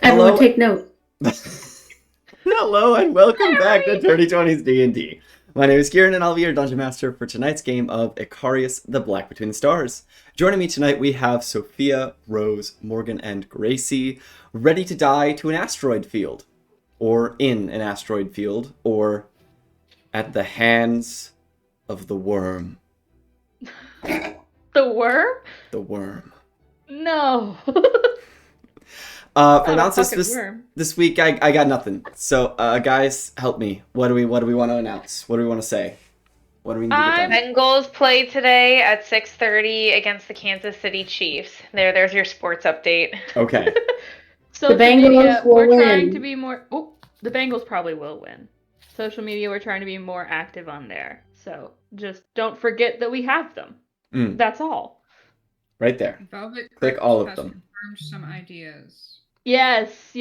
Everyone Hello, take note. hello, and welcome back to 3020's D&D. My name is Kieran, and I'll be your Dungeon Master for tonight's game of Icarius, the Black Between the Stars. Joining me tonight, we have Sophia, Rose, Morgan, and Gracie, ready to die to an asteroid field. Or in an asteroid field, or at the hands of the worm. The worm? The worm. No. For Not a announcements fucking worm. this week, I got nothing. So, guys, help me. What do we want to announce? What do we want to say? What do we need to get done? Bengals play today at 6:30 against the Kansas City Chiefs. There's your sports update. Okay. Social Bengals media, will we're trying win. to be more. Oh, the Bengals probably will win. Social media, we're trying to be more active on there. So just don't forget that we have them. Mm, That's all. right there. Velvet Click Crypt all of has them. confirmed some ideas. Yes.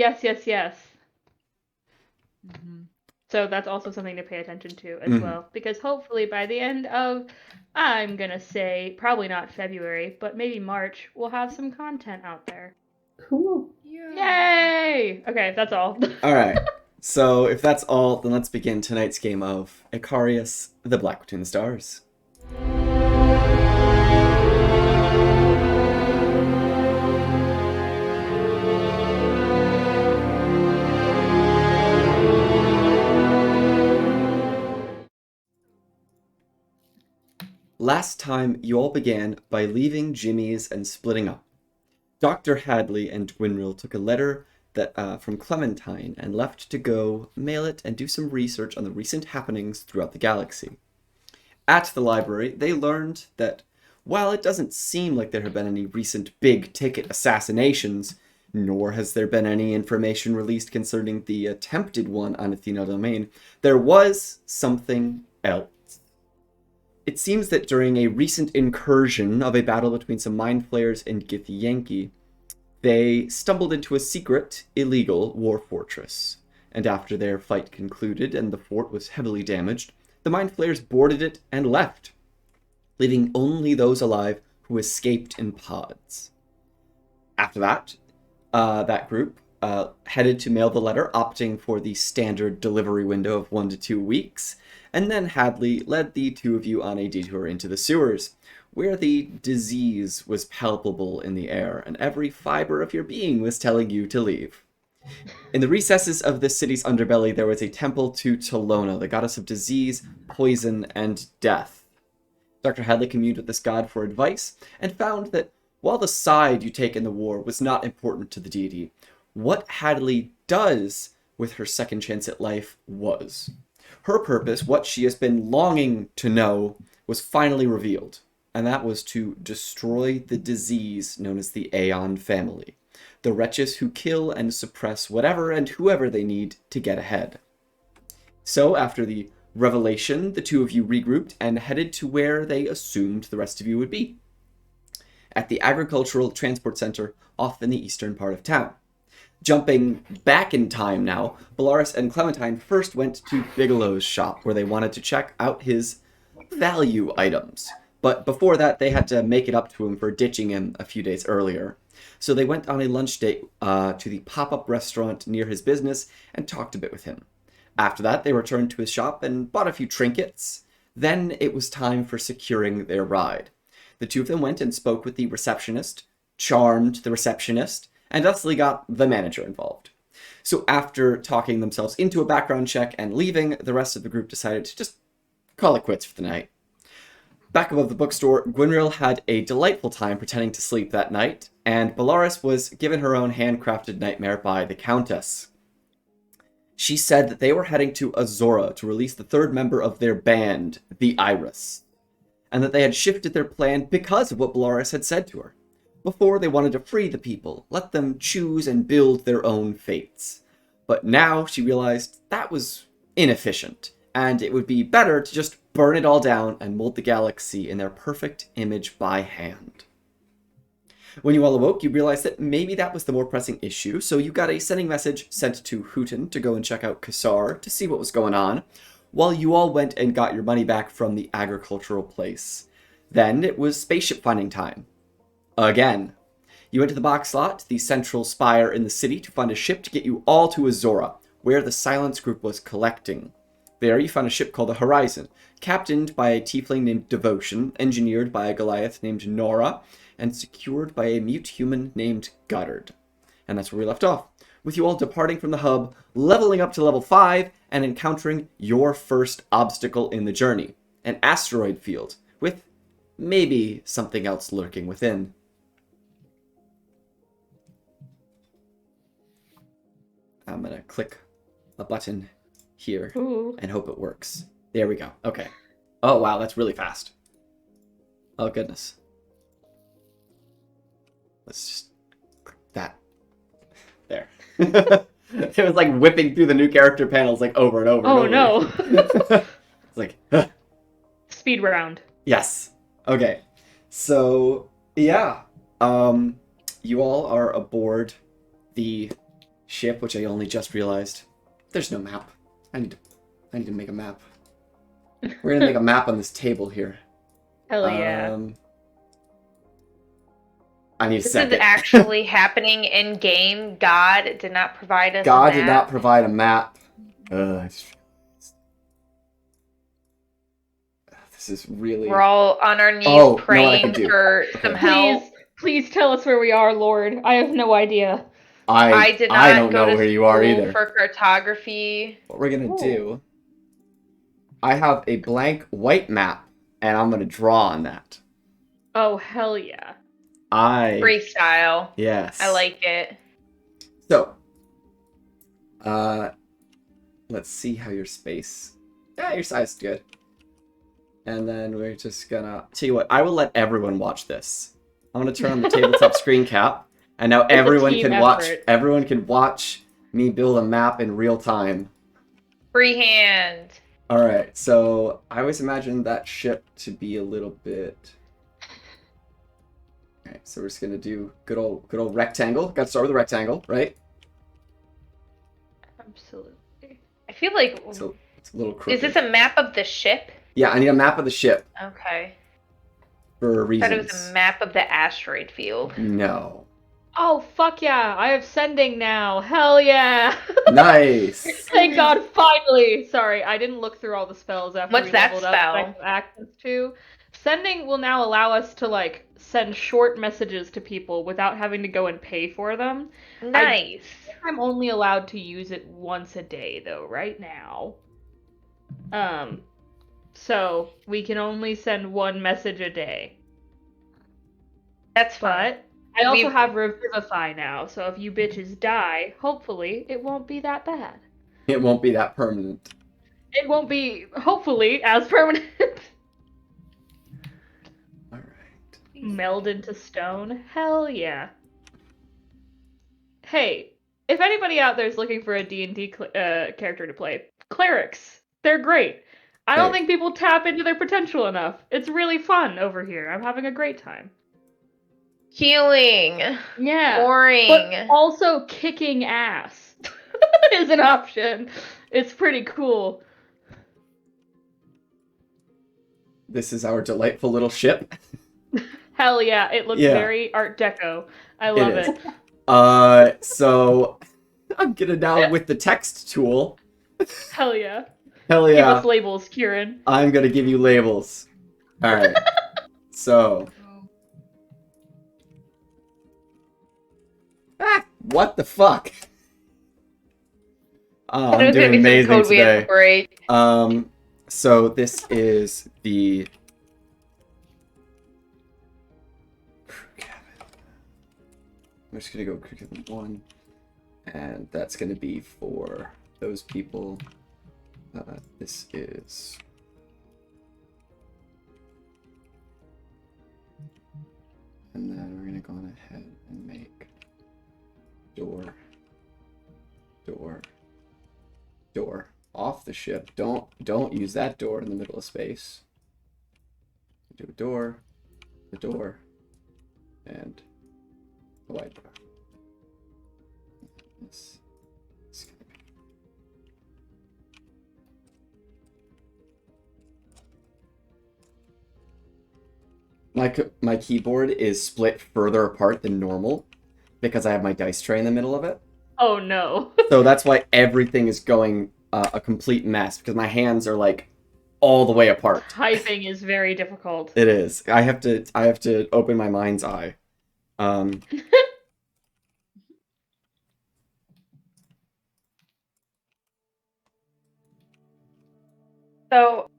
Mhm. So that's also something to pay attention to as Mhm. well. Because hopefully by the end of, I'm going to say, probably not February, but maybe March, we'll have some content out there. Cool. Yay! Okay, that's all. All right. So, if that's all, then let's begin tonight's game of Icarius, the Black Between the Stars. Last time, you all began by leaving Jimmy's and splitting up. Dr. Hadley and Gwynrill took a letter from Clementine and left to go mail it and do some research on the recent happenings throughout the galaxy. At the library, they learned that while it doesn't seem like there have been any recent big-ticket assassinations, nor has there been any information released concerning the attempted one on Athena Domain, there was something else. It seems that during a recent incursion of a battle between some mind flayers and Githyanki, they stumbled into a secret, illegal war fortress. And after their fight concluded and the fort was heavily damaged, the mind flayers boarded it and left, leaving only those alive who escaped in pods. After that, that group headed to mail the letter, opting for the standard delivery window of 1 to 2 weeks, and then Hadley led the two of you on a detour into the sewers, where the disease was palpable in the air, and every fiber of your being was telling you to leave. In the recesses of the city's underbelly, there was a temple to Tolona, the goddess of disease, poison, and death. Dr. Hadley communed with this god for advice, and found that while the side you take in the war was not important to the deity, what Hadley does with her second chance at life was. Her purpose, what she has been longing to know, was finally revealed, and that was to destroy the disease known as the Aeon family, the wretches who kill and suppress whatever and whoever they need to get ahead. So, after the revelation, the two of you regrouped and headed to where they assumed the rest of you would be, at the Agricultural Transport Center off in the eastern part of town. Jumping back in time now, Bellaris and Clementine first went to Bigelow's shop, where they wanted to check out his value items. But before that, they had to make it up to him for ditching him a few days earlier. So they went on a lunch date to the pop-up restaurant near his business and talked a bit with him. After that, they returned to his shop and bought a few trinkets. Then it was time for securing their ride. The two of them went and spoke with the receptionist, charmed the receptionist, and thusly got the manager involved. So after talking themselves into a background check and leaving, the rest of the group decided to just call it quits for the night. Back above the bookstore, Gwynrill had a delightful time pretending to sleep that night, and Bellaris was given her own handcrafted nightmare by the Countess. She said that they were heading to Azora to release the third member of their band, the Iris, and that they had shifted their plan because of what Bellaris had said to her. Before, they wanted to free the people, let them choose and build their own fates. But now she realized that was inefficient, and it would be better to just burn it all down and mold the galaxy in their perfect image by hand. When you all awoke, you realized that maybe that was the more pressing issue, so you got a sending message sent to Hooten to go and check out Kassar to see what was going on, while you all went and got your money back from the agricultural place. Then it was spaceship finding time. Again. You enter the box slot, the central spire in the city, to find a ship to get you all to Azora, where the Silence Group was collecting. There you find a ship called the Horizon, captained by a tiefling named Devotion, engineered by a Goliath named Nora, and secured by a mute human named Goddard. And that's where we left off, with you all departing from the hub, leveling up to level 5, and encountering your first obstacle in the journey, an asteroid field, with maybe something else lurking within. I'm gonna click a button here Ooh. and hope it works. There we go. Okay. Oh, wow, that's really fast. Oh, goodness. Let's just click that. There. It was like whipping through the new character panels like over and over Oh and over. no. It's like, Speed round. yes. Okay. So, yeah. You all are aboard the ship, which I only just realized. There's no map. I need to make a map. We're gonna make a map on this table here. Hell yeah. I need a This second. is actually happening in game. God did not provide us. God a did map. not provide a map. This is really. We're all on our knees Oh, know what I can praying do. for Okay. some help. Please tell us where we are, Lord. I have no idea. I did not I don't go know to where you are school either. for cartography. What we're gonna Ooh. do. I have a blank white map, and I'm gonna draw on that. Oh hell yeah. Freestyle. Yes. I like it. So, let's see how your space. Yeah, your size is good. And then we're just gonna tell you what. I will let everyone watch this. I'm gonna turn on the tabletop screen cap, and now It's a everyone team can watch. effort. Everyone can watch me build a map in real time. Freehand. All right. So I always imagined that ship to be a little bit. All right. So we're just gonna do good old rectangle. Got to start with a rectangle, right? Absolutely. I feel like. So it's a little crooked. Is this a map of the ship? Yeah, I need a map of the ship Okay. for I reasons. thought it was a map of the asteroid field. No. Oh fuck yeah. I have sending now. Hell yeah. Nice. Thank God, finally! Sorry, I didn't look through all the spells after What's we that leveled up spell? that I have access to. Sending will now allow us to, like, send short messages to people without having to go and pay for them. Nice. I'm only allowed to use it once a day, though, right now. So we can only send one message a day. That's fun. But I also We- have Revivify now, so if you bitches die, hopefully it won't be that bad. It won't be that permanent. It won't be, hopefully, as permanent. All right. Meld into stone? Hell yeah. Hey, if anybody out there is looking for a D&D character to play, clerics. They're great. I don't Hey. think people tap into their potential enough. It's really fun over here. I'm having a great time. Healing. Yeah. Boring. But also kicking ass is an option. It's pretty cool. This is our delightful little ship. Hell yeah, it looks Yeah. very Art Deco. I love is. it. So I'm gonna now with the text tool. Hell yeah. Hell Give yeah. us labels, Kieran. I'm gonna give you labels. All right. So. What the fuck? I'm There's gonna doing be some amazing code we have today. to break. So this is the crew cabin. I'm just gonna go crew cabin 1, and that's gonna be for those people. This is. And then we're gonna go on ahead and make door off the ship. Don't use that door in the middle of space. Do a door, the door, and a white door. This is gonna be. my keyboard is split further apart than normal because I have my dice tray in the middle of it. Oh no. So that's why everything is going a complete mess because my hands are like all the way apart. Typing is very difficult. It is. I have to open my mind's eye. So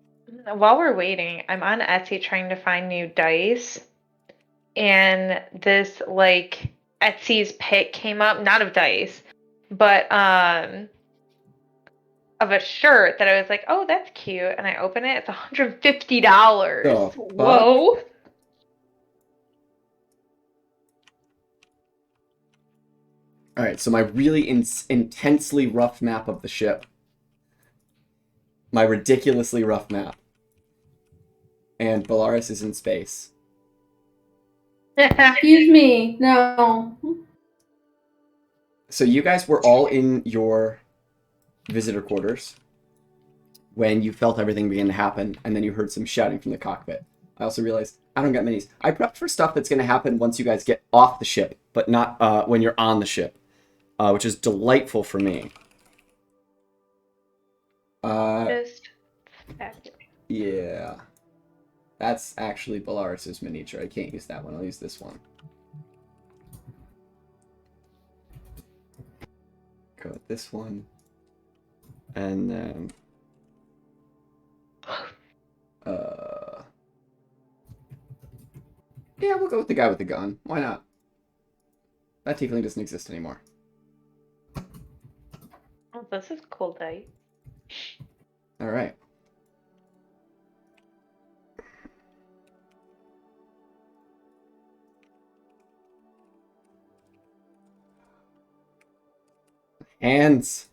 while we're waiting, I'm on Etsy trying to find new dice, and this like Etsy's pick came up, not of dice, but of a shirt that I was like, oh, that's cute, and I open it, it's $150. The fuck? Whoa. All right, so my really intensely rough map of the ship. My ridiculously rough map. And Bellaris is in space. Excuse me. No. So you guys were all in your visitor quarters when you felt everything begin to happen, and then you heard some shouting from the cockpit. I also realized I don't got minis. I prepped for stuff that's going to happen once you guys get off the ship, but not when you're on the ship, which is delightful for me. Just Yeah. That's actually Bellaris' miniature. I can't use that one. I'll use this one. Go with this one. And then... Yeah, we'll go with the guy with the gun. Why not? That tiefling doesn't exist anymore. oh, this is cool dice. Alright. Hands.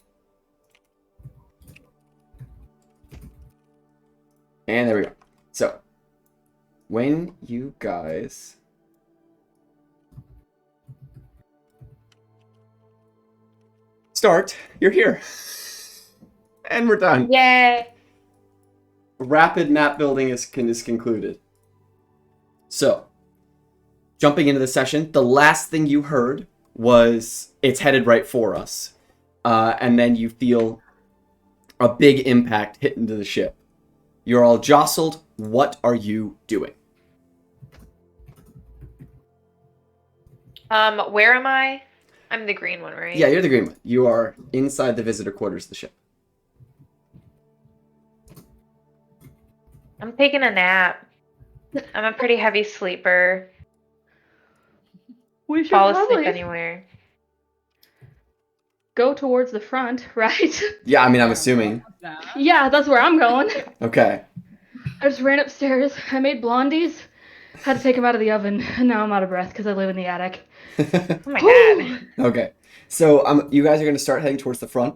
And there we go. So, when you guys start, you're here. And we're done. Yay! Rapid map building is concluded. So, jumping into the session, the last thing you heard was it's headed right for us. And then you feel a big impact hit into the ship. You're all jostled. What are you doing? Where am I? I'm the green one, right? Yeah, you're the green one. You are inside the visitor quarters of the ship. I'm taking a nap. I'm a pretty heavy sleeper. We should Fall probably asleep anywhere. go towards the front, right? Yeah, I mean, I'm assuming. That. Yeah, that's where I'm going. Okay. I just ran upstairs. I made blondies. Had to take them out of the oven, and now I'm out of breath because I live in the attic. Oh my god. Okay. So you guys are going to start heading towards the front.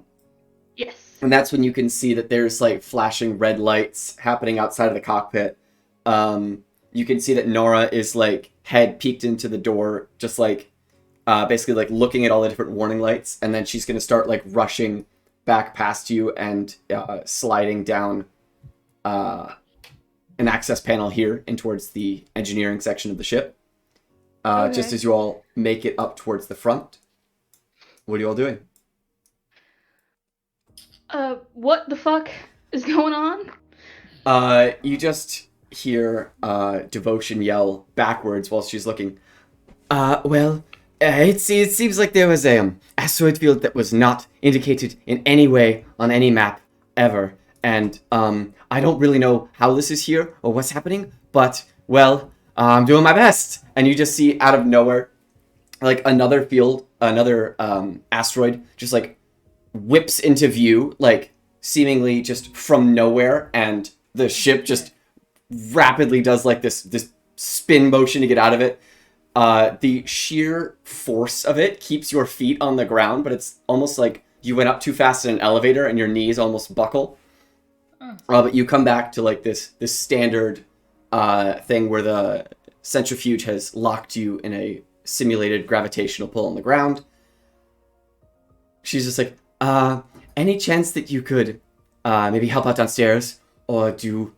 Yes. And that's when you can see that there's like flashing red lights happening outside of the cockpit. You can see that Nora is like head peeked into the door, just like basically like looking at all the different warning lights, and then she's going to start like rushing back past you and sliding down an access panel here in towards the engineering section of the ship. Okay. Just as you all make it up towards the front. What are you all doing? What the fuck is going on? You just hear Devotion yell backwards while she's looking. It seems like there was a asteroid field that was not indicated in any way on any map ever. And I don't really know how this is here or what's happening, but, well, I'm doing my best. And you just see out of nowhere, like another asteroid just like whips into view, like seemingly just from nowhere, and the ship just rapidly does like this spin motion to get out of it. The sheer force of it keeps your feet on the ground, but it's almost like you went up too fast in an elevator and your knees almost buckle. But you come back to like this standard thing where the centrifuge has locked you in a simulated gravitational pull on the ground. She's just like, any chance that you could maybe help out downstairs or do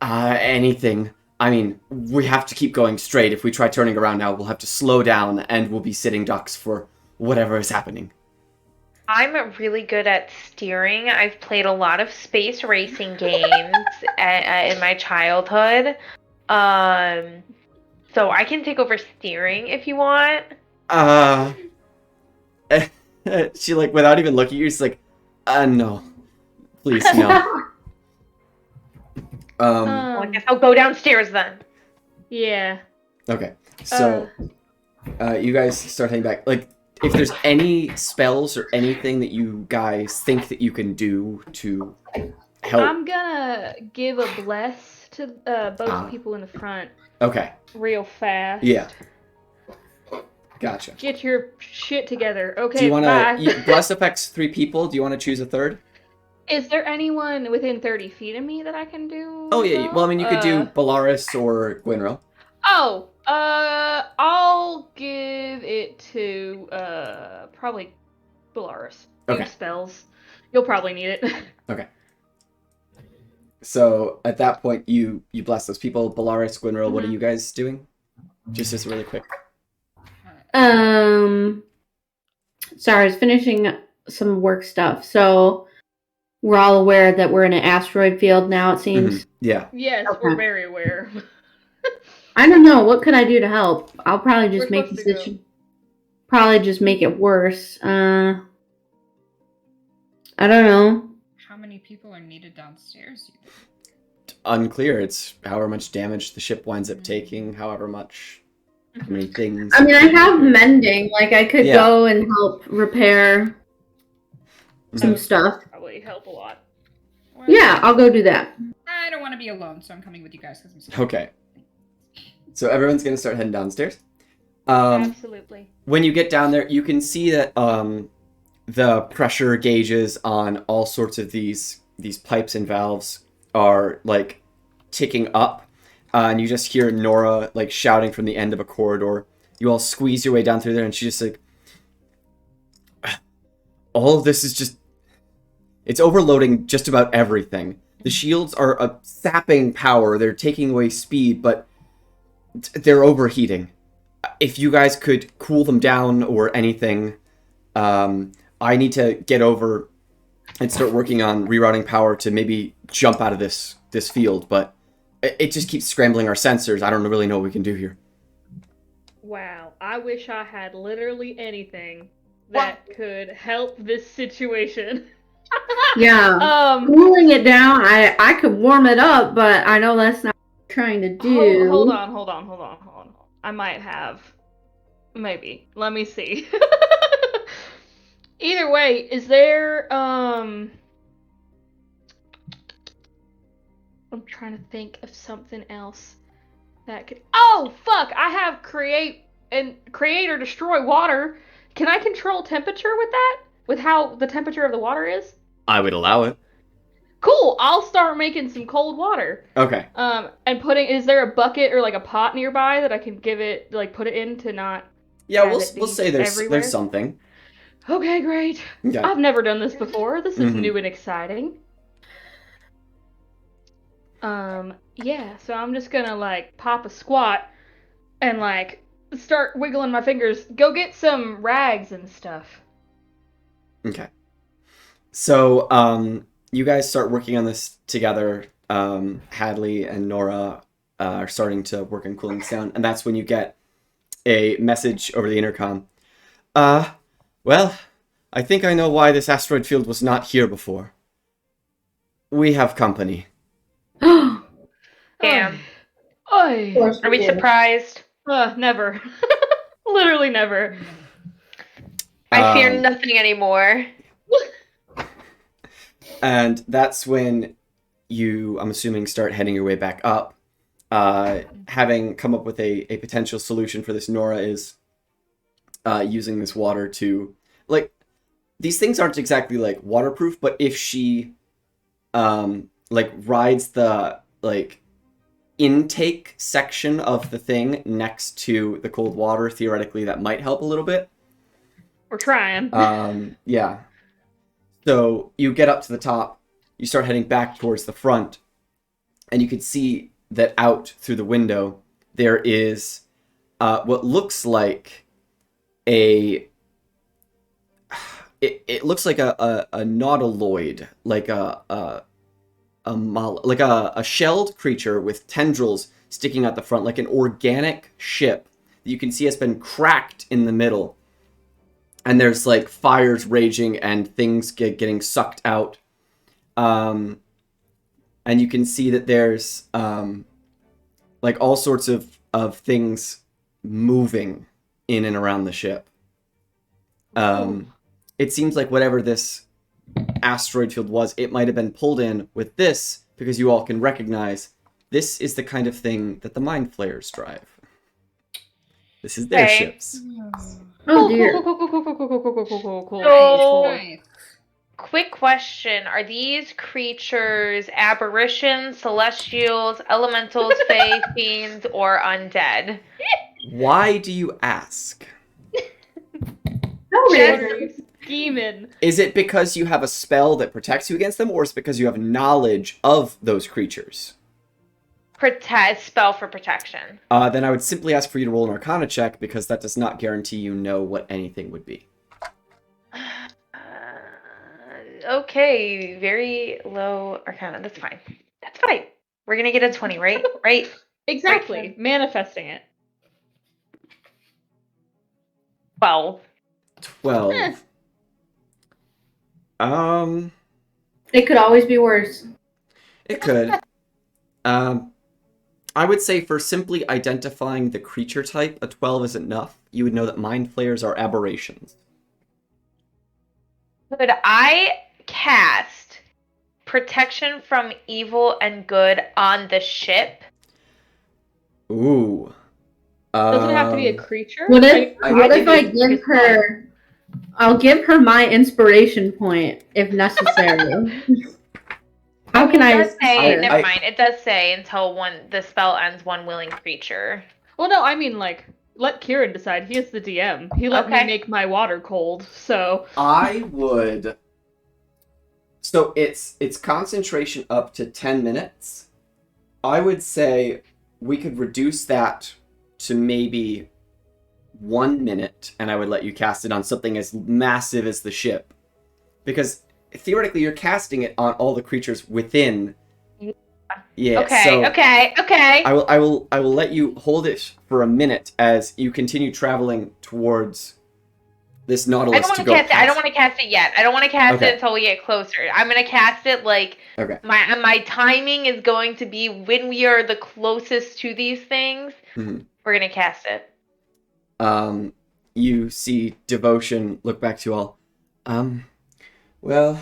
anything I mean, we have to keep going straight. If we try turning around now, we'll have to slow down, and we'll be sitting ducks for whatever is happening. I'm really good at steering. I've played a lot of space racing games in my childhood. So I can take over steering if you want. She, like, without even looking at you, she's like, no. Please, no. Well, I guess I'll go downstairs then. Yeah. Okay, so you guys start heading back. Like, if there's any spells or anything that you guys think that you can do to help. I'm gonna give a bless to both people in the front Okay, real fast. yeah. Gotcha. Get your shit together. Okay, Do you want bye. to... Bless affects 3 people. Do you want to choose a third? Is there anyone within 30 feet of me that I can do? Oh, yeah. Well, I mean, you could do Bellaris or Gwynro. Oh, I'll give it to, probably Bellaris. Okay. Spells. You'll probably need it. Okay. So, at that point, you bless those people. Bellaris, Gwynro, what are you guys doing? Just as really quick. Sorry, I was finishing some work stuff. So we're all aware that we're in an asteroid field now, it seems. Yeah. Yes, Okay. we're very aware. I don't know. What could I do to help? I'll probably just We're make the supposed to go. situation. Probably just make it worse. I don't know. How many people are needed downstairs? You think? Unclear. It's however much damage the ship winds up taking, however much, how many things. I mean, I have mending. Like, I could go and help repair some stuff. Probably help a lot. Well, Yeah, I'll go do that. I don't want to be alone, so I'm coming with you guys because I'm scared. Okay. So everyone's gonna start heading downstairs. Absolutely. When you get down there, you can see that the pressure gauges on all sorts of these pipes and valves are like ticking up, and you just hear Nora like shouting from the end of a corridor. You all squeeze your way down through there, and she's just like, all of this is just, it's overloading just about everything. The shields are sapping power, they're taking away speed, but they're overheating. If you guys could cool them down or anything, I need to get over and start working on rerouting power to maybe jump out of this field, but it just keeps scrambling our sensors. I don't really know what we can do here. Wow. I wish I had literally anything that could help this situation. Yeah. Cooling it down, I could warm it up, but I know that's not what I'm trying to do. Hold on. I might have. Maybe. Let me see. Either way, is there, I'm trying to think of something else that could... Oh, fuck! I have create or destroy water. Can I control temperature with that? With how the temperature of the water is? I would allow it. Cool! I'll start making some cold water. Okay. And is there a bucket or like a pot nearby that I can give it, like put it in to not... Yeah, have we'll it be say everywhere? there's something. Okay, great. Okay. I've never done this before. This is new and exciting. Yeah, so I'm just gonna, like, pop a squat and, like, start wiggling my fingers. Go get some rags and stuff. Okay. So, you guys start working on this together. Hadley and Nora are starting to work on cooling this down, and that's when you get a message over the intercom. Well, I think I know why this asteroid field was not here before. We have company. Damn. Oy. Are we surprised? Never. Literally never. I fear nothing anymore. And that's when you, I'm assuming, start heading your way back up. Having come up with a potential solution for this, Nora is using this water to, like, these things aren't exactly, like, waterproof, but if she, like, rides the, like, intake section of the thing next to the cold water, theoretically that might help a little bit. We're trying. Yeah. So you get up to the top, you start heading back towards the front, and you can see that out through the window there is what looks like it looks like a nautiloid, like a shelled creature with tendrils sticking out the front, like an organic ship that you can see has been cracked in the middle. And there's like fires raging and things getting sucked out. And you can see that there's like all sorts of things moving in and around the ship. It seems like whatever this asteroid field was, it might have been pulled in with this because you all can recognize this is the kind of thing that the Mind Flayers drive. This is their Okay. ships. Oh dear. Cool. So- Nice. Quick question. Are these creatures aberrations, celestials, elementals, fae, fiends, or undead? Why do you ask? No What reason. are you scheming? Is it because you have a spell that protects you against them, or is it because you have knowledge of those creatures? Spell for protection. Then I would simply ask for you to roll an Arcana check, because that does not guarantee you know what anything would be. Okay, very low Arcana. That's fine. That's fine. We're gonna get a 20, right? Right? Exactly. Manifesting it. 12. 12. It could always be worse. It could. I would say for simply identifying the creature type, a 12 is enough. You would know that Mind Flayers are aberrations. Could I cast protection from evil and good on the ship? Ooh. Does it have to be a creature? What if I what think if I it- give her? I'll give her my inspiration point if necessary. How can I? It does say, I- never mind. It does say until the spell ends, one willing creature. Well, no, I mean, like, let Kieran decide. He is the DM. He let me Okay. make my water cold, so... I would. So it's concentration up to 10 minutes. I would say we could reduce that to maybe 1 minute, and I would let you cast it on something as massive as the ship. Because theoretically, you're casting it on all the creatures within. Yeah. Okay, so okay. I will let you hold it for a minute as you continue traveling towards this Nautilus I don't want to to go cast it. I don't past- want to cast it yet. I don't want to cast Okay. it until we get closer. I'm gonna cast it like Okay. my timing is going to be when we are the closest to these things. Mhm. We're gonna cast it. You see Devotion look back to you all. Well,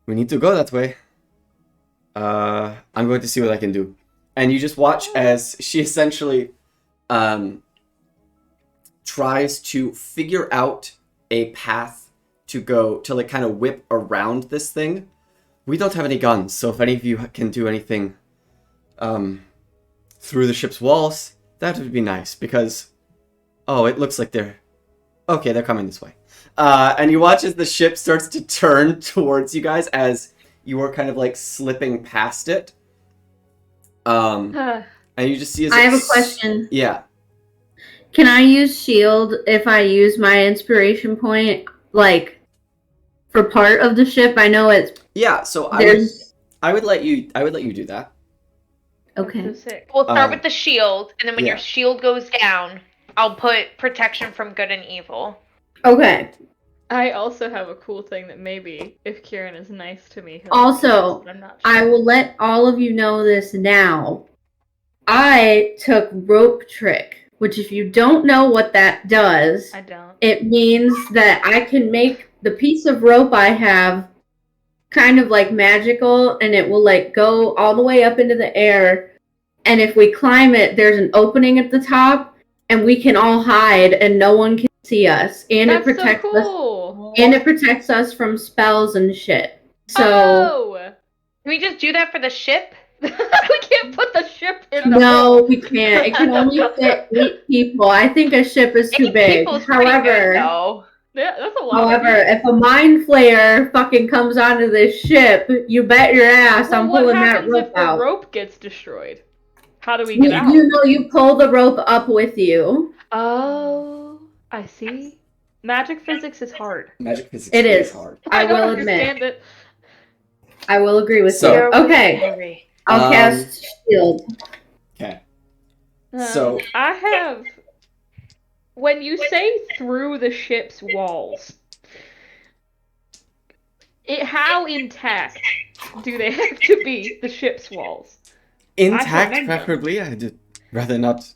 we need to go that way. I'm going to see what I can do. And you just watch as she essentially, tries to figure out a path to go, to like kind of whip around this thing. We don't have any guns, so if any of you can do anything, through the ship's walls, that would be nice, because, oh, it looks like they're coming this way. And you watch as the ship starts to turn towards you guys as you are kind of like slipping past it. And you just see as I have a it's- question. Yeah. Can I use shield if I use my inspiration point, like, for part of the ship? I know it's Yeah, so there's. I would let you do that. Okay. So sick. We'll start Um, with the shield, and then when yeah. your shield goes down, I'll put protection from good and evil. Okay. I also have a cool thing that maybe, if Kieran is nice to me, he'll Also, cast, but I'm not I sure. will let all of you know this now. I took rope trick, which if you don't know what that does, I don't. it means that I can make the piece of rope I have kind of like magical, and it will like go all the way up into the air. And if we climb it, there's an opening at the top, and we can all hide, and no one can see us. And That's it protects so us. cool! And it protects us from spells and shit. So Oh! Can we just do that for the ship? We can't put the ship in the no, hole. we can't. It can only fit 8 people. I think a ship is too 8 big. people's pretty good, However, though. Yeah, that's a lot. however, if a mind flayer fucking comes onto this ship, you bet your ass Well, I'm what pulling that happens rope if the out. rope gets destroyed? How do we get out? You pull the rope up with you. Oh, I see. Magic physics is hard. Magic physics It is is. hard. I don't will understand admit. it. I will agree with So- you. You're Okay, weary. I'll cast shield. Okay. So- I have. When you say through the ship's walls, how intact do they have to be, the ship's walls? Intact, mend them. preferably. I'd rather not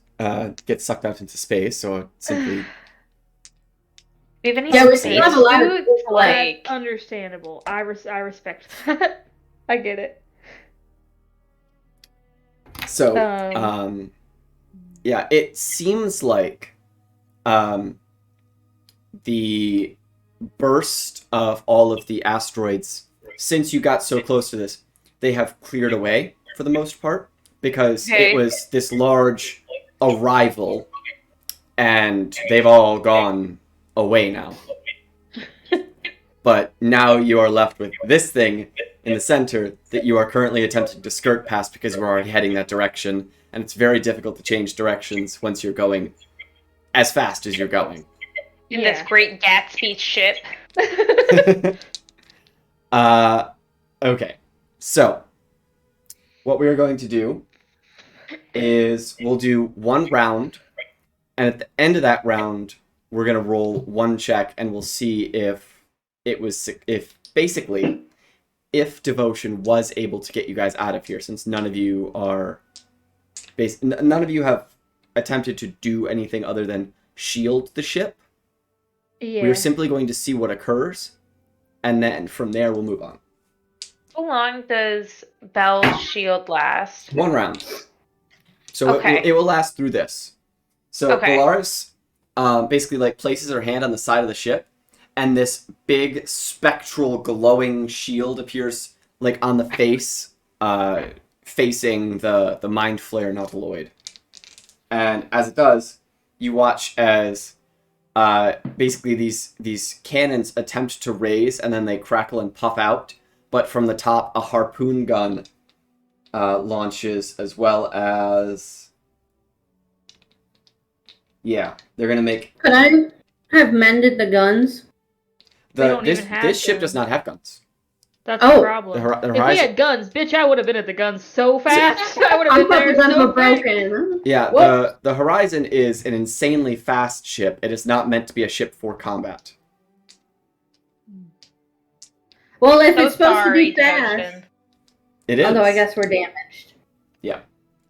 get sucked out into space or simply. Do you have any Yeah, we space still have a lot of suits? people left. Like, That's understandable. I respect that. I get it. So, yeah, it seems like the burst of all of the asteroids, since you got so close to this, they have cleared away for the most part, because Okay. it was this large arrival, and they've all gone away now. But now you are left with this thing in the center that you are currently attempting to skirt past because you're already heading that direction, and it's very difficult to change directions once you're going as fast as you're going. in this great Gatsby ship. Okay. So, what we are going to do is we'll do one round, and at the end of that round, we're going to roll one check, and we'll see if devotion was able to get you guys out of here, since none of you have attempted to do anything other than shield the ship. Yeah. We're simply going to see what occurs, and then from there we'll move on. How long does Belle's shield last? One round. So Okay. it will last through this. So Okay. Bellaris basically like places her hand on the side of the ship, and this big spectral glowing shield appears like on the face, facing the Mind Flare Nautiloid. And as it does, you watch as basically these cannons attempt to raise, and then they crackle and puff out. But from the top, a harpoon gun launches, as well as... Yeah, they're going to make... Could I have mended the guns? They don't even have This ship guns. does not have guns. That's Oh. the problem. The If we horizon... had guns, bitch, I would have been at the guns so fast. I would I have been thought there the guns so were quick. broken. Yeah, Whoops. the Horizon is an insanely fast ship. It is not meant to be a ship for combat. Well, if So it's supposed to sorry, be fast. Devotion. It is. Although I guess we're damaged.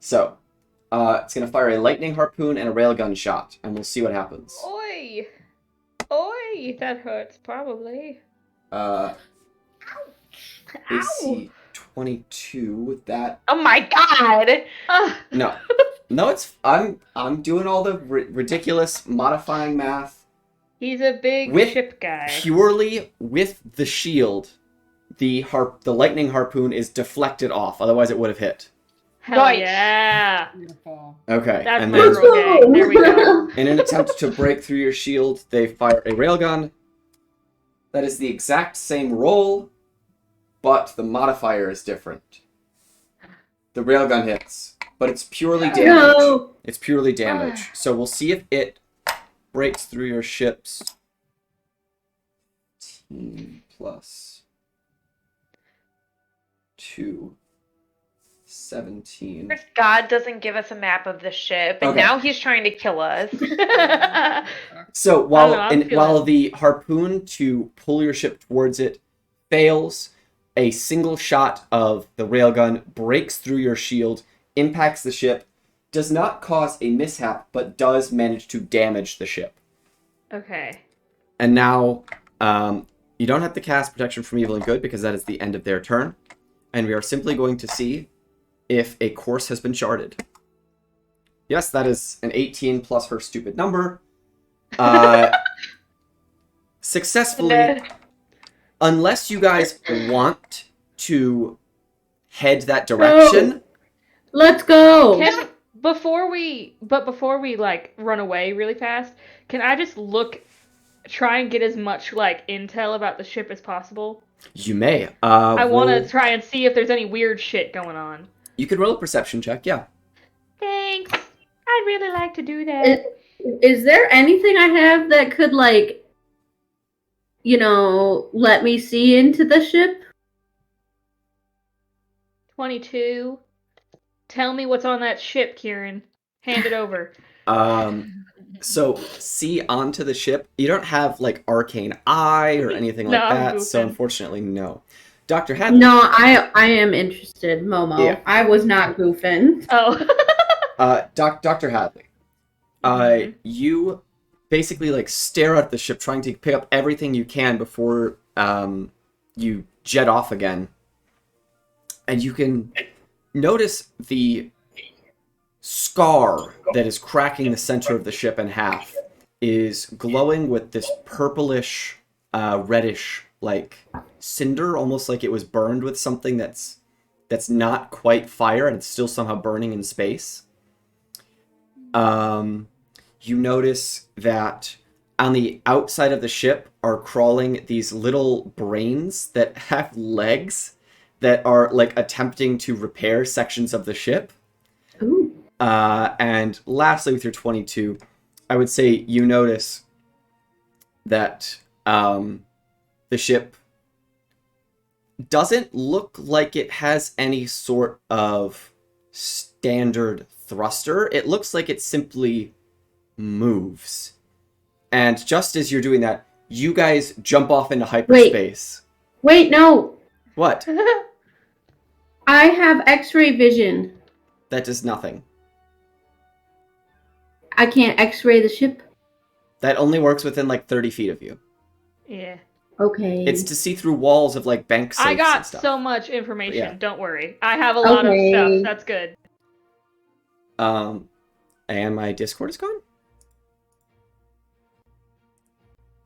So, it's going to fire a lightning harpoon and a railgun shot, and we'll see what happens. Oi. Oi. That hurts, probably. AC 22 with that. Oh my god! Ah. No. No, it's... I'm doing all the ridiculous modifying math. He's a big With ship guy. Purely with the shield, the lightning harpoon is deflected off, otherwise it would have hit. Hell Nice. yeah. Beautiful. Okay, That's and my then girl gang. There we go. in an attempt to break through your shield, they fire a railgun. That is the exact same roll, but the modifier is different. The railgun hits, but it's purely damage. No. It's purely damage. So we'll see if it breaks through your ship's 15 plus 2. 17. First, God doesn't give us a map of the ship, and Okay. now he's trying to kill us. So I don't know, while the harpoon to pull your ship towards it fails, a single shot of the railgun breaks through your shield, impacts the ship, does not cause a mishap, but does manage to damage the ship. Okay. And now, you don't have to cast Protection from Evil and Good because that is the end of their turn. And we are simply going to see if a course has been charted. Yes, that is an 18 plus her stupid number. Successfully, unless you guys want to head that direction. Let's go. Before we like run away really fast, can I just try and get as much like intel about the ship as possible? You may. I want to try and see if there's any weird shit going on. You could roll a perception check, yeah. Thanks. I'd really like to do that. Is there anything I have that could, like, let me see into the ship? 22. Tell me what's on that ship, Kieran. Hand it over. So see onto the ship. You don't have like arcane eye or anything No, like I'm that, so goofing. unfortunately, no. Dr. Hadley. No, I am interested, Momo. Yeah. I was not goofing. Oh. Dr. Hadley. Mhm. You basically like stare at the ship, trying to pick up everything you can before you jet off again, and you can notice the scar that is cracking the center of the ship in half is glowing with this purplish, reddish, like cinder, almost like it was burned with something that's not quite fire and it's still somehow burning in space. You notice that on the outside of the ship are crawling these little brains that have legs that are like attempting to repair sections of the ship. Ooh. And lastly, with your 22, I would say you notice that the ship doesn't look like it has any sort of standard thruster. It looks like it simply moves. And just as you're doing that, you guys jump off into hyperspace. Wait, no. What? I have X-ray vision. That does nothing. I can't X-ray the ship. That only works within like 30 feet of you. Yeah. Okay. It's to see through walls of like bank safes I got and stuff. so much information. Yeah. Don't worry. I have a lot of Okay. stuff. That's good. And my Discord is gone?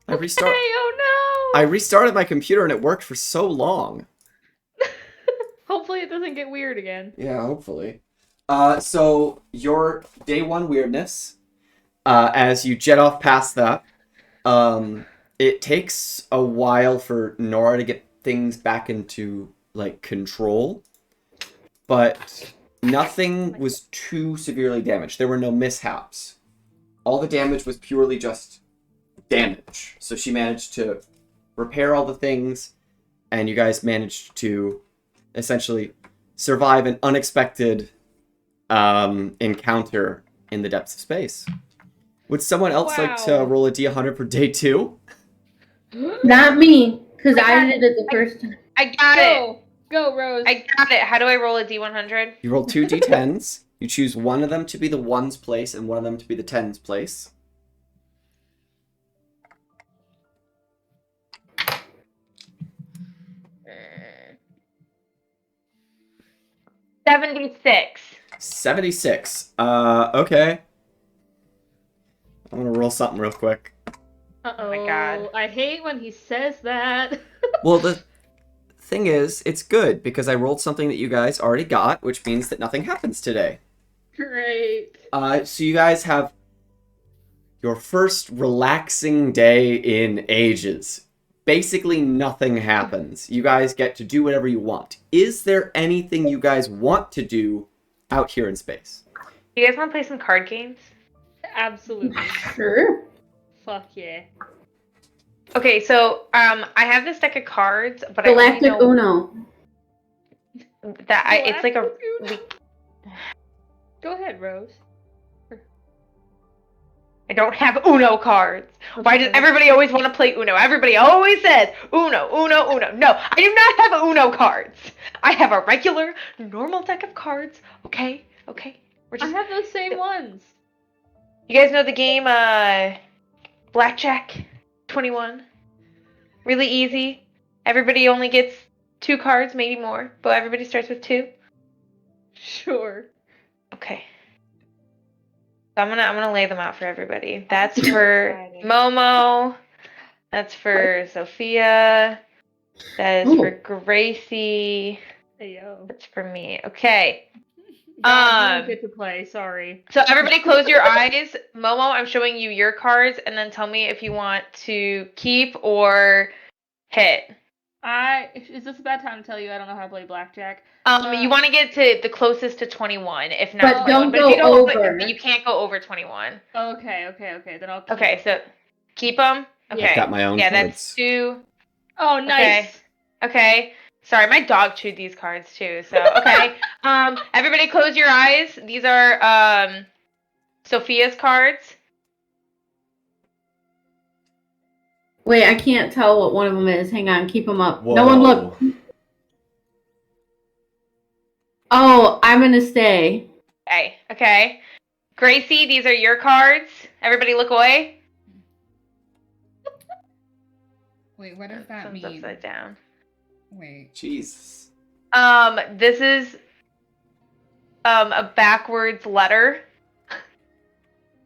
I Hey, oh no! I restarted my computer and it worked for so long. Hopefully it doesn't get weird again. Yeah, hopefully. So your day one weirdness, as you jet off past that, it takes a while for Nora to get things back into like control, but nothing was too severely damaged. There were no mishaps. All the damage was purely just damage. So she managed to repair all the things, and you guys managed to essentially survive an unexpected encounter in the depths of space. Would someone else like to Wow. roll a d100 for day 2? Not me, because I did it the first time. I got it. Go, Rose. I got it. How do I roll a D100? You roll 2 d10s. You choose one of them to be the ones place and one of them to be the tens place. Mm. 76. 76. Okay. I'm gonna roll something real quick. Uh-oh. Oh my God. I hate when he says that. Well, the thing is, it's good because I rolled something that you guys already got, which means that nothing happens today. Great. So you guys have your first relaxing day in ages. Basically, nothing happens. You guys get to do whatever you want. Is there anything you guys want to do out here in space? You guys want to play some card games? Absolutely. Sure. Fuck yeah. Okay, so I have this deck of cards, but I Galactic only know Uno. that it's like a. Go ahead, Rose. I don't have Uno cards. Why does everybody always want to play Uno? Everybody always says Uno, Uno, Uno. No, I do not have Uno cards. I have a regular, normal deck of cards. Okay. We're I just. have those same ones. You guys know the game, Blackjack 21? Really easy. Everybody only gets 2 cards, maybe more, but everybody starts with 2. Sure. Okay. So I'm gonna lay them out for everybody. That's for Exciting. Momo. That's for Sophia. That is Ooh. for Gracie. Hey, yo. That's for me. Okay. God, you don't get to play. Sorry. So everybody close your eyes. Momo, I'm showing you your cards, and then tell me if you want to keep or hit. Is this a bad time to tell you I don't know how to play blackjack? You want to get to the closest to 21, if not But 21. don't But go if you don't, over. but you can't go over 21. Okay. Then I'll keep Okay, so keep them. Okay. I've got my own yeah, cards. that's 2. Oh, nice. Okay. Sorry, my dog chewed these cards too. So okay. Everybody, close your eyes. These are Sophia's cards. Wait, I can't tell what one of them is. Hang on, keep them up. Whoa. No one look. Oh, I'm gonna stay. Okay. Gracie, these are your cards. Everybody, look away. Wait, what does that Someone's mean? upside down. Wait. Jesus. This is a backwards letter.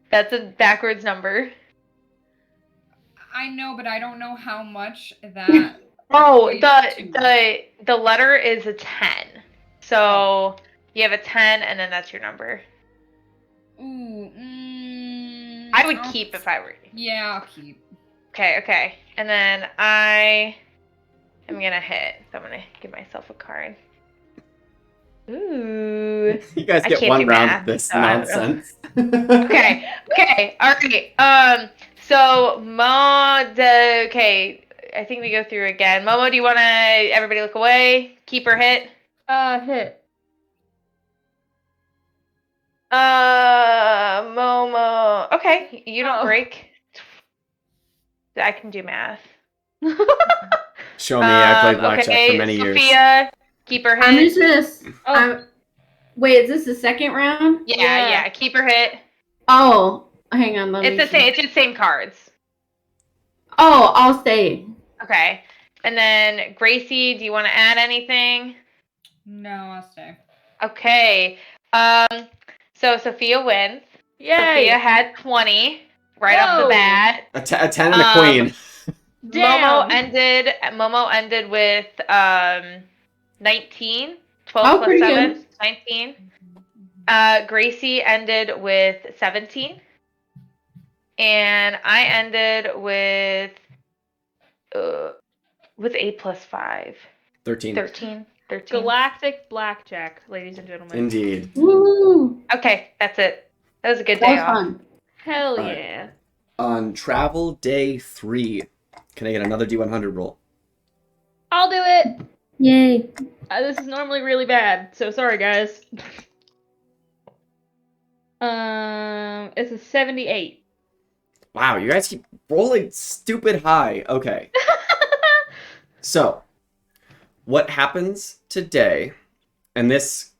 That's a backwards number. I know, but I don't know how much that. Oh, equates to. the letter is a 10. So you have a 10, and then that's your number. Ooh. I would keep if I were you. Yeah, I'll keep. Okay. And then I am gonna hit. So I'm gonna give myself a card. Ooh. You guys I get can't one do round math, of this so I don't know. nonsense. Okay. All right. So okay. I think we go through again. Momo, do you want to? Everybody look away. Keep or hit. Hit. Momo. Okay, you don't Oh. break. I can do math. Show me. I played blackjack for many years. Sophia, keep or hit. I'm just. Oh. Wait, is this the second round? Yeah. Keep or hit. Oh, hang on. Let It's me the same. It's just same cards. Oh, I'll stay. Okay. And then Gracie, do you want to add anything? No, I'll stay. Okay. So Sophia wins. Yay. Sophia had 20 right off the bat. A 10 and a queen. Damn. Momo ended with 19. 12 Oh, plus pretty 7, good. 19. Gracie ended with 17. And I ended with 8 plus 5. 13. 13. Galactic blackjack, ladies and gentlemen. Indeed. Woo! Okay, that's it. That was a good That day was off. fun. Hell Alright. yeah. On travel day 3, can I get another D100 roll? I'll do it. Yay. This is normally really bad, so sorry, guys. It's a 78. Wow, you guys keep rolling stupid high. Okay. So, what happens today, and this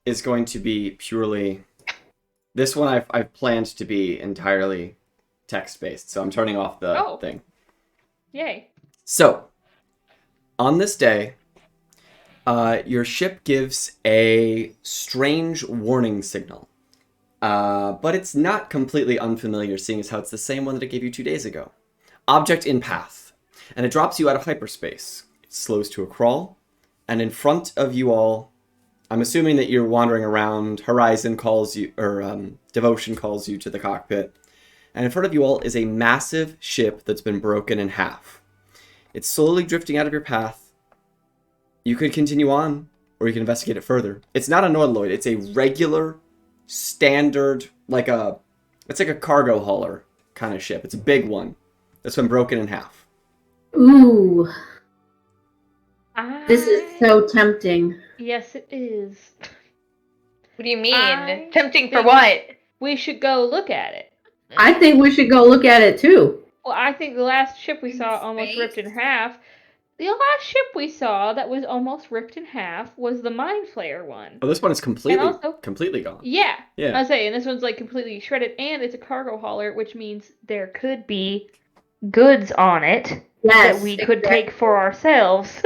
is going to be purely, this one I've planned to be entirely text-based, so I'm turning off the thing. Yay. So, on this day, your ship gives a strange warning signal. But it's not completely unfamiliar, seeing as how it's the same one that it gave you 2 days ago. Object in path. And it drops you out of hyperspace. It slows to a crawl. And in front of you all, I'm assuming that you're wandering around, Horizon calls you, or Devotion calls you to the cockpit. And in front of you all is a massive ship that's been broken in half. It's slowly drifting out of your path. You could continue on, or you can investigate it further. It's not a Nautiloid, it's a regular, standard, it's like a cargo hauler kind of ship. It's a big one that's been broken in half. Ooh. This is so tempting. Yes, it is. What do you mean? I Tempting for think- what? We should go look at it. I think we should go look at it too. Well, I think the last ship we In saw almost space? ripped in half. The last ship we saw that was almost ripped in half was the Mind Flayer one. Oh, this one is completely also- completely gone. Yeah. Yeah. I was saying, this one's like completely shredded, and it's a cargo hauler, which means there could be goods on it Yes. that we could take for ourselves.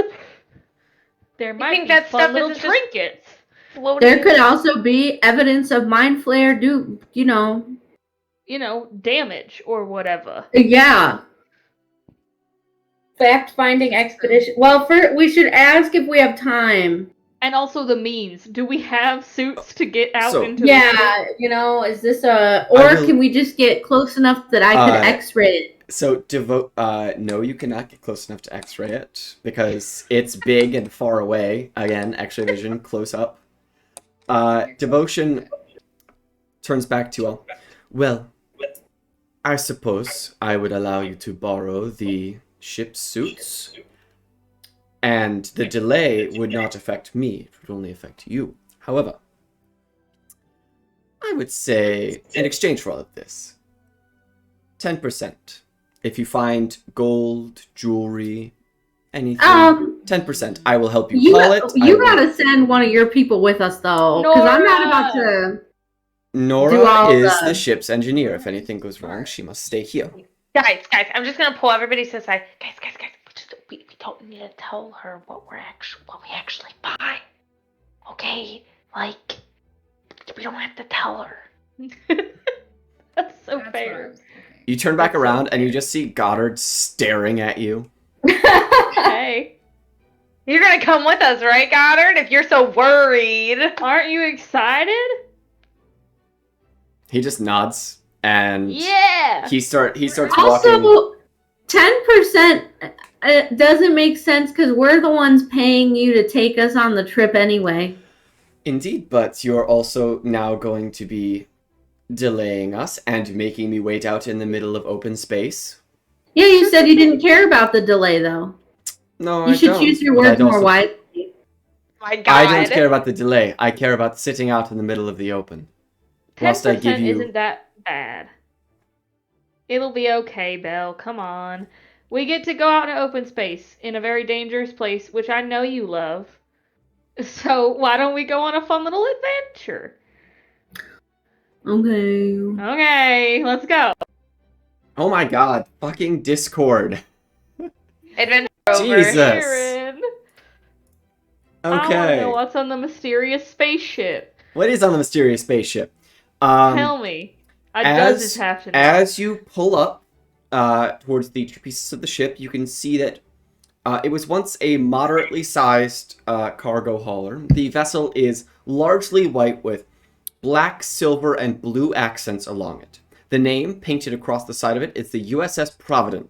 There might think be that fun stuff little isn't just- trinkets. Floating. There could also be evidence of Mind Flayer Damage or whatever. Yeah. Fact-finding expedition. Well, we should ask if we have time. And also the means. Do we have suits to get out So- into the Yeah, is this or will- can we just get close enough that I could X-ray it? So no, you cannot get close enough to X-ray it because it's big and far away. Again, X-ray vision, close up. Devotion turns back to you. Well, I suppose I would allow you to borrow the ship's suits, and the delay would not affect me. It would only affect you. However, I would say, in exchange for all of this, 10%. If you find gold, jewelry, anything, 10%. I will help you haul it. You gotta send one of your people with us, though, because I'm not about to. Nora is the ship's engineer. If anything goes wrong, she must stay here. Guys, I'm just gonna pull everybody to the side. Guys, we don't need to tell her what we actually buy. Okay, like we don't have to tell her. That's so That's fair. what I was thinking. You turn back around and you just see Goddard staring at you. Hey, You're gonna come with us, right, Goddard? If you're so worried. aren't you excited? He just nods and Yeah. he starts walking. Also, 10% doesn't make sense because we're the ones paying you to take us on the trip anyway. Indeed, but you're also now going to be delaying us and making me wait out in the middle of open space. Yeah, you said you didn't care about the delay, though. No, You I should don't. choose your But words I'd more also- wisely. My God. I don't care about the delay. I care about sitting out in the middle of the open. Whilst I 10% give you... isn't that bad. It'll be okay, Belle. Come on. We get to go out in open space in a very dangerous place, which I know you love. So why don't we go on a fun little adventure? Okay. Okay, let's go. Oh my god, fucking Discord. Adventure over. Jesus. Aaron, I want to Okay. know what's on the mysterious spaceship. What is on the mysterious spaceship? Tell me. I does this have to know. As you pull up towards the two pieces of the ship, you can see that it was once a moderately sized cargo hauler. The vessel is largely white with black, silver, and blue accents along it. The name painted across the side of it is the USS Providence.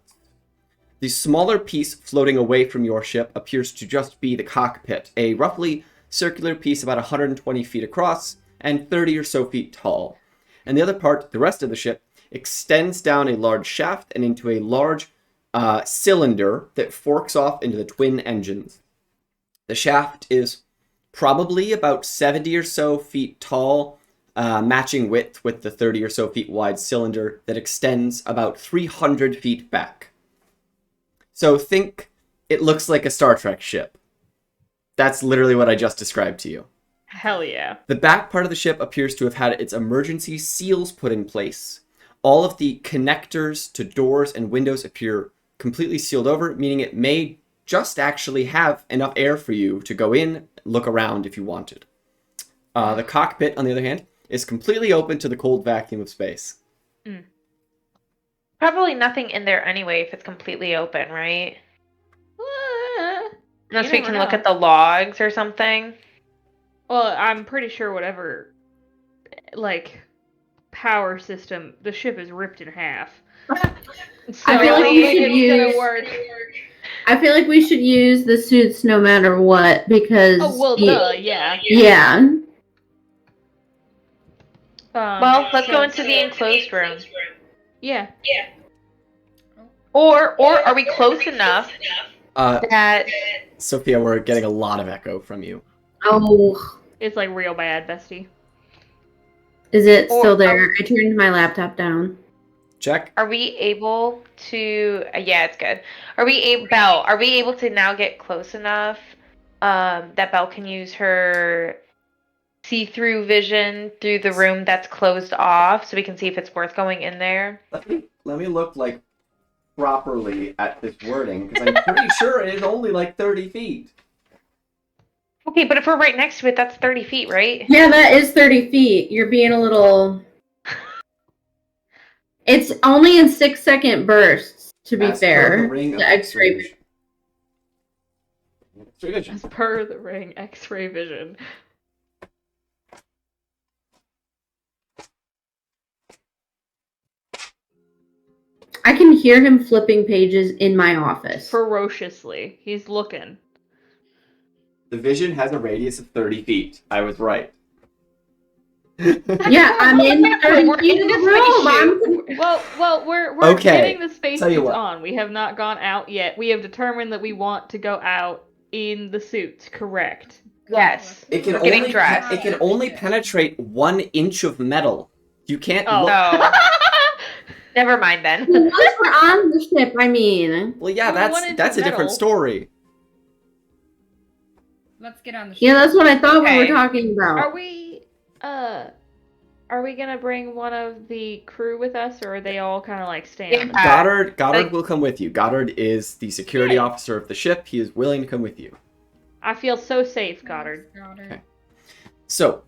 The smaller piece floating away from your ship appears to just be the cockpit, a roughly circular piece about 120 feet across and 30 or so feet tall. And the other part, the rest of the ship, extends down a large shaft and into a large cylinder that forks off into the twin engines. The shaft is probably about 70 or so feet tall, matching width with the 30 or so feet wide cylinder that extends about 300 feet back. So think it looks like a Star Trek ship. That's literally what I just described to you. Hell yeah. The back part of the ship appears to have had its emergency seals put in place. All of the connectors to doors and windows appear completely sealed over, meaning it may just actually have enough air for you to go in, look around if you wanted. The cockpit, on the other hand, is completely open to the cold vacuum of space. Probably nothing in there anyway if it's completely open, right? Unless we never can look know. at the logs or something. Well, I'm pretty sure whatever, like, power system, the ship is ripped in half. So I feel like we it's should gonna use- work. I feel like we should use the suits no matter what because. Oh, well, duh, yeah. Yeah. Well, let's go into the enclosed room. Yeah. Or are we close enough that Sophia, we're getting a lot of echo from you. Oh, It's like real bad, bestie. is it Or- still there? I turned my laptop down. Check. are we able to yeah, it's good. Are we able to now get close enough that Belle can use her see-through vision through the room that's closed off so we can see if it's worth going in there? Let me look like properly at this wording because I'm pretty sure it is only like 30 feet. Okay, but if we're right next to it, that's 30 feet, right? Yeah, that is 30 feet. You're being a little. It's only in 6-second bursts, to be As per fair. the ring of The X-ray. vision. X-ray vision. As per the ring, X-ray vision. I can hear him flipping pages in my office. Ferociously. He's looking. The vision has a radius of 30 feet. I was right. Yeah, I'm in 30 feet of the room. Well, we're Okay, getting the tell you spacesuits what. on. We have not gone out yet. We have determined that we want to go out in the suits, correct? Yes. It can We're getting only dressed. it can only penetrate 1 inch of metal. You can't Oh. look. No. Never mind then. Once we're on the ship, I mean. Well, yeah, Only 1 inch that's of a different metal. story. Let's get on the ship. Yeah, that's what I thought we were Okay. talking about. Are we gonna bring one of the crew with us, or are they all kind of like staying on the Yeah. Goddard like- will come with you. Goddard is the security Yay. officer of the ship. He is willing to come with you. I feel so safe, Goddard. Okay. So,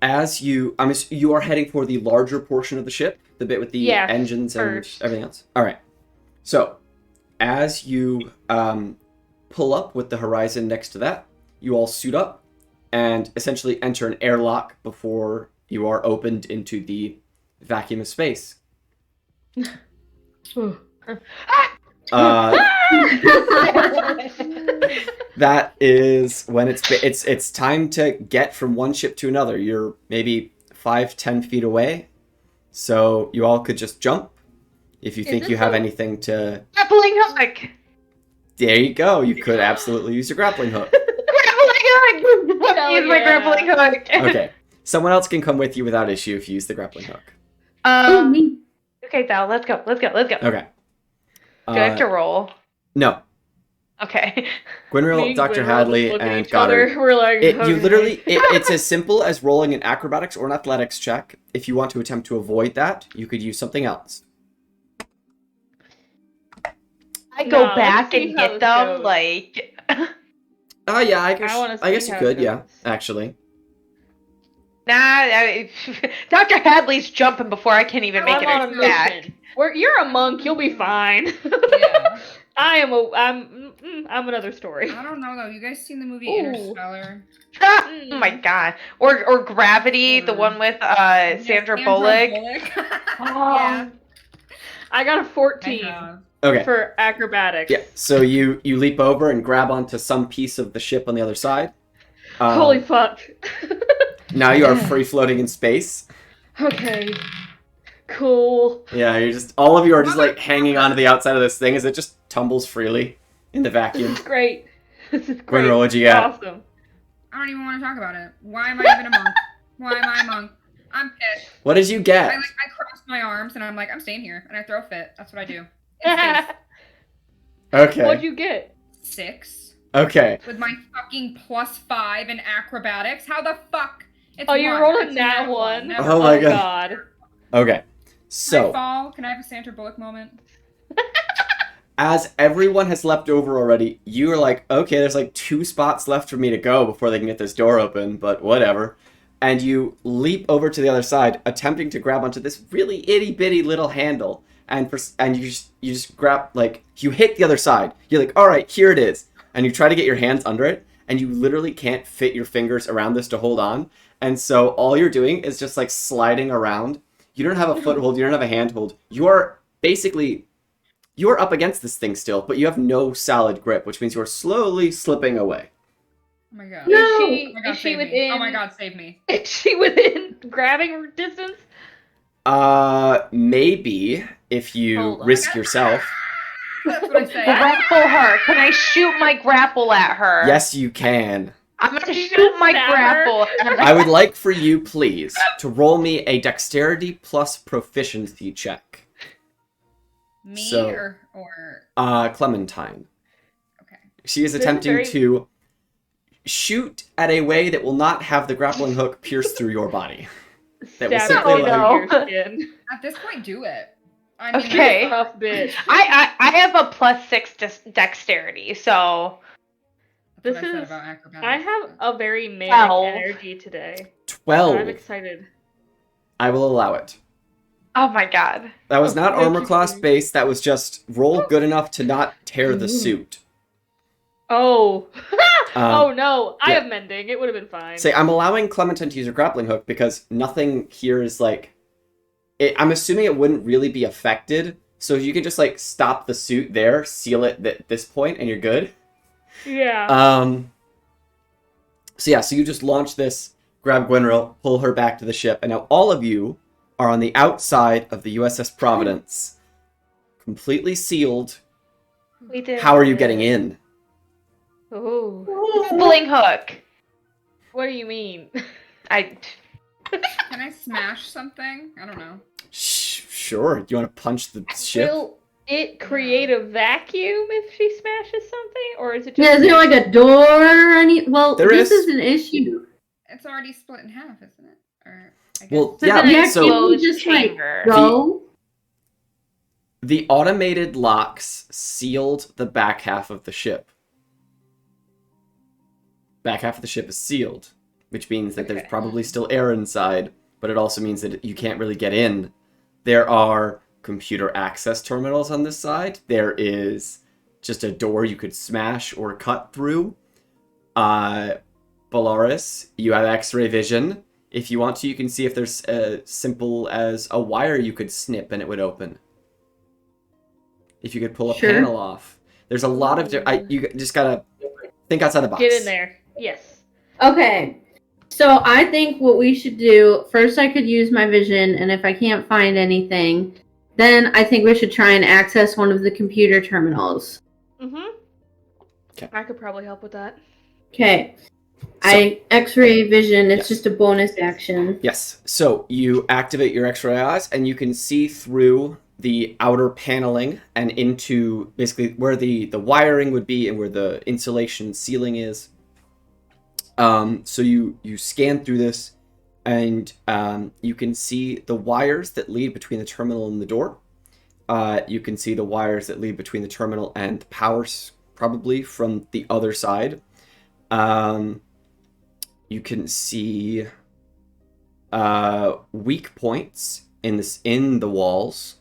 as you are heading for the larger portion of the ship, the bit with the Yeah, engines first. and everything else. All right. So, as you pull up with the horizon next to that, you all suit up and essentially enter an airlock before you are opened into the vacuum of space. That is when it's time to get from one ship to another. You're maybe 5-10 feet away, so you all could just jump if you think you have anything to. Grappling hook. There you go. You could absolutely use your grappling hook. Grappling hook. Hell Use my yeah. grappling hook. Okay, someone else can come with you without issue if you use the grappling hook. Oh, me. Okay, Val. Let's go. Let's go. Okay. Do I have to roll? No. Okay. Me Gwynril, and Dr. Gwynril Hadley, just look at and each other. Goddard. We're like, You okay. literally, it's as simple as rolling an acrobatics or an athletics check. If you want to attempt to avoid that, you could use something else. I go Nah, back let's see and how get this them, goes. like. Oh yeah, I wanna guess see you how could, it yeah, goes. actually. Dr. Hadley's jumping before I can even make I'm it on a back. mission. You're a monk. You'll be fine. Yeah. I'm another story. I don't know though. You guys seen the movie Ooh. Interstellar? Oh my god. Or Gravity, the one with Sandra Bullock. Yeah. I got a 14 I have. Okay. for acrobatics. Yeah. So you leap over and grab onto some piece of the ship on the other side. Holy fuck. Now you are free floating in space. Okay. Cool. Yeah, all of you are just like hanging onto the outside of this thing as it just tumbles freely in the vacuum. This is great. This is great. Gwynril, what'd you get? Awesome. I don't even want to talk about it. Why am I even a monk? Why am I a monk? I'm pissed. What did you get? I cross my arms and I'm like, I'm staying here, and I throw a fit. That's what I do. It's space. Okay. What'd you get? 6 Okay. with my fucking +5 in acrobatics. How the fuck? It's Oh, you're 1. rolling It's that not one. Never. Oh my Oh, God. Okay. Can I So, fall? Can I have a Sandra Bullock moment? as everyone has leapt over already, you are like, okay, there's like 2 spots left for me to go before they can get this door open, but whatever. And you leap over to the other side, attempting to grab onto this really itty bitty little handle, and you just grab, like, you hit the other side. You're like, all right, here it is, and you try to get your hands under it, and you literally can't fit your fingers around this to hold on, and so all you're doing is just like sliding around. You don't have a foothold, you don't have a handhold. You are up against this thing still, but you have no solid grip, which means you are slowly slipping away. Oh my god. No! Oh my god, Is she save me. within? Oh my god, save me. Is she within grabbing distance? Maybe if you Hold on. risk yourself. That's what I say. Grapple her. Can I shoot my grapple at her? Yes, you can. I'm gonna You shoot my stab her? grapple at her. I would like for you, please, to roll me a dexterity plus proficiency check. Me So- or Clementine. okay. She is This is attempting very- to shoot at a way that will not have the grappling hook pierce through your body. That will Stab simply it allow into your skin. At this point, do it. I mean, Okay. Tough bitch. I have a +6 dexterity, so That's what This I said is- about acrobatics. I have a very manic 12. energy today. I'm 12. excited. I will allow it. oh my god. That was not Thank armor you, class please. based, that was just roll good enough to not tear the suit. Oh. Oh no. I yeah. have mending. It would have been fine. Say, I'm allowing Clementine to use her grappling hook because nothing here is like... I'm assuming it wouldn't really be affected So you can just like stop the suit there, seal it at this point, and you're good. Yeah. So you just launch this, grab Gwynril, pull her back to the ship, and now all of you are on the outside of the USS Providence, completely sealed. We did. How are you getting in? Ooh. Bling hook. What do you mean? I. Can I smash something? I don't know. Sure. Do you want to punch the ship? Will it create a vacuum if she smashes something, or is it just? Yeah, is there like a door or any? Well, There this is. is an issue. It's already split in half, isn't it? Or I guess. Well, This is yeah. an Yeah, So can we enclosed just like chamber. go? the automated locks sealed the back half of the ship. Back half of the ship is sealed, which means that there's Okay. probably still air inside, but it also means that you can't really get in. There are computer access terminals on this side. There is just a door you could smash or cut through. Bellaris, you have X-ray vision. If you want to, you can see if there's as simple as a wire you could snip and it would open. If you could pull a Sure. panel off. There's a lot of... you just gotta think outside the box. Get in there. Yes. Okay. So I think what we should do, first I could use my vision, and if I can't find anything, then I think we should try and access one of the computer terminals. Mm-hmm. Okay. I could probably help with that. Okay. So- X-ray vision, it's Yes. just a bonus action. Yes. So you activate your X-ray eyes, and you can see through the outer paneling and into basically where the wiring would be and where the insulation ceiling is. So you scan through this, and you can see the wires that lead between the terminal and the door. You can see the wires that lead between the terminal and the powers, probably from the other side. You can see weak points in the walls.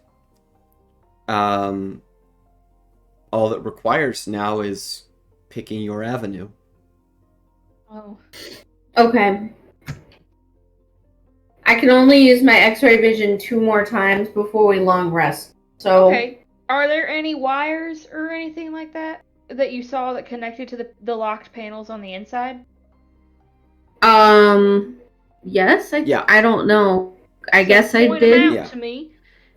All it requires now is picking your avenue. Oh. Okay. I can only use my X-ray vision 2 more times before we long rest. So Okay. Are there any wires or anything like that you saw that connected to the locked panels on the inside? yes, Yeah. I don't know. I So guess I point 'em did. out Yeah. to me,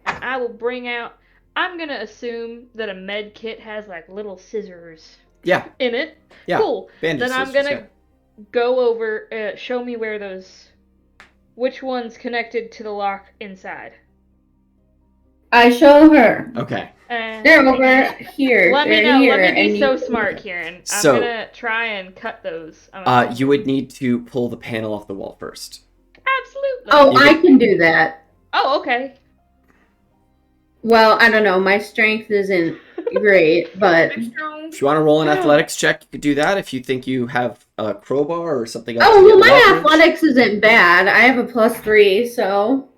and I will bring out. I'm gonna assume that a med kit has like little scissors Yeah. in it. Yeah. Cool. Bandage Then I'm scissors, gonna go over. Show me where which one's connected to the lock inside. I show her. Okay. And They're over here. let me They're know. here, Let me and be you so can- smart, Kieran. I'm So- gonna try and cut those. You would need to pull the panel off the wall first. Absolutely. Oh, You I can do that. Oh, okay. Well, I don't know. My strength isn't great, but I'm strong. If you want to roll an athletics check, you could do that. If you think you have a crowbar or something else. oh to well, get my leverage. athletics isn't bad. I have a +3, so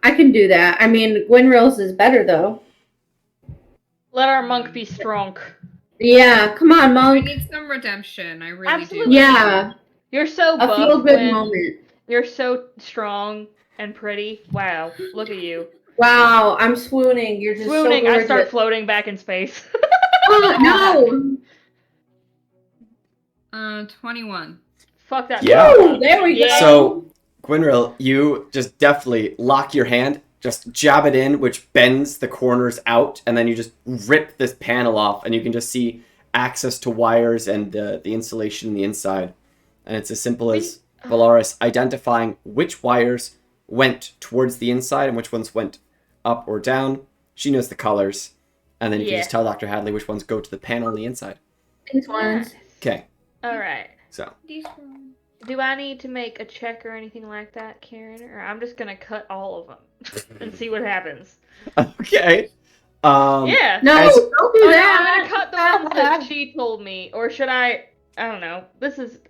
I can do that. I mean, Gwynril's is better though. Let our monk be strong. Yeah, come on, I monk. need some redemption. I really Absolutely. do. Yeah, You're so a buff. feel-good Gwen. moment. You're so strong and pretty. Wow, look at you. Wow, I'm swooning. You're just Swooning, so I gorgeous. start floating back in space. Oh, no. 21. Fuck that. Yeah. Woo, there we go. Yeah. So, Gwynril, you just deftly lock your hand, just jab it in, which bends the corners out, and then you just rip this panel off, and you can just see access to wires and the insulation in the inside. And it's as simple as Valaris identifying which wires went towards the inside and which ones went up or down. She knows the colors. And then you can Yeah. just tell Dr. Hadley which ones go to the panel on the inside. These ones. Okay, Alright. so. Do I need to make a check or anything like that, Karen? Or I'm just gonna cut all of them and see what happens. Okay. Yeah. No, As- don't do I'm that. gonna cut the ones that she told me. Or should I don't know.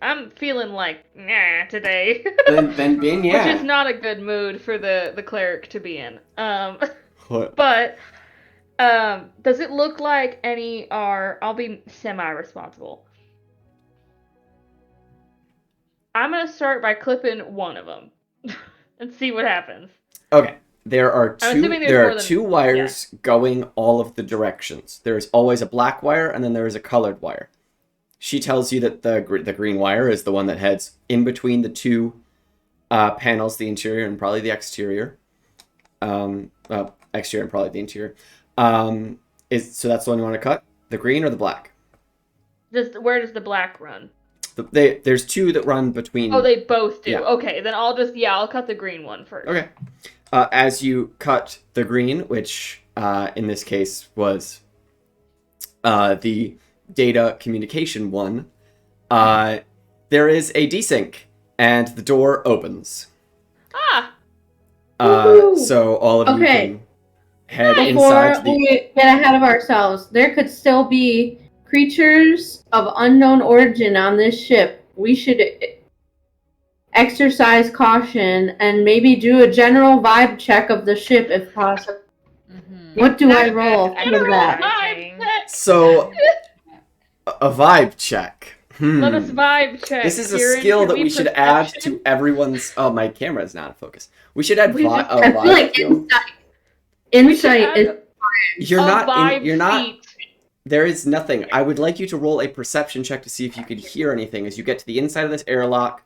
I'm feeling like, nah, today. Then Ben, yeah. Which is not a good mood for the cleric to be in. What? But, does it look like any are... I'll be semi-responsible. I'm gonna start by clipping one of them. And see what happens. Okay. There are I'm two. assuming there's There more are than- two wires going all of the directions. There is always a black wire, and then there is a colored wire. She tells you that the green wire is the one that heads in between the two panels, the interior and probably the exterior. Exterior and probably the interior. So that's the one you want to cut? The green or the black? Where does the black run? There's two that run between. Oh, they both do. Yeah. Okay, then I'll cut the green one first. Okay. As you cut the green, which in this case was the data communication one, there is a desync, and the door opens. Ah! Woohoo! So all of you Okay. can head Before inside the. we get ahead of ourselves, there could still be creatures of unknown origin on this ship. We should exercise caution and maybe do a general vibe check of the ship if possible. Mhm. What do I Not roll good. for General that? vibe check. So a vibe check. Let us vibe check. This is a Kieran, skill can that we should add perception? to everyone's. Oh, my camera is not in focus. We should add We just- a I feel vibe like skill. insight. We should Insight add is You're a not. vibe You're not. feat. There is nothing. I would like you to roll a perception check to see if you could hear anything. As you get to the inside of this airlock,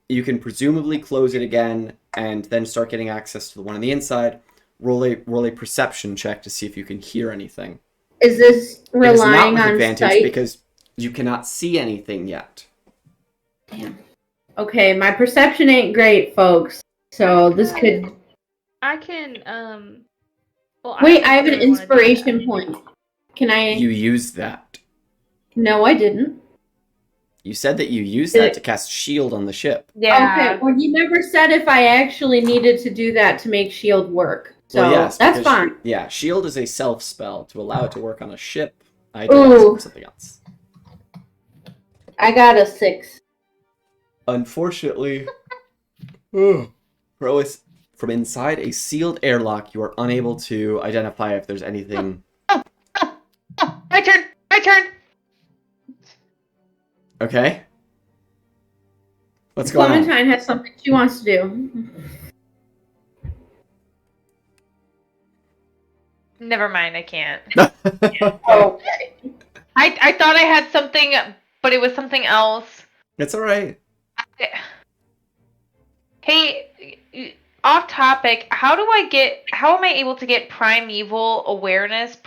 you can presumably close it again and then start getting access to the one on the inside. Roll a perception check to see if you can hear anything. Is this It is not relying with on advantage sight? because you cannot see anything yet. Damn. Okay, my perception ain't great, folks. So this could. I can well, Wait, don't I have an really wanna do inspiration that. point. Can I? You used that. No, I didn't. You said that you used that to cast shield on the ship. Yeah. Okay, well, you never said if I actually needed to do that to make shield work. So Well, yes, that's because fine. Yeah, shield is a self spell to allow it to work on a ship. I Ooh. did for something else. I got a 6. Unfortunately, from inside a sealed airlock, you are unable to identify if there's anything. My turn. My turn. Okay. What's going on? Clementine has something she wants to do. Never mind. I can't. Oh, I thought I had something, but it was something else. It's all right. Hey, off topic. How am I able to get primeval awareness?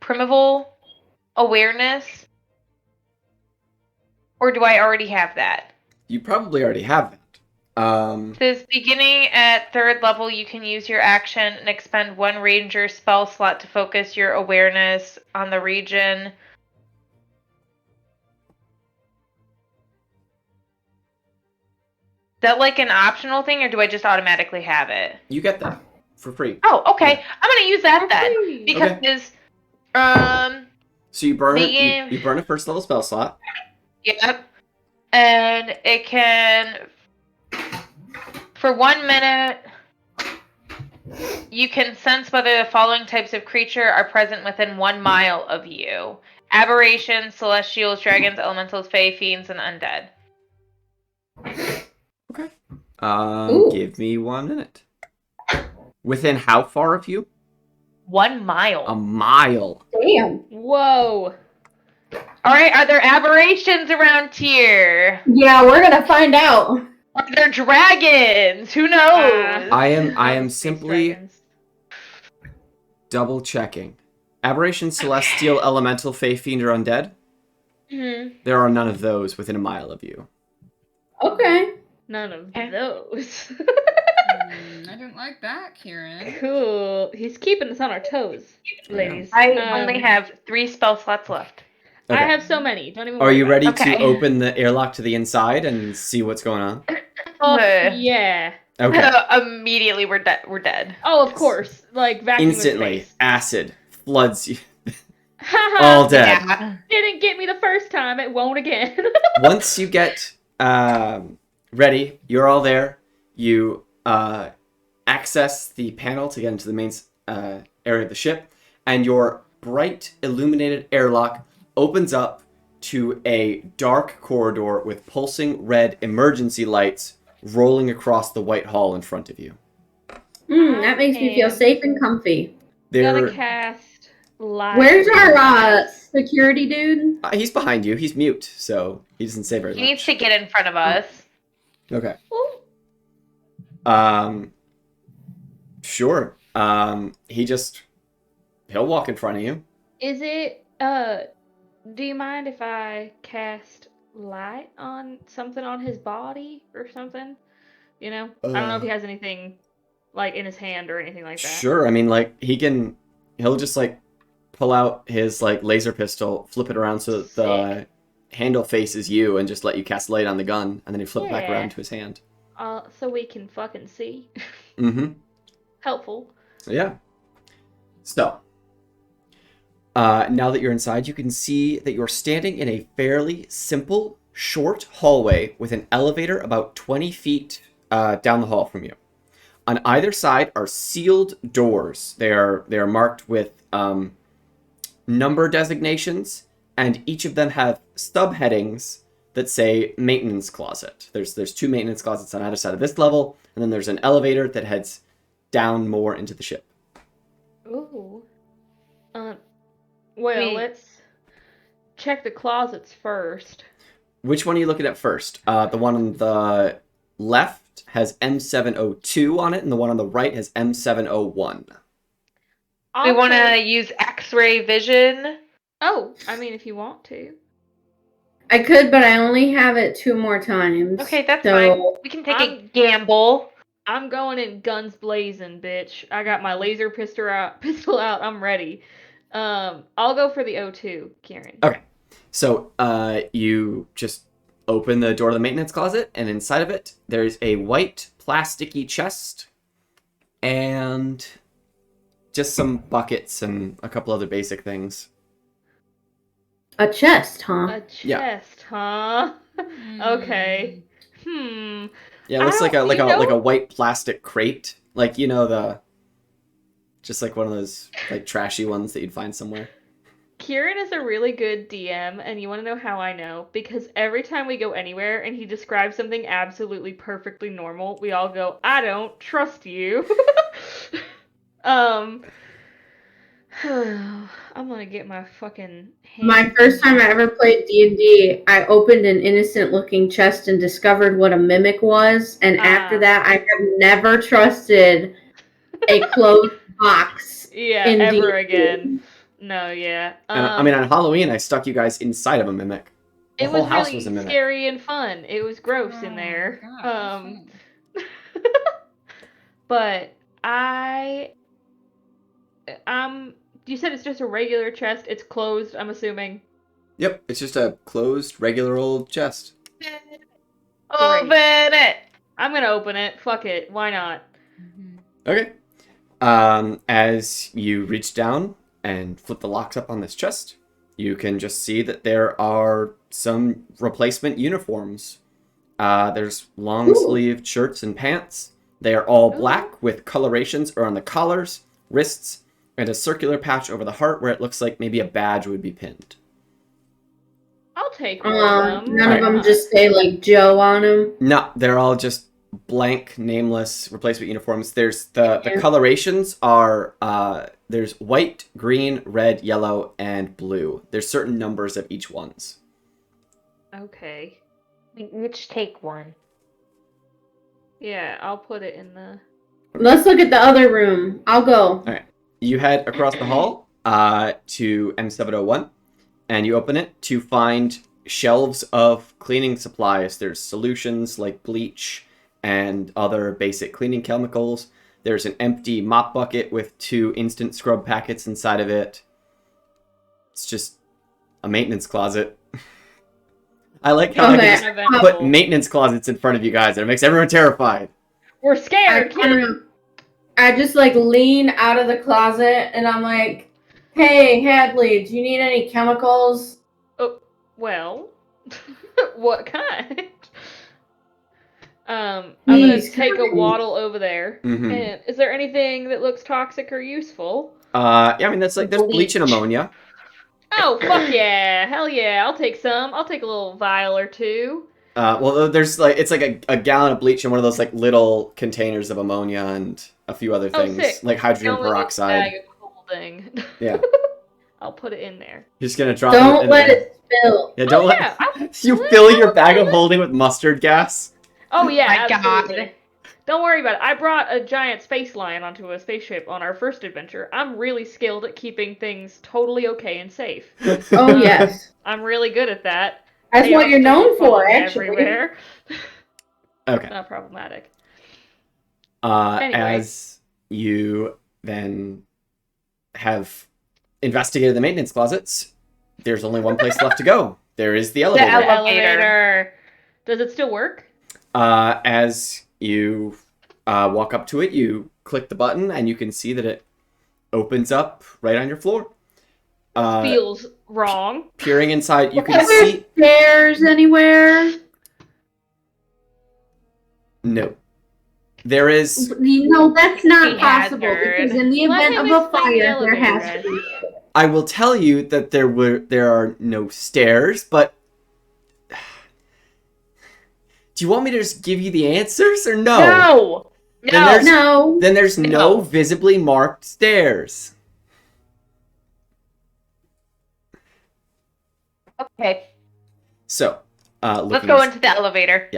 Primeval awareness? Or do I already have that? You probably already have that. It says beginning at 3rd level, you can use your action and expend 1 ranger spell slot to focus your awareness on the region. Is that like an optional thing, or do I just automatically have it? You get that for free. Oh, okay. I'm gonna use that then Okay. because So you burn The- you burn a first level spell slot. yep, and it can for 1 minute. You can sense whether the following types of creature are present within 1 mile of you: aberrations, celestials, dragons, elementals, fae, fiends, and undead. Okay. Ooh. Give me 1 minute. Within how far of you? 1 mile. A mile. damn. Whoa. All right, are there aberrations around here? Yeah, we're gonna find out. Are there dragons? Who knows? I am Space simply dragons. double checking. Aberration, celestial, elemental, fae, fiend, or undead? Mhm. There are none of those within a mile of you. Okay. None of Okay. those. I didn't like that, Kieran. Cool. He's keeping us on our toes, ladies. I Um, only have 3 spell slots left. I Okay. have so many. Don't even. Are worry you about ready it. Okay. to open the airlock to the inside and see what's going on? Oh, Uh. yeah. Okay. Immediately, we're dead. Oh, of course. Like vacuum of Instantly, space. acid floods you. Haha. All dead. Yeah. Didn't get me the first time. It won't again. Once you get ready, you're all there. You access the panel to get into the main area of the ship, and your bright illuminated airlock opens up to a dark corridor with pulsing red emergency lights rolling across the white hall in front of you. That makes me feel safe and comfy. Gonna There, cast light. Where's our security dude? he's behind you. He's mute, so he doesn't say very He much. needs to get in front of us. Okay. Ooh. Sure. He'll walk in front of you. Is it, do you mind if I cast light on something on his body or something? You know? I don't know if he has anything, like, in his hand or anything like that. Sure. I mean, like, he'll just, like, pull out his, like, laser pistol, flip it around so that the handle faces you, and just let you cast light on the gun, and then he flip it back around to his hand. So we can fucking see. Mm-hmm. Helpful. Yeah. So, now that you're inside, you can see that you're standing in a fairly simple, short hallway with an elevator about 20 feet down the hall from you. On either side are sealed doors. They are marked with number designations, and each of them have subheadings that say maintenance closet. There's 2 maintenance closets on either side of this level, and then there's an elevator that heads down more into the ship. Ooh. Well, Let's check the closets first. Which one are you looking at first? The one on the left has M702 on it, and the one on the right has M701. We want to use X-ray vision. Oh, I mean, if you want to. I could, but I only have it 2 more times. Okay, that's fine. We can take a gamble. I'm going in guns blazing, bitch. I got my laser pistol out. I'm ready. I'll go for the O2, Kieran. Okay. So, you just open the door to the maintenance closet, and inside of it, there's a white plasticky chest and just some buckets and a couple other basic things. A chest, huh? A chest, huh? Okay. Yeah, it looks like a white plastic crate, like just like one of those like trashy ones that you'd find somewhere. Kieran is a really good DM, and you want to know how I know? Because every time we go anywhere and he describes something absolutely perfectly normal, we all go, "I don't trust you." I'm gonna get my fucking hand. My first time I ever played D&D, I opened an innocent-looking chest and discovered what a mimic was, and after that, I have never trusted a closed box. Ever again. No, yeah. I mean, on Halloween, I stuck you guys inside of a mimic. The whole house was a mimic. Scary and fun. It was gross in there. God, But you said it's just a regular chest. It's closed, I'm assuming. Yep, it's just a closed, regular old chest. Open it! I'm gonna open it. Fuck it. Why not? Okay. As you reach down and flip the locks up on this chest, you can just see that there are some replacement uniforms. There's long-sleeved shirts and pants. They are all black with colorations around the collars, wrists, and a circular patch over the heart where it looks like maybe a badge would be pinned. I'll take one of them. None of them just say, like, Joe on them? No, they're all just blank, nameless replacement uniforms. There's the colorations are there's white, green, red, yellow, and blue. There's certain numbers of each ones. Okay. We each take one. Yeah, I'll put it in the... Let's look at the other room. I'll go. All right. You head across the hall to M701, and you open it to find shelves of cleaning supplies. There's solutions like bleach and other basic cleaning chemicals. There's an empty mop bucket with 2 instant scrub packets inside of it. It's just a maintenance closet. I like how I can just put maintenance closets in front of you guys. It makes everyone terrified. We're scared. I just like lean out of the closet and I'm like, "Hey, Hadley, do you need any chemicals?" Oh, well, what kind? I'm gonna take a waddle over there. And is there anything that looks toxic or useful? Yeah, I mean there's bleach and ammonia. Oh, fuck yeah. Hell yeah. I'll take some. I'll take a little vial or 2. Well, there's like, it's like a gallon of bleach and one of those like little containers of ammonia and a few other Oh, things, sick. like hydrogen Only peroxide. bag of holding. Yeah. I'll put it in there. You're just gonna drop it Don't in let there. it spill. Yeah, don't Yeah, you fill your bag of holding with mustard gas? Oh yeah, My absolutely. God. Don't worry about it. I brought a giant space lion onto a spaceship on our first adventure. I'm really skilled at keeping things totally okay and safe. Oh, yes. I'm really good at that. That's what Chaos you're known doesn't follow for, me actually. everywhere. Okay. Not problematic. Anyway. As you then have investigated the maintenance closets, there's only one place left to go. There is the The elevator. elevator. Does it still work? As you walk up to it, you click the button, and you can see that it opens up right on your floor. Feels wrong. Peering inside, you Are can there see... stairs anywhere? No. There is... No, that's not Safety possible, hazard. because in the Let event him of a explain the fire, there elevator, has guys. to be. I will tell you that there are no stairs, but... Do you want me to just give you the answers, or no? No. Then there's- No. Then there's no No. visibly marked stairs. Okay. So, Let's looking go into the elevator.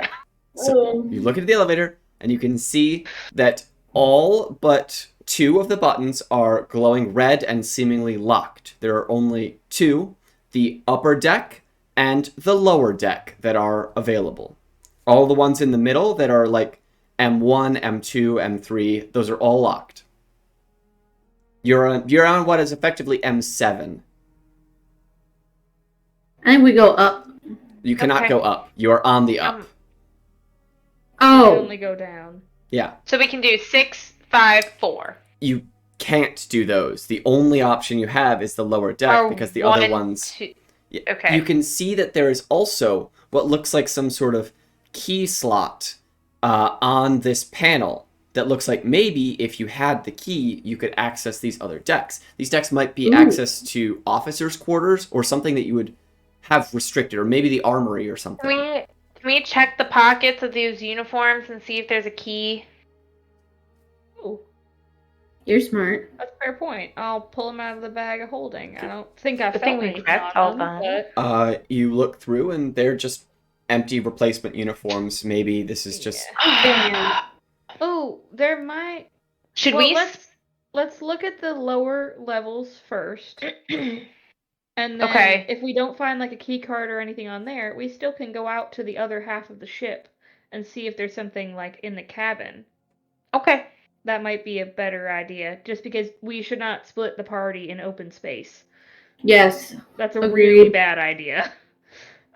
So you look into the elevator, and you can see that all but 2 of the buttons are glowing red and seemingly locked. There are only 2, the upper deck and the lower deck, that are available. All the ones in the middle that are like M1, M2, M3, those are all locked. You're on what is effectively M7. I think we go up. You cannot Okay. go up. You are on the up. We Oh. only go down. Yeah. So we can do 6, 5, 4. You can't do those. The only option you have is the lower deck, Or because the 1, other ones... 2. Yeah. Okay. You can see that there is also what looks like some sort of key slot on this panel that looks like maybe if you had the key, you could access these other decks. These decks might be Ooh. access to officers' quarters or something that you would have restricted, or maybe the armory or something. Can we check the pockets of these uniforms and see if there's a key? Ooh, You're smart. that's a fair point. I'll pull them out of the bag of holding. I don't think I Good felt thing we anything prepped on all them, but You look through, and they're just empty replacement uniforms. Maybe this is just... Damn. oh, there might. Should Well, we? let's look at the lower levels first, and then Okay. if we don't find like a key card or anything on there, we still can go out to the other half of the ship and see if there's something like in the cabin. Okay. That might be a better idea, just because we should not split the party in open space. Yes. That's a Agreed. really bad idea.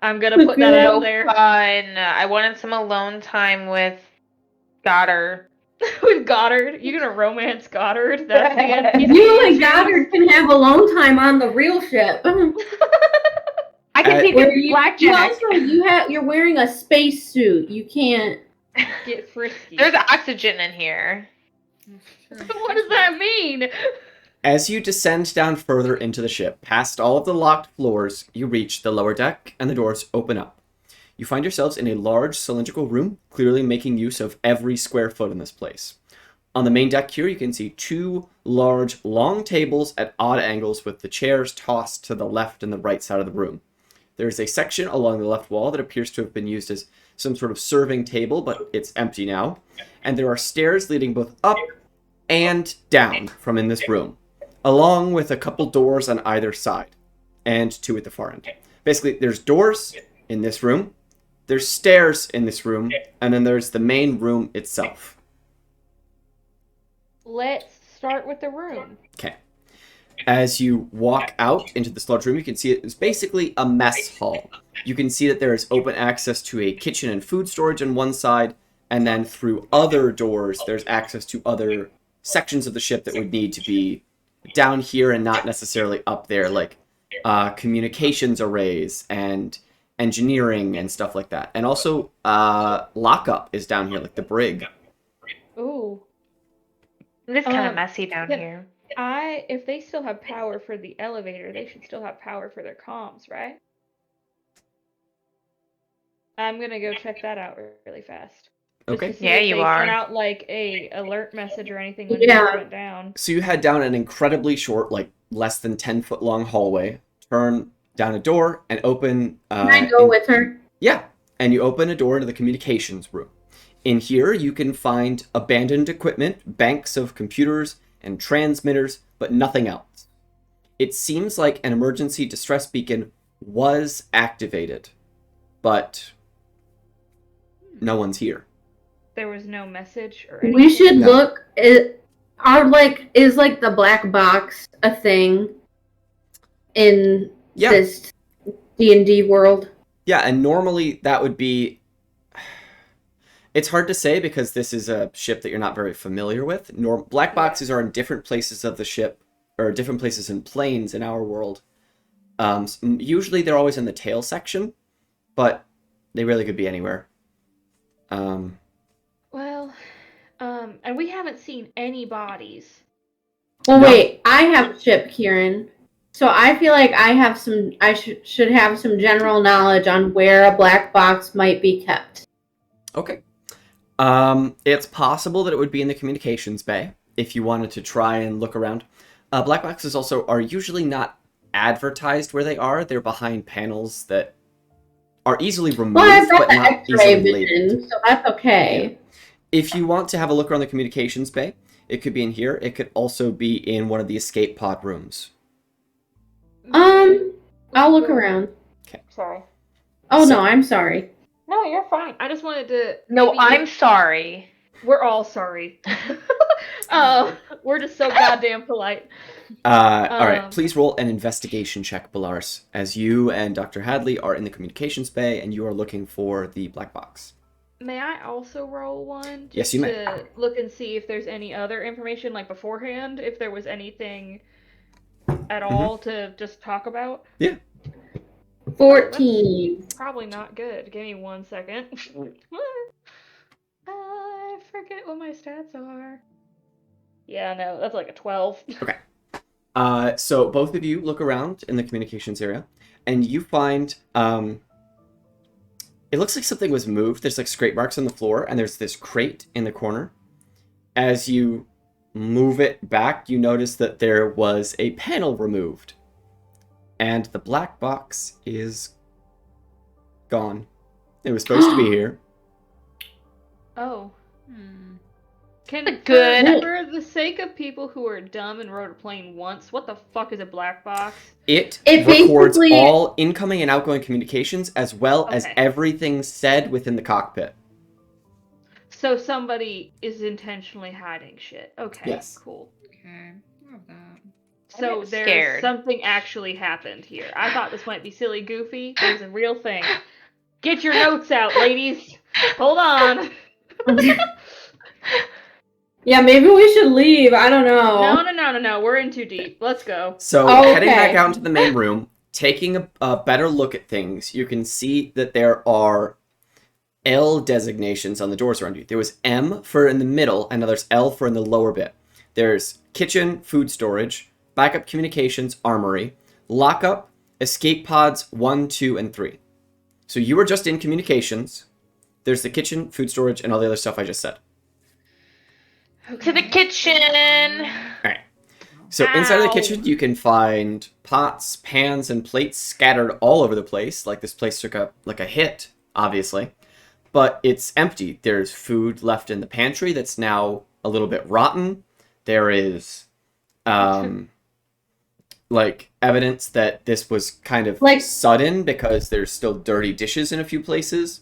I'm gonna put that Agreed. out So there. fun. I wanted some alone time with Goddard. With Goddard, you gonna romance Goddard? That's the NPC. You and Goddard can have alone time on the real ship. I can take Where a you blackjack. also you're wearing a space suit. You can't. Get frisky. There's oxygen in here. What does that mean? As you descend down further into the ship, past all of the locked floors, you reach the lower deck, and the doors open up. You find yourselves in a large cylindrical room, clearly making use of every square foot in this place. On the main deck here, you can see 2 large, long tables at odd angles with the chairs tossed to the left and the right side of the room. There is a section along the left wall that appears to have been used as some sort of serving table, but it's empty now. And there are stairs leading both up and down from in this room, along with a couple doors on either side, and 2 at the far end. Basically, there's doors in this room, there's stairs in this room, and then there's the main room itself. Let's start with the room. Okay. As you walk out into this large room, you can see it's basically a mess hall. You can see that there is open access to a kitchen and food storage on one side, and then through other doors, there's access to other sections of the ship that would need to be down here and not necessarily up there, like communications arrays and engineering and stuff like that. And also, lockup is down here, like the brig. Ooh. It's kind of Um, messy down yeah. here. If they still have power for the elevator, they should still have power for their comms, right? I'm gonna go check that out really fast. Just Okay. to see Yeah, if you they are. sent out like a alert message or anything when Yeah. things went down. So you head down an incredibly short, like less than 10-foot long hallway, turn down a door, and open. Can I go with her? Yeah, and you open a door into the communications room. In here, you can find abandoned equipment, banks of computers and transmitters, but nothing else. It seems like an emergency distress beacon was activated, but no one's here. There was no message or anything. We should No. look. Is like the black box a thing in Yeah. this D&D world? Yeah, and normally that would be... It's hard to say because this is a ship that you're not very familiar with. Black boxes are in different places of the ship, or different places in planes in our world. Usually they're always in the tail section, but they really could be anywhere. Well, and we haven't seen any bodies. Well, No. wait. I have a ship, Kieran. So I feel like I have some. I should have some general knowledge on where a black box might be kept. Okay. It's possible that it would be in the communications bay if you wanted to try and look around. Black boxes also are usually not advertised where they are. They're behind panels that are easily removed, Well, I've got but the not X-ray easily labeled. vision, so that's okay. If you want to have a look around the communications bay, it could be in here. It could also be in one of the escape pod rooms. I'll look around. Sorry. Oh So- no, I'm sorry. No, you're fine. I just wanted to. No, maybe- I'm sorry. We're all sorry. We're just so goddamn polite. All right, Um, please roll an investigation check, Belarus, as you and Dr. Hadley are in the communications bay and you are looking for the black box. May I also roll one? Yes, Just you may. To look and see if there's any other information, like beforehand, if there was anything at all to just talk about. Yeah. 14. Probably not good. Give me 1 second. I forget what my stats are. Yeah, no, that's like a 12. So both of you look around in the communications area, and you find it looks like something was moved. There's like scrape marks on the floor, and there's this crate in the corner. As you move it back, you notice that there was a panel removed, and the black box is gone. It was supposed to be here. Oh. Can Good. for the sake of people who are dumb and rode a plane once, what the fuck is a black box? It It records basically- all incoming and outgoing communications as well as Okay. everything said within the cockpit. So somebody is intentionally hiding shit. Okay, Yes. cool. Okay. Love that. So get there's scared. something actually happened here. I thought this might be silly goofy. There's a real thing. Get your notes out, ladies. Hold on. Yeah, maybe we should leave. I don't know. No. We're in too deep. Let's go. So Okay. heading back out into the main room, taking a better look at things, you can see that there are L designations on the doors around you. There was M for in the middle, and now there's L for in the lower bit. There's kitchen, food storage, backup communications, armory, lockup, escape pods 1, 2, and 3. So you were just in communications. There's the kitchen, food storage, and all the other stuff I just said. To the kitchen. So inside of the Ow. kitchen, you can find pots, pans, and plates scattered all over the place. Like this place took a hit, obviously, but it's empty. There's food left in the pantry that's now a little bit rotten. There is, like evidence that this was kind of Like- sudden because there's still dirty dishes in a few places.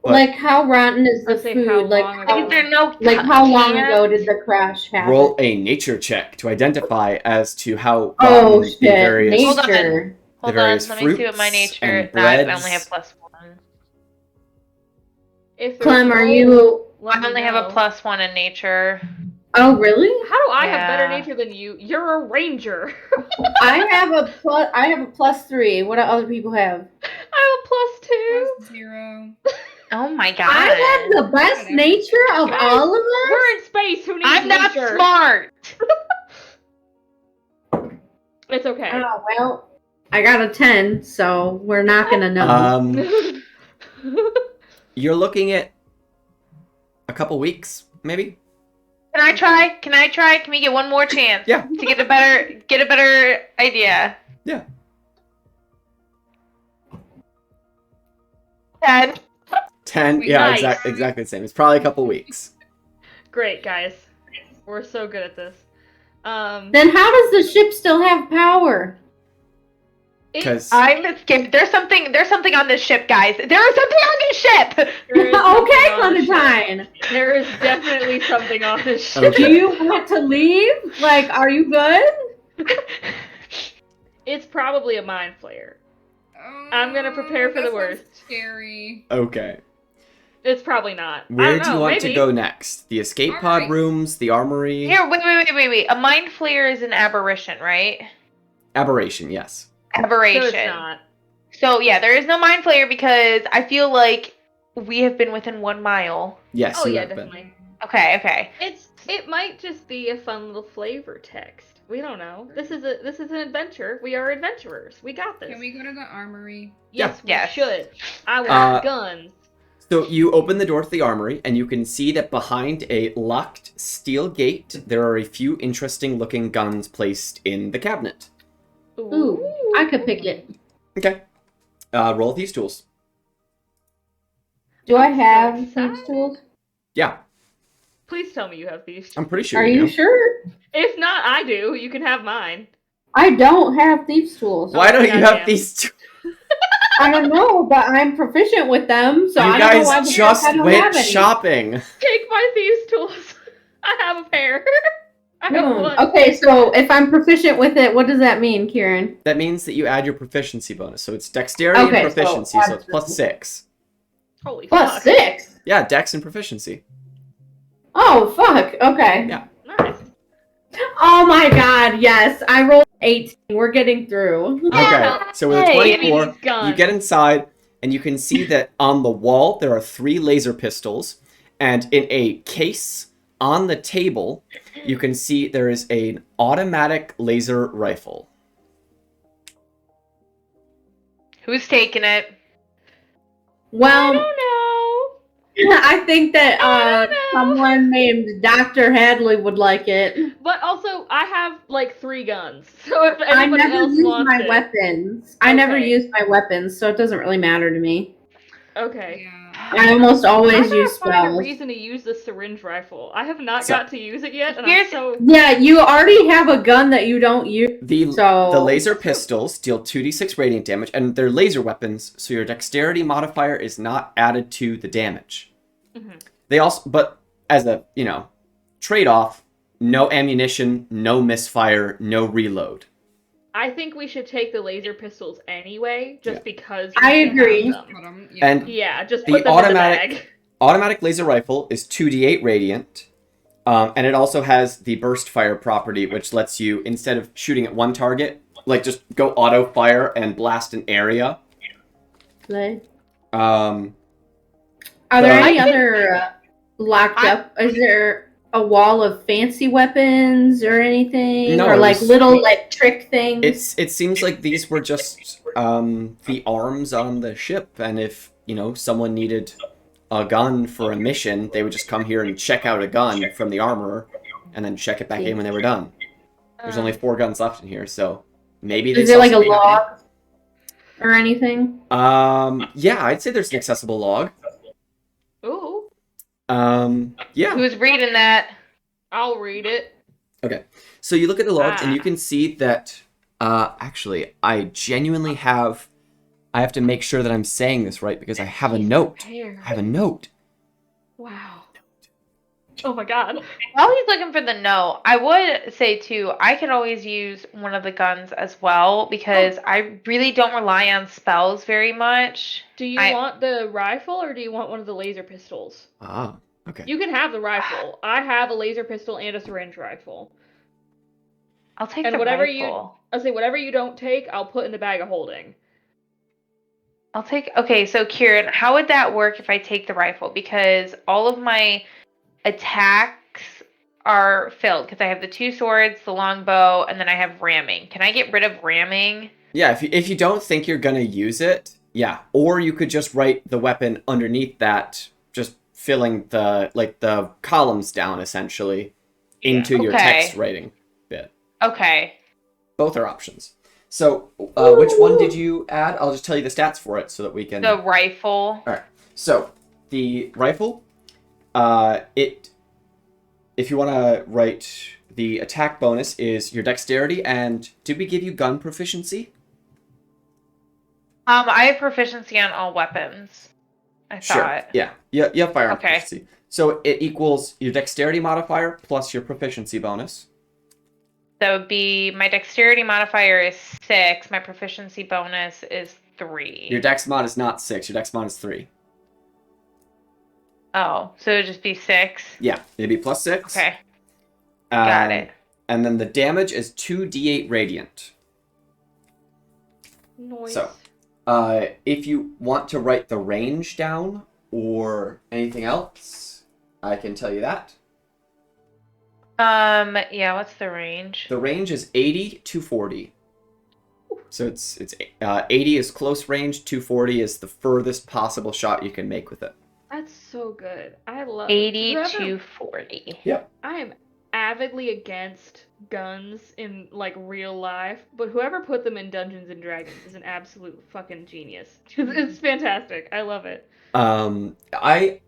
But Like, how rotten is the Let's say how food? Like, long Is there no how long can? ago did the crash happen? roll a nature check to identify as to how Oh, rotten shit. the various Hold on. Nature. Hold on, various let me see what my fruits nature. and No, I breads. only have +1. If there's Clem, are no- you... let I me only have know. a +1 in nature. Oh, really? How do I have better Yeah. nature than you? You're a ranger. I have a +3. What do other people have? I have a +2. +0. Oh my god. I have the best nature of Guys, all of us? We're in space. Who needs I'm not nature? smart. It's okay. Oh, well, I got a 10, so we're not gonna know. You're looking at a couple weeks, maybe. Can I try? Can we get one more chance? Yeah. To get a better idea. Yeah. 10. 10. Yeah, Nice. exactly the same. It's probably a couple weeks. Great, guys. We're so good at this. Then how does the ship still have power? Because I'm escaped. There's something on this ship, guys. There is something on this ship. there is Okay, something on the ship. Clementine. There is definitely something on this ship. Okay. Do you want to leave? Like, are you good? It's probably a mind flayer. I'm gonna prepare for the that worst. sounds Scary. Okay. It's probably not. I Where don't do you know, want maybe. to go next? The escape pod Alright. rooms, the armory? Here, wait. A mind flayer is an aberration, right? Aberration, yes. Aberration. So it's not. So yeah, there is no mind flayer because I feel like we have been within 1 mile. Yes, Oh you yeah, have been. definitely. Okay. It might just be a fun little flavor text. We don't know. This is an adventure. We are adventurers. We got this. Can we go to the armory? Yes, we Yes. should. I want guns. So you open the door to the armory, and you can see that behind a locked steel gate, there are a few interesting looking guns placed in the cabinet. Ooh, I could pick it. Okay. Roll these tools. Do I have excited. these tools? Yeah, Please tell me you have these. I'm pretty sure Are you you do. sure? If not, I do. You can have mine. I don't have these tools. Why don't you have Goddamn. these two? I don't know, but I'm proficient with them, so You I don't know why guys the heck just I don't went have any. shopping. Take my thieves tools. I have a pair. I have one. Okay, so if I'm proficient with it, what does that mean, Kieran? That means that you add your proficiency bonus. So it's dexterity Okay, and so proficiency, so it's plus 6. Holy Plus fuck. 6? Yeah, dex and proficiency. Oh, fuck. Okay. Yeah. Nice. Oh my god, yes. I rolled 18. We're getting through. Okay, so with a Hey, 24, these guns. you get inside, and you can see that on the wall there are 3 laser pistols, and in a case on the table, you can see there is an automatic laser rifle. Who's taking it? I Well, don't know. I think that I don't know. someone named Dr. Hadley would like it. But also, I have like 3 guns. So if I anybody never else use wants my it. weapons. I never Okay. use my weapons, so it doesn't really matter to me. Okay. Yeah. I almost I always gotta use find a spells. reason to use the syringe rifle. I have not So- got to use it yet, and I'm Here's- so... Yeah, you already have a gun that you don't use. The So laser pistols deal 2d6 radiant damage, and they're laser weapons, so your dexterity modifier is not added to the damage. Mhm. They also, but as a, trade-off, no ammunition, no misfire, no reload. I think we should take the laser pistols anyway, just Yeah. because I we can agree. have them. Put 'em, yeah. And Yeah, just The put them automatic- in the bag. Automatic laser rifle is 2d8 radiant, and it also has the burst fire property, which lets you, instead of shooting at one target, like just go auto fire and blast an area. Play. Um, Are there I any other locked up? Is there a wall of fancy weapons or anything, No, or like it's- little like trick things? it seems like these were just the arms on the ship, and if someone needed a gun for a mission, they would just come here and check out a gun from the armorer, and then check it back in when they were done. There's only 4 guns left in here, so maybe they Is there saw like a something. log or anything? Yeah, I'd say there's an accessible log. Ooh, Yeah. Who's reading that? I'll read it. So you look at the logs, and you Ah. can see that. Actually, I genuinely have. I have to make sure that I'm saying this right because I have a note. I have a note. Wow. Oh my god. While he's looking for the note, I would say too, I could always use one of the guns as well because I really don't rely on spells very much. Do you I- want the rifle or do you want one of the laser pistols? Ah, okay. You can have the rifle. I have a laser pistol and a syringe rifle. I'll take And the whatever rifle. I'll say whatever you don't take, I'll put in the bag of holding. I'll take. Okay, so Kieran, how would that work if I take the rifle? Because all of my attacks are filled because I have the 2 swords, the longbow, and then I have ramming. Can I get rid of ramming? Yeah, if you don't think you're gonna use it, yeah. Or you could just write the weapon underneath that, just filling the columns down essentially into your Okay. text writing bit. Okay. Both are options. So, which one did you add? I'll just tell you the stats for it so that we can. The rifle. All right. So the rifle, if you want to write the attack bonus is your dexterity, and did we give you gun proficiency? I have proficiency on all weapons. I thought. Yeah. You have firearm Okay. proficiency. So it equals your dexterity modifier plus your proficiency bonus. That would be my dexterity modifier is 6. My proficiency bonus is 3. Your dex mod is not 6. Your dex mod is 3. Oh, so it would just be 6. Yeah, it'd be plus 6. Okay. Got it. And then the damage is 2d8 radiant. Noise. So, if you want to write the range down or anything else, I can tell you that. Yeah, what's the range? The range is 80 to 40. So it's 80 is close range, 240 is the furthest possible shot you can make with it. That's so good. I love 80 whoever- to 40. Yep. I am avidly against guns in like real life, but whoever put them in Dungeons and Dragons is an absolute fucking genius. It's fantastic. I love it. I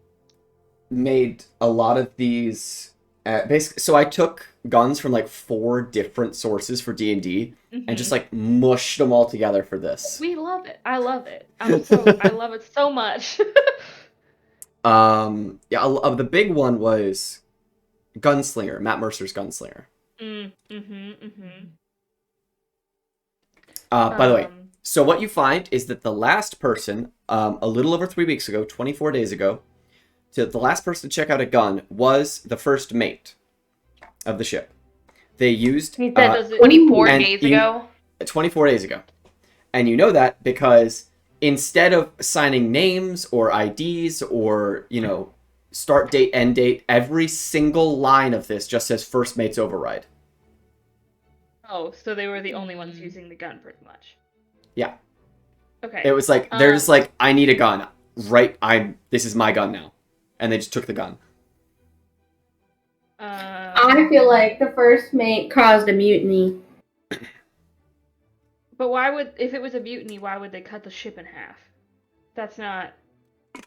made a lot of these basically. So I took guns from like 4 different sources for D&D and just like mushed them all together for this. We love it. I love it. I love it so much. The big one was Gunslinger, Matt Mercer's Gunslinger. By the way, so what you find is that the last person, a little over 3 weeks ago, 24 days ago, the last person to check out a gun was the first mate of the ship. They used He said 24 and days ago. 24 days ago. And you know that because instead of signing names or IDs or, start date, end date, every single line of this just says first mate's override. Oh, so they were the only ones using the gun pretty much. Yeah. Okay. It was like, they're just like, I need a gun. Right, this is my gun now. And they just took the gun. I feel like the first mate caused a mutiny. But if it was a mutiny, why would they cut the ship in half? That's not.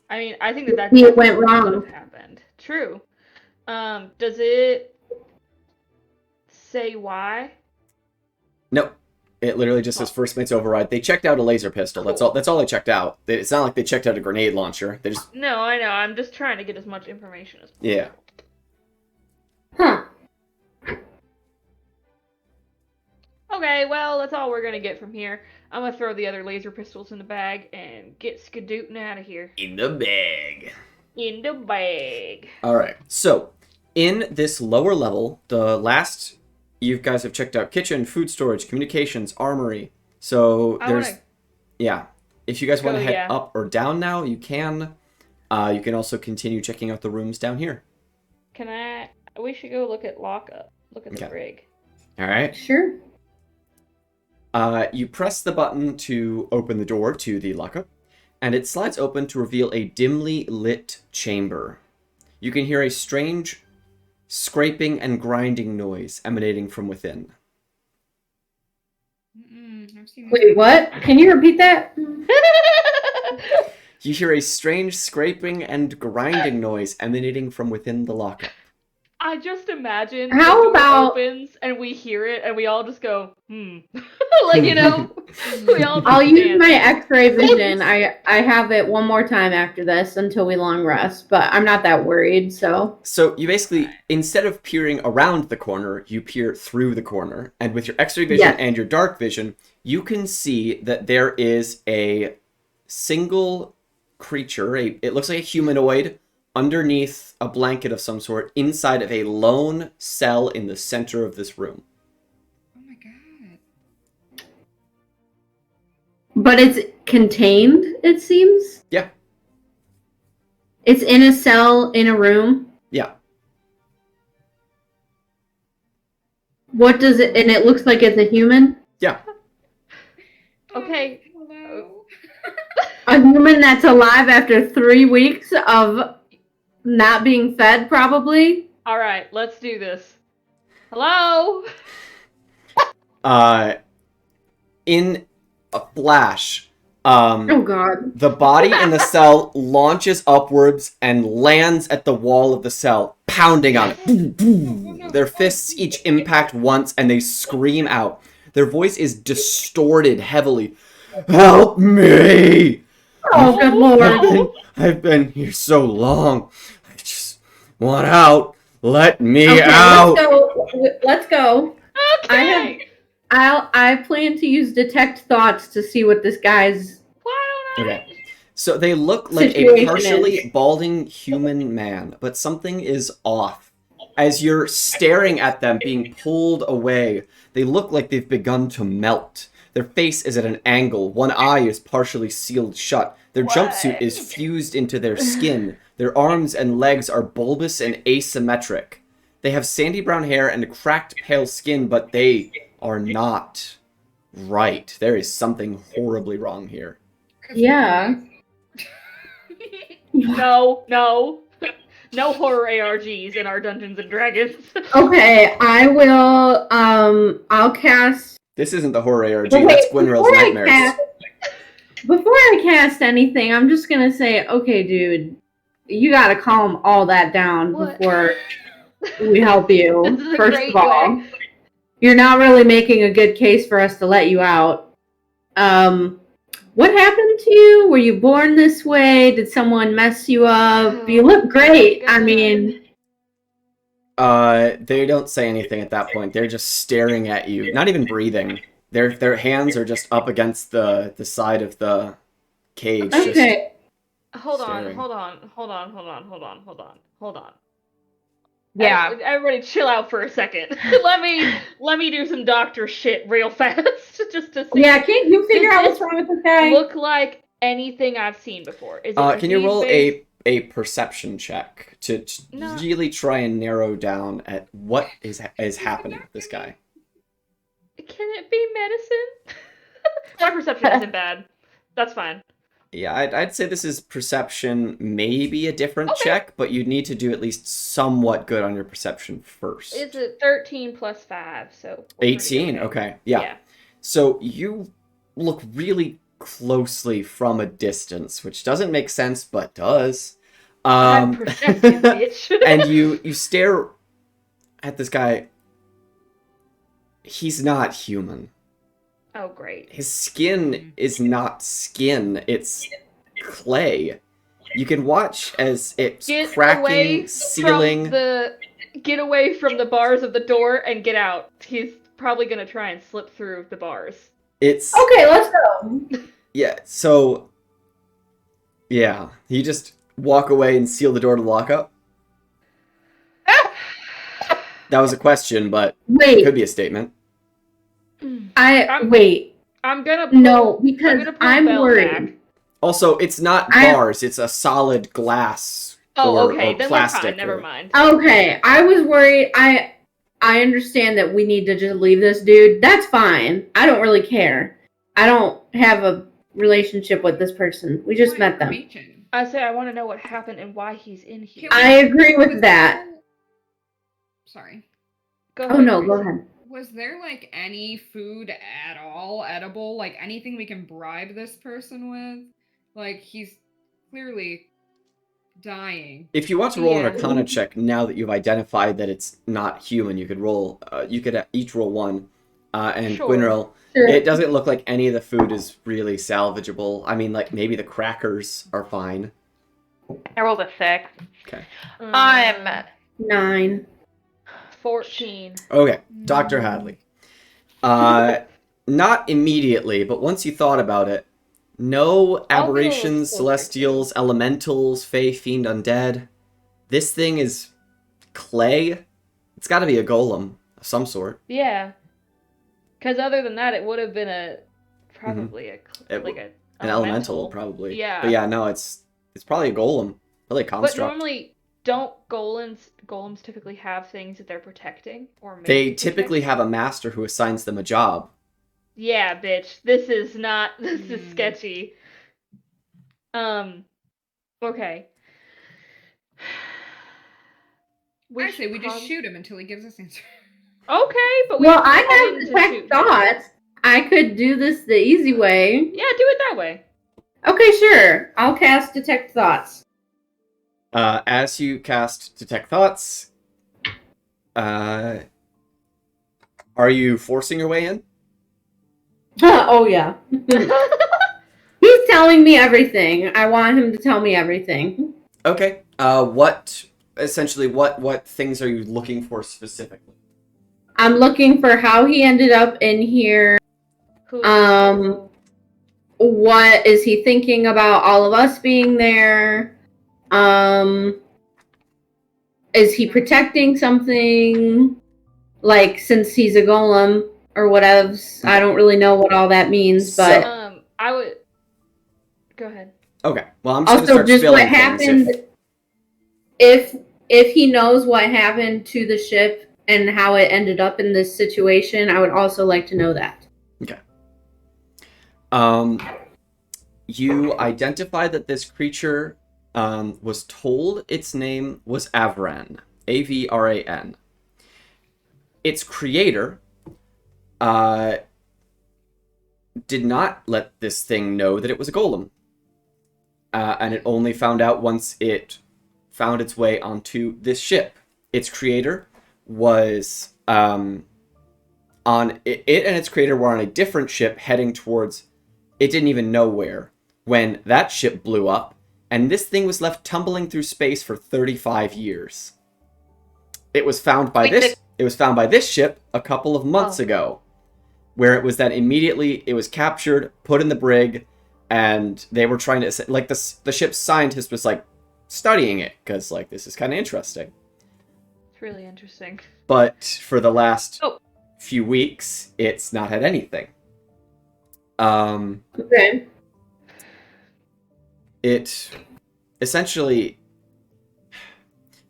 I mean, I think that It went would wrong. have happened. True. Does it say why? Nope. It literally just says first mate's override. They checked out a laser pistol. That's all they checked out. It's not like they checked out a grenade launcher. They just... No, I know. I'm just trying to get as much information as possible. Yeah. Huh. Okay, well, that's all we're gonna get from here. I'm gonna throw the other laser pistols in the bag and get skadootin' out of here. In the bag. In the bag. Alright, so in this lower level, the last you guys have checked out kitchen, food storage, communications, armory. So there's yeah. If you guys want to head up or down now, you can. You can also continue checking out the rooms down here. We should go look at lockup. Look at the rig. Alright. Sure. You press the button to open the door to the lockup, and it slides open to reveal a dimly lit chamber. You can hear a strange scraping and grinding noise emanating from within. I've seen this. Wait, what? Can you repeat that? You hear a strange scraping and grinding noise emanating from within the lockup. I just imagine How the door about- opens and we hear it and we all just go, like, we all just I'll use stand. my X-ray vision. I have it one more time after this until we long rest, but I'm not that worried, so. So you basically, instead of peering around the corner, you peer through the corner. And with your X-ray vision and your dark vision, you can see that there is a single creature, it looks like a humanoid, underneath a blanket of some sort, inside of a lone cell in the center of this room. Oh my god. But it's contained, it seems? Yeah. It's in a cell in a room? Yeah. What does it... And it looks like it's a human? Yeah. Okay. Hello. A human that's alive after 3 weeks of not being fed, probably. All right, let's do this. Hello? In a flash, Oh god. the body in the cell launches upwards and lands at the wall of the cell, pounding on it. Boom, boom. Their fists each impact once, and they scream out. Their voice is distorted heavily. Help me! Oh, good lord. I've been here so long. I just want out. Let me Okay, out. let's go. Okay. I plan to use detect thoughts to see what this guy's Why don't I? Okay. So they look like a Situation partially is. balding human man, but something is off. As you're staring at them being pulled away, they look like they've begun to melt. Their face is at an angle. One eye is partially sealed shut. Their jumpsuit is fused into their skin. Their arms and legs are bulbous and asymmetric. They have sandy brown hair and cracked pale skin, but they are not right. There is something horribly wrong here. Yeah. No. No horror ARGs in our Dungeons and Dragons. Okay, I will I'll cast This isn't the horror ARG, Wait, that's Gwynrill's nightmares. Before I cast anything, I'm just gonna say, okay, dude, you gotta calm all that down What? before we help you. This is a First great of all, way. you're not really making a good case for us to let you out. What happened to you? Were you born this way? Did someone mess you up? You look great. I mean, They don't say anything at that point. They're just staring at you, not even breathing. Their hands are just up against the side of the cage. okay. Hold on. Yeah. Everybody chill out for a second. let me do some doctor shit real fast just to see. Yeah, can't you figure Does out this what's wrong with this guy? look like anything I've seen before? Is it Can you roll disease-based? a perception check to No. really try and narrow down at what is happening with this guy? Can it be medicine? My perception isn't bad. That's fine. Yeah, I'd say this is perception, maybe a different Okay. check, but you'd need to do at least somewhat good on your perception first. It's a 13 plus 5, so... we're pretty 18? good. Okay, yeah. So you look really closely from a distance, which doesn't make sense, but does. I'm perceptive, bitch. And you stare at this guy. He's not human. Oh, great. His skin is not skin, it's clay. You can watch as it's cracking, sealing. Get away from the bars of the door and get out. He's probably gonna try and slip through the bars. It's Okay, let's go. yeah. So yeah, you just walk away and seal the door to the lockup. That was a question, but it Wait, could be a statement. wait. I'm gonna No, because I'm Bell worried. back. Also, it's not bars; it's a solid glass or Okay, then plastic. we're fine. Never or- mind. Okay, I was worried. I understand that we need to just leave this dude. That's fine. I don't really care. I don't have a relationship with this person. We just met them. I say I want to know what happened and why he's in here. I agree with that. Sorry. Go Oh ahead, no, Grace. go ahead. Was there like any food at all edible? Like anything we can bribe this person with? Like he's clearly dying. If you want to roll an Yeah. Arcana check now that you've identified that it's not human, you could roll. You could each roll one. And Sure. Gwynrill, Sure. it doesn't look like any of the food is really salvageable. I mean, like maybe the crackers are fine. I rolled a 6. Okay. I'm 9. 14. Okay, Dr. Hadley. Not immediately, but once you thought about it, no aberrations, closer. celestials, elementals, fey, fiend, undead. This thing is clay. It's got to be a golem of some sort. Yeah. Because other than that, it would have been probably An elemental, probably. Yeah. But yeah, no, it's probably a golem. Probably a But construct. normally, don't golems typically have things that they're protecting or made They to typically protect? have a master who assigns them a job. Yeah, bitch. This is sketchy. Okay. I say we just probably- shoot him until he gives us answer. Okay, but we Well, have I time have to detect shoot. thoughts. I could do this the easy way. Yeah, do it that way. Okay, sure. I'll cast detect thoughts. As you cast Detect Thoughts, are you forcing your way in? Oh yeah. He's telling me everything. I want him to tell me everything. Okay. What things are you looking for specifically? I'm looking for how he ended up in here. Who- What is he thinking about all of us being there? Is he protecting something? Like, since he's a golem or whatevs. I don't really know what all that means, but I would go ahead. Okay. Well, I'm just also gonna start just what spilling things. happened. If he knows what happened to the ship and how it ended up in this situation, I would also like to know that. Okay. You identified that this creature was told its name was Avran. Avran. Its creator did not let this thing know that it was a golem. And it only found out once it found its way onto this ship. Its creator was on it and its creator were on a different ship heading towards it didn't even know where when that ship blew up, and this thing was left tumbling through space for 35 years. It was found by this ship a couple of months ago, where it was then immediately it was captured, put in the brig, and they were trying to like the ship's scientist was like studying it because like this is kind of interesting. It's really interesting. But for the last few weeks, it's not had anything. Okay. It essentially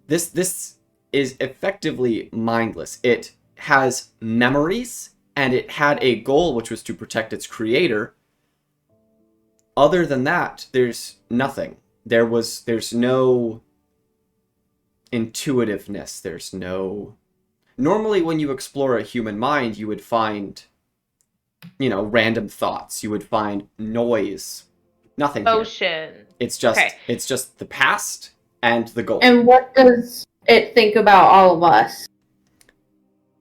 this is effectively mindless. It has memories and it had a goal, which was to protect its creator. Other than that, there's nothing. There's no intuitiveness. There's no. Normally, when you explore a human mind, you would find, random thoughts. You would find noise. Nothing here. Motion. It's just the past and the goal. And what does it think about all of us?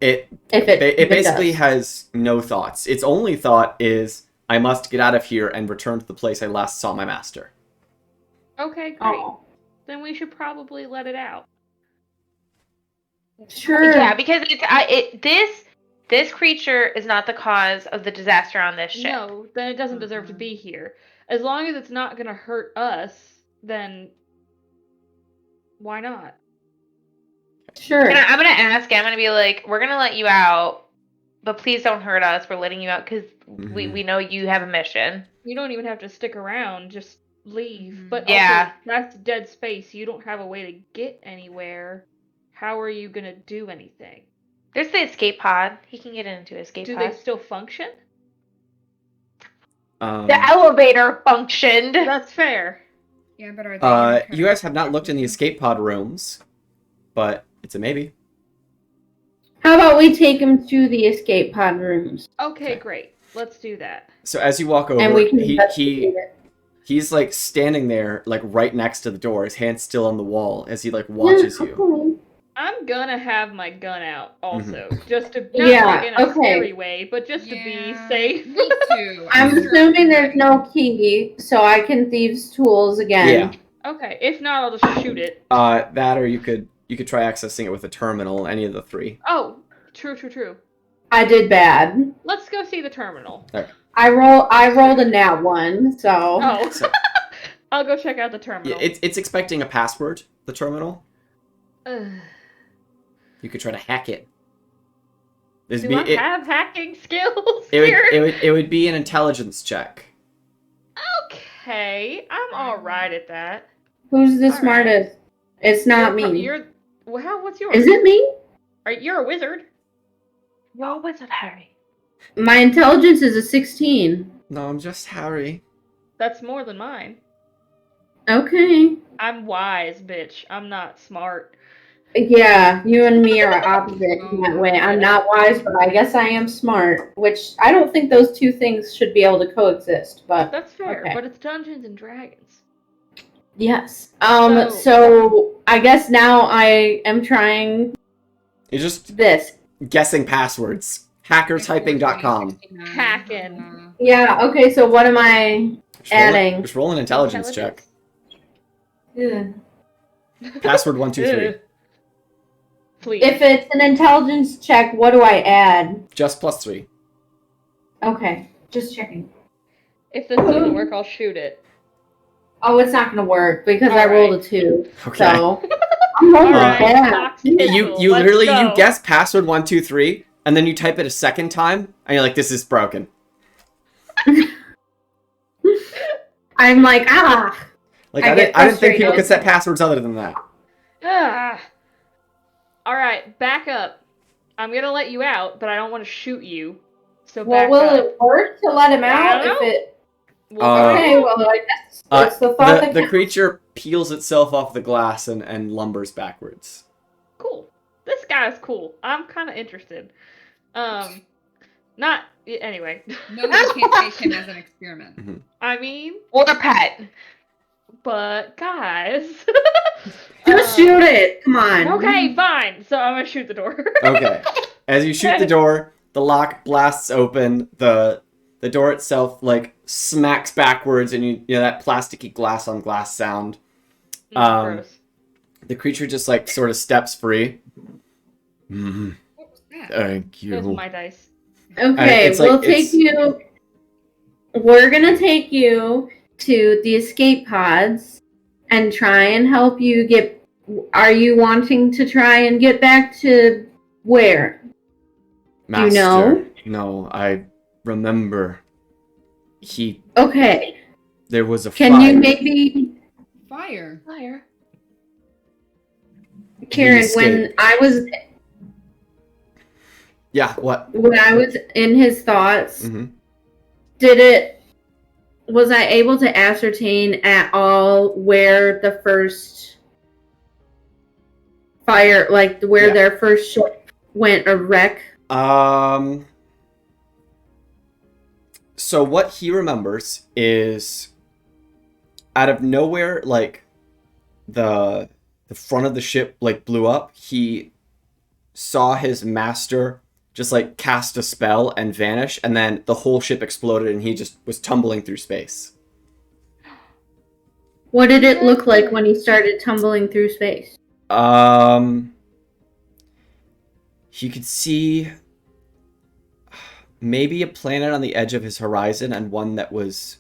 It basically has no thoughts. Its only thought is, I must get out of here and return to the place I last saw my master. Okay, great. Oh. Then we should probably let it out. Sure. Yeah, because this creature is not the cause of the disaster on this ship. No, then it doesn't deserve to be here. As long as it's not gonna hurt us, then why not? Sure. And I'm gonna ask. I'm gonna be like, we're gonna let you out, but please don't hurt us. We're letting you out because we know you have a mission. You don't even have to stick around. Just leave. But yeah, also, that's dead space. You don't have a way to get anywhere. How are you gonna do anything? There's the escape pod. He can get into escape pod. Do they still function? The elevator functioned. That's fair. Yeah, but are they? You guys have not looked in the escape pod rooms, but it's a maybe. How about we take him to the escape pod rooms? Okay, great. Let's do that. So as you walk over, And we can investigate it. he's like standing there, like right next to the door, his hand's still on the wall as he like watches you. I'm gonna have my gun out also, just to not Yeah, like in a okay. scary way, but just to be safe. Me too. I'm assuming there's no key, so I can thieves' tools again. Yeah. Okay, if not, I'll just shoot it. That or you could try accessing it with a terminal, any of the three. Oh, true. I did bad. Let's go see the terminal. Okay. I rolled a nat one, so. Oh, So, I'll go check out the terminal. yeah, it's expecting a password, the terminal. Ugh. You could try to hack it. Do I have hacking skills here? It would be an intelligence check. Okay, I'm alright at that. Who's the All right. smartest? It's not me. What's yours? Is it me? You're a wizard. Roll with it, Harry. My intelligence is a 16. No, I'm just Harry. That's more than mine. Okay. I'm wise, bitch. I'm not smart. Yeah, you and me are opposite in that way. I'm not wise, but I guess I am smart, which I don't think those two things should be able to coexist, but That's fair, okay. but it's Dungeons and Dragons. Yes. So- So I guess now I am trying You're just this. guessing passwords. Hackertyping.com. Hacking. Yeah, okay, so what am I adding? Just roll an intelligence check. Ugh. Password 123. Ugh. Please. If it's an intelligence check, what do I add? Just +3. Okay, just checking. If this doesn't work, I'll shoot it. Oh, it's not gonna work because I Alright. rolled a 2. Okay. So I'm rolling Alright, bad. Fox You Pistol, you let's literally go. you guess password 123 and then you type it a second time and you're like, this is broken. I'm like, ah. Like I I get didn't think people frustrated. could set passwords other than that. Ah. Alright, back up. I'm gonna let you out, but I don't want to shoot you. So Well, back will up. it work to let him I out don't if know. it? We'll Okay, go. well, I guess that's the thought that The counts. creature peels itself off the glass and lumbers backwards. Cool. This guy's cool. I'm kind of interested. Anyway. No, you can't take him as an experiment. I mean, Or a pet. but guys. Just shoot it. Come on. Okay, fine. So I'm gonna shoot the door. Okay. As you shoot the door, the lock blasts open. The door itself like smacks backwards, and you know that plasticky glass on glass sound. Gross. The creature just like sort of steps free. What was that? Thank Those are you. my dice. Okay, It's like- we'll take you. We're gonna take you to the escape pods and try and help you get. Are you wanting to try and get back to where? Master. you know? No, I remember. Okay. There was a Can fire. you maybe, Fire. Fire. Karen, He when escaped. I was Yeah. What? in his thoughts, Mm-hmm. was I able to ascertain at all where the first fire, like where Yeah. their first ship went a wreck? So what he remembers is out of nowhere, like the front of the ship like blew up. He saw his master just like cast a spell and vanish, and then the whole ship exploded and he just was tumbling through space. What did it look like when he started tumbling through space? He could see maybe a planet on the edge of his horizon and one that was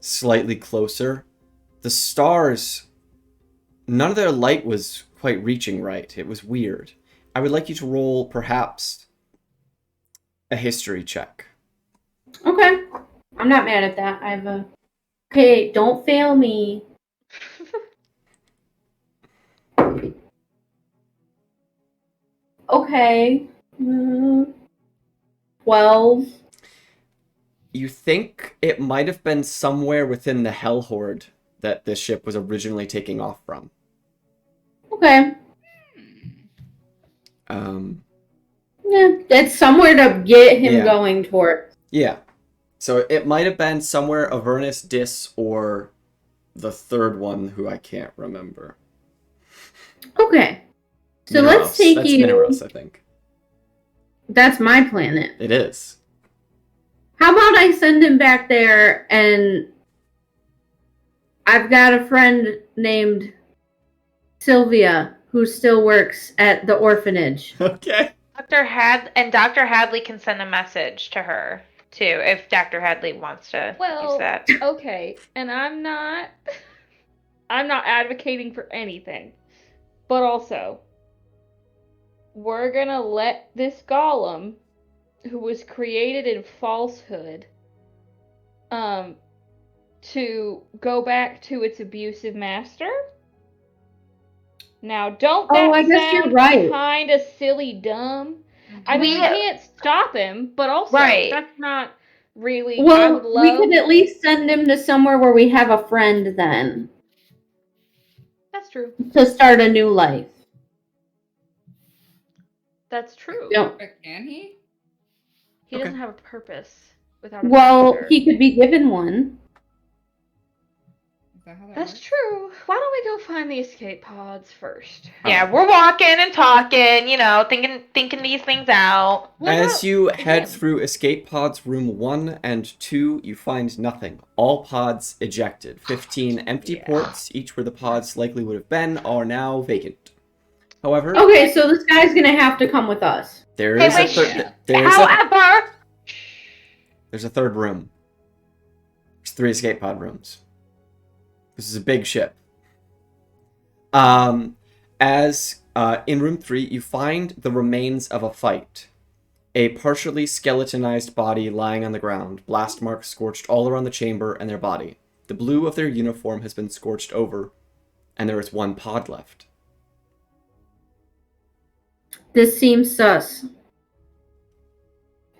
slightly closer. The stars, none of their light was quite reaching right. It was weird. I would like you to roll perhaps a history check. Okay. I'm not mad at that. I have a. Okay, don't fail me. Okay. 12. You think it might have been somewhere within the Hell Horde that this ship was originally taking off from. Okay. Yeah, it's somewhere to get him Yeah. going toward. Yeah. So it might have been somewhere Avernus, Dis, or the third one who I can't remember. Okay. So Mineros. let's take That's you. Mineros, I think. That's my planet. It is. How about I send him back there and I've got a friend named Sylvia who still works at the orphanage. Okay. Dr. Hadley can send a message to her too if Dr. Hadley wants to Well, use that. okay, and I'm not advocating for anything, but also, we're gonna let this golem, who was created in falsehood, to go back to its abusive master. Now, don't that I guess you're sound right. kind of silly dumb? I mean, you can't stop him, but also Right. that's not really. I would Well, love. we could at least send him to somewhere where we have a friend then That's true. to start a new life. That's true. Don't. But can he? He Okay. doesn't have a purpose without a Well, master. he could be given one. Is that how that That's works? true. Why don't we go find the escape pods first? Yeah, we're walking and talking, thinking these things out. What As about- you head again, through escape pods room 1 and 2, you find nothing. All pods ejected. 15 empty Yeah. ports, each where the pods likely would have been, are now vacant. However, Okay, so this guy's gonna have to come with us. there Hey, is wait, However, there's a third room. There's 3 escape pod rooms. This is a big ship. As in room 3, you find the remains of a fight. A partially skeletonized body lying on the ground, blast marks scorched all around the chamber and their body. The blue of their uniform has been scorched over, and there is 1 pod left. This seems sus.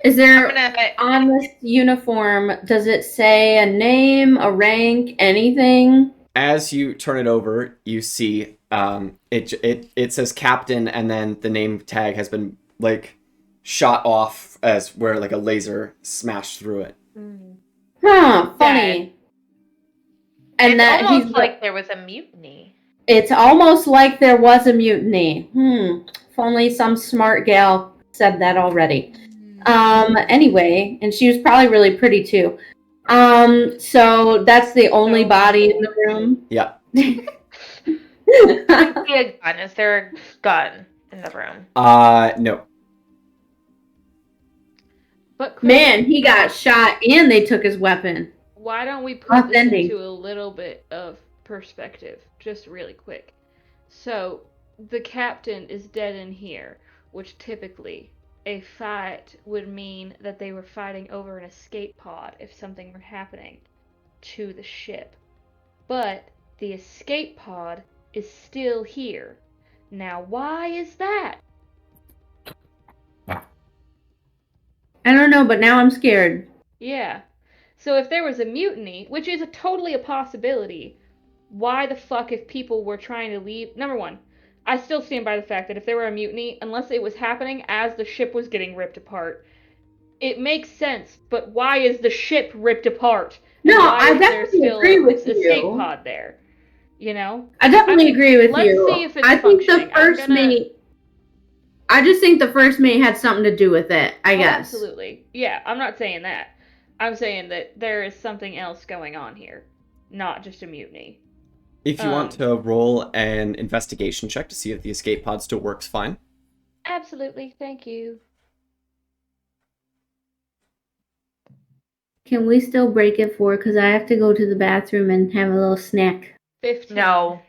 Is there I'm gonna. on this uniform, does it say a name, a rank, anything? As you turn it over, you see it says captain, and then the name tag has been shot off as where a laser smashed through it. Huh, funny. And It's that almost he's like there was a mutiny. it's almost like there was a mutiny. If only some smart gal said that already. Anyway, and she was probably really pretty too. So that's the only body in the room. Yeah. I see a gun. Is there a gun in the room? No. But Man, he got shot and they took his weapon. why don't we put Rough this ending. into a little bit of perspective, just really quick? So, the captain is dead in here, which typically a fight would mean that they were fighting over an escape pod if something were happening to the ship. But the escape pod is still here. Now, why is that? I don't know, but now I'm scared. Yeah. So if there was a mutiny, which is totally a possibility, why the fuck if people were trying to leave? Number one, I still stand by the fact that if there were a mutiny, unless it was happening as the ship was getting ripped apart, it makes sense, but why is the ship ripped apart? And No, why I is there definitely still agree with an escape you. pod there? You know? I definitely I mean, agree with let's you. see if it's I think the functioning. first mate. I just think the first mate had something to do with it. I guess. Absolutely. Yeah, I'm not saying that. I'm saying that there is something else going on here, not just a mutiny. If you want to roll an investigation check to see if the escape pod still works fine. Absolutely. Thank you. Can we still break it for? Because I have to go to the bathroom and have a little snack. 15. No.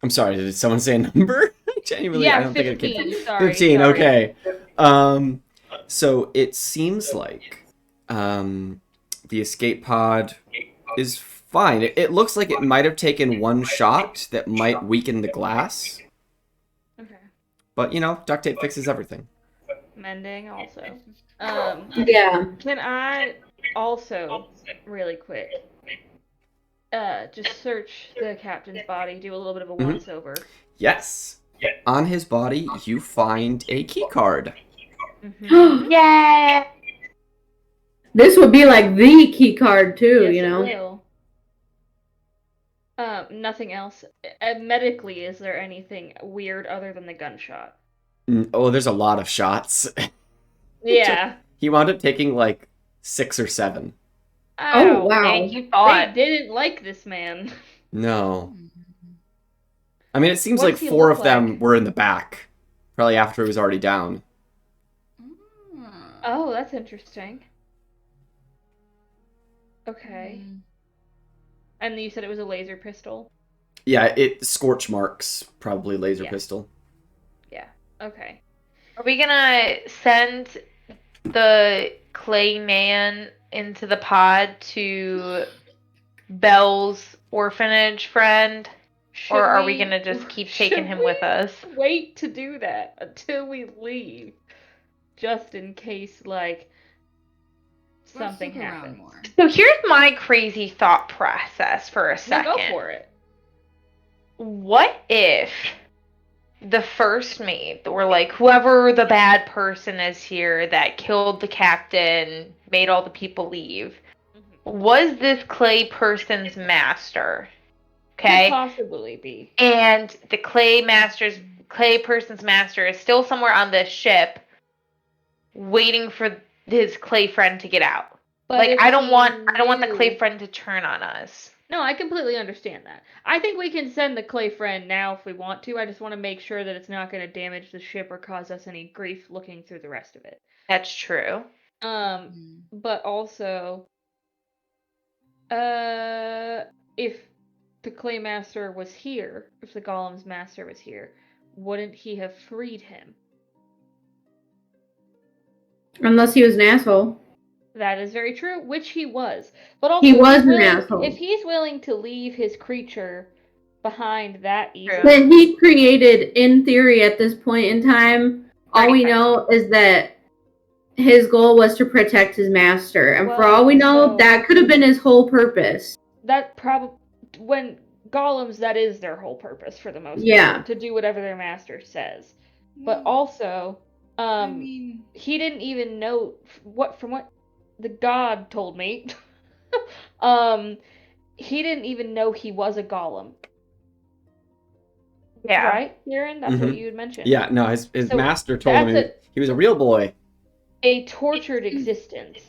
I'm sorry, did someone say a number? Genuinely, Yeah, I don't 15. think it can. Sorry. 15, sorry. okay. So it seems like the escape pod is fine. It looks like it might have taken 1 shot that might weaken the glass. Okay. But, duct tape fixes everything. Mending also. Yeah. Can I also, really quick, just search the captain's body, do a little bit of a once over? Yes. On his body, you find a key card. Mm-hmm. Yeah. This would be like the key card too, Yes, you know. it will. Nothing else. Medically, is there anything weird other than the gunshot? Oh, there's a lot of shots. Yeah. He wound up taking 6 or 7. Oh, wow. Dang, you thought. They didn't like this man. No. I mean, it seems What like does he 4 look of them like? were in the back. Probably after he was already down. Oh, that's interesting. Okay. And you said it was a laser pistol? Yeah, it scorch marks, probably laser Yeah. pistol. Yeah. Okay. Are we gonna send the clay man into the pod to Belle's orphanage friend? Or are we gonna just keep taking him with us? Wait to do that until we leave. Just in case, something look around happens. more. So here's my crazy thought process for a No, second. go for it. What if the first mate, or like whoever the bad person is here that killed the captain, made all the people leave, was this clay person's master. Could Okay? possibly be. And the clay person's master is still somewhere on this ship waiting for his clay friend to get out. But Like if I don't he want the clay knew- friend to turn on us. No, I completely understand that. I think we can send the clay friend now if we want to. I just want to make sure that it's not going to damage the ship or cause us any grief looking through the rest of it. That's true. But also, if the clay master was here, if the golem's master was here, wouldn't he have freed him? Unless he was an asshole. That is very true, which he was. But also, He was an willing, asshole. if he's willing to leave his creature behind that easily, That he created, in theory, at this point in time, all we know is that his goal was to protect his master. And for all we know, that could have been his whole purpose. That probably, when golems, that is their whole purpose for the most part, to do whatever their master says. But also, he didn't even know from what the god told me. He didn't even know he was a golem. Yeah. Right, Kieran? That's what you had mentioned. Yeah, no, his master told him he was a real boy. A tortured existence.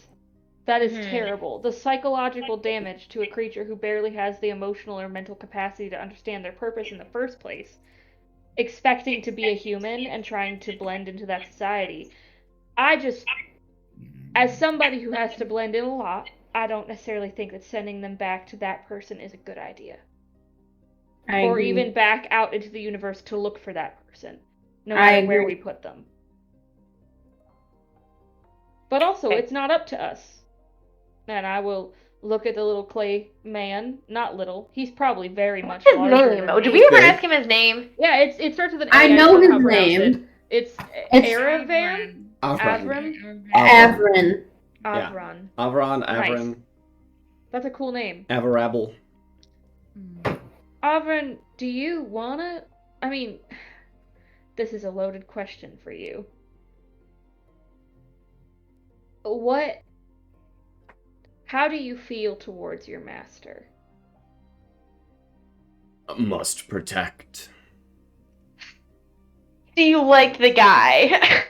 That is terrible. The psychological damage to a creature who barely has the emotional or mental capacity to understand their purpose in the first place, expecting to be a human and trying to blend into that society. As somebody who has to blend in a lot, I don't necessarily think that sending them back to that person is a good idea. Or even back out into the universe to look for that person, no matter where we put them. But also, it's not up to us. And I will look at the little clay man. Not little. He's probably very much larger than me. Did we ever ask him his name? Yeah, it starts with an A. I know his name. It's Aravan? Avron. Avron. Avron. That's a cool name. Avarabble. Avron, do you wanna... I mean, this is a loaded question for you. How do you feel towards your master? Must protect. Do you like the guy?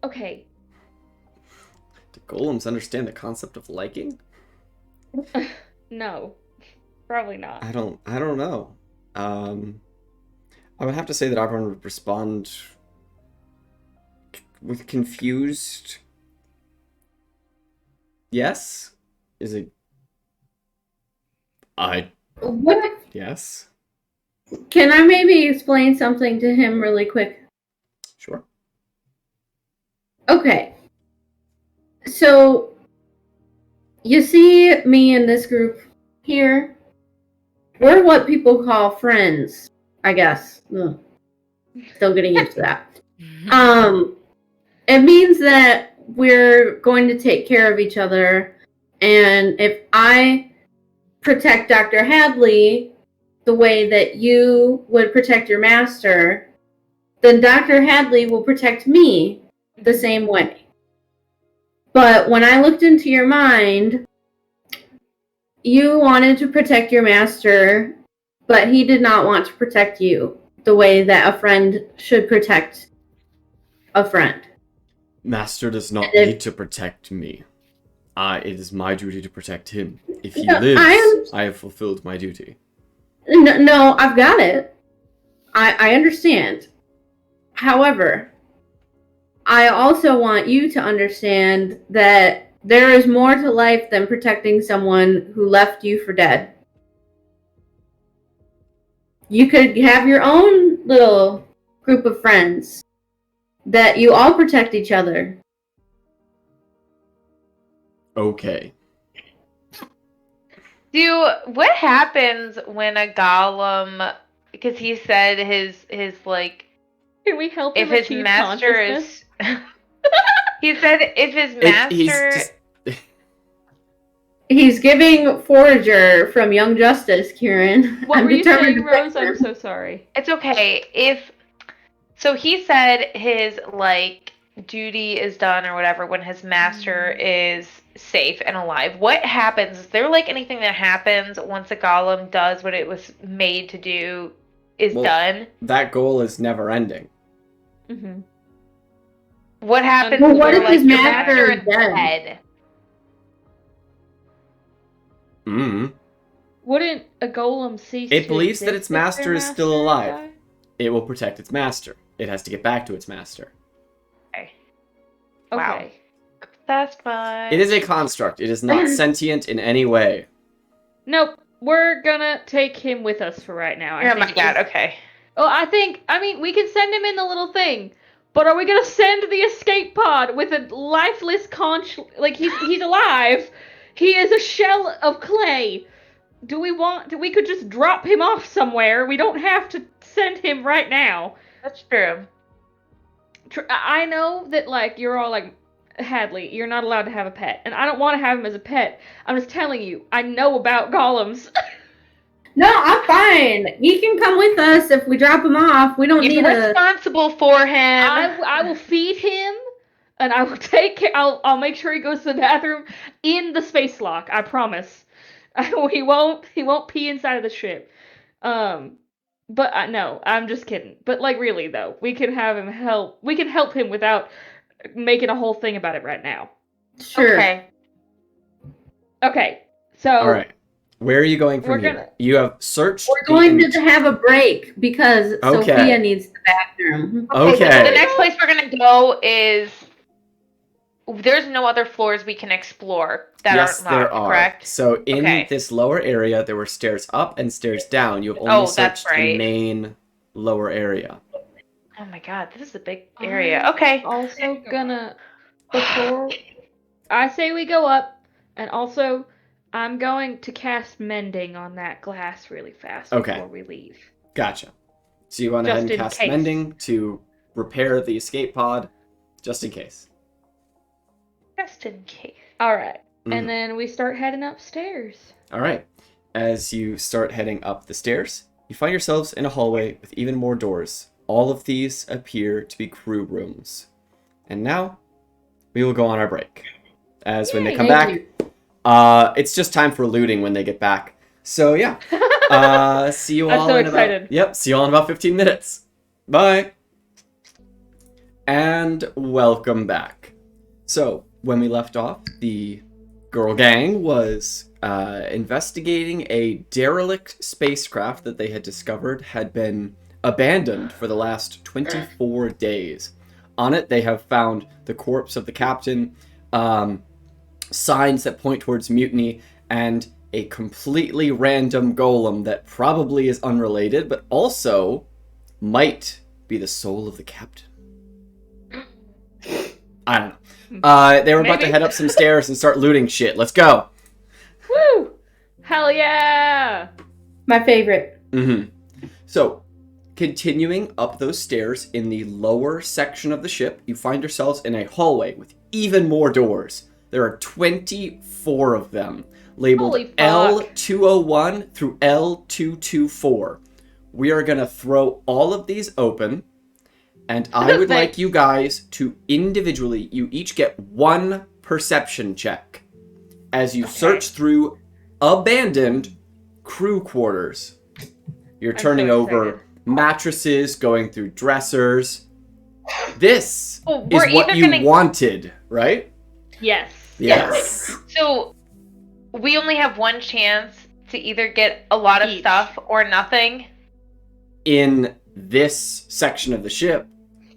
Okay. Do golems understand the concept of liking? No. Probably not. I don't know. I would have to say that everyone would respond with confused. Yes? Is it? What? Yes. Can I maybe explain something to him really quick? Sure. Okay. So, you see me in this group here? We're what people call friends, I guess. Ugh. Still getting used to that. It means that we're going to take care of each other, and if I protect Dr. Hadley the way that you would protect your master, then Dr. Hadley will protect me the same way. But when I looked into your mind, you wanted to protect your master, but he did not want to protect you the way that a friend should protect a friend. Master does not need to protect me. It is my duty to protect him. If he lives, I have fulfilled my duty. No, I've got it. I understand. However, I also want you to understand that there is more to life than protecting someone who left you for dead. You could have your own little group of friends that you all protect each other. Okay. What happens when a golem, because he said his like, can we help him if his master is he said if his master he's giving Forager from Young Justice, Kieran. What were you saying, Rose? I'm so sorry. It's okay. So he said his like duty is done or whatever when his master is safe and alive. What happens? Is there like anything that happens once a golem does what it was made to do is done? That goal is never ending. Mm-hmm. What happens Well, what when if like his your master master is is dead? dead? Mm. Wouldn't a golem cease It to believes that exist its if their master is still master alive. died? It will protect its master. It has to get back to its master. Okay. Okay. Wow. That's fine. It is a construct. It is not sentient in any way. Nope. We're gonna take him with us for right now. Oh my god, okay. Oh, I mean, we can send him in the little thing, but are we gonna send the escape pod with a lifeless conch? Like he's alive. He is a shell of clay. We could just drop him off somewhere. We don't have to send him right now. That's true. I know that like you're all like, Hadley, you're not allowed to have a pet, and I don't want to have him as a pet. I'm just telling you, I know about golems. No, I'm fine. He can come with us if we drop him off. We don't need You're responsible for him. I will feed him, and I will take care. I'll make sure he goes to the bathroom in the space lock. I promise. He won't pee inside of the ship. But no, I'm just kidding. But like really though, we can have him help. We can help him without making a whole thing about it right now. Sure. Okay. So. All right. Where are you going from here? You have searched. We're going to have a break because Sophia needs the bathroom. Okay. So the next place we're gonna go is. There's no other floors we can explore that aren't locked, there are. correct? So in this lower area, there were stairs up and stairs down. You have only searched the main lower area. Oh my god, this is a big area. Okay. Also gonna before I say we go up, and also I'm going to cast mending on that glass really fast before we leave. Gotcha. So you went ahead and cast mending to repair the escape pod, just in case. Just in case. All right. And then we start heading upstairs. All right. As you start heading up the stairs, you find yourselves in a hallway with even more doors. All of these appear to be crew rooms. And now, we will go on our break. As when they come back, it's just time for looting when they get back. So yeah, see you all in about, see you all in about 15 minutes. Bye. And welcome back. So, when we left off, the girl gang was investigating a derelict spacecraft that they had discovered had been abandoned for the last 24 days. On it, they have found the corpse of the captain, signs that point towards mutiny, and a completely random golem that probably is unrelated, but also might be the soul of the captain. I don't know. They were about to head up some stairs and start looting shit. Let's go. Woo! Hell yeah! My favorite. So, continuing up those stairs in the lower section of the ship, you find yourselves in a hallway with even more doors. There are 24 of them, labeled L201 through L224. We are going to throw all of these open. And I would like you guys to individually, you each get one perception check as you search through abandoned crew quarters. You're turning over mattresses, going through dressers. This is what you wanted, right? Yes. Yes. So we only have one chance to either get a lot of stuff or nothing. In this section of the ship.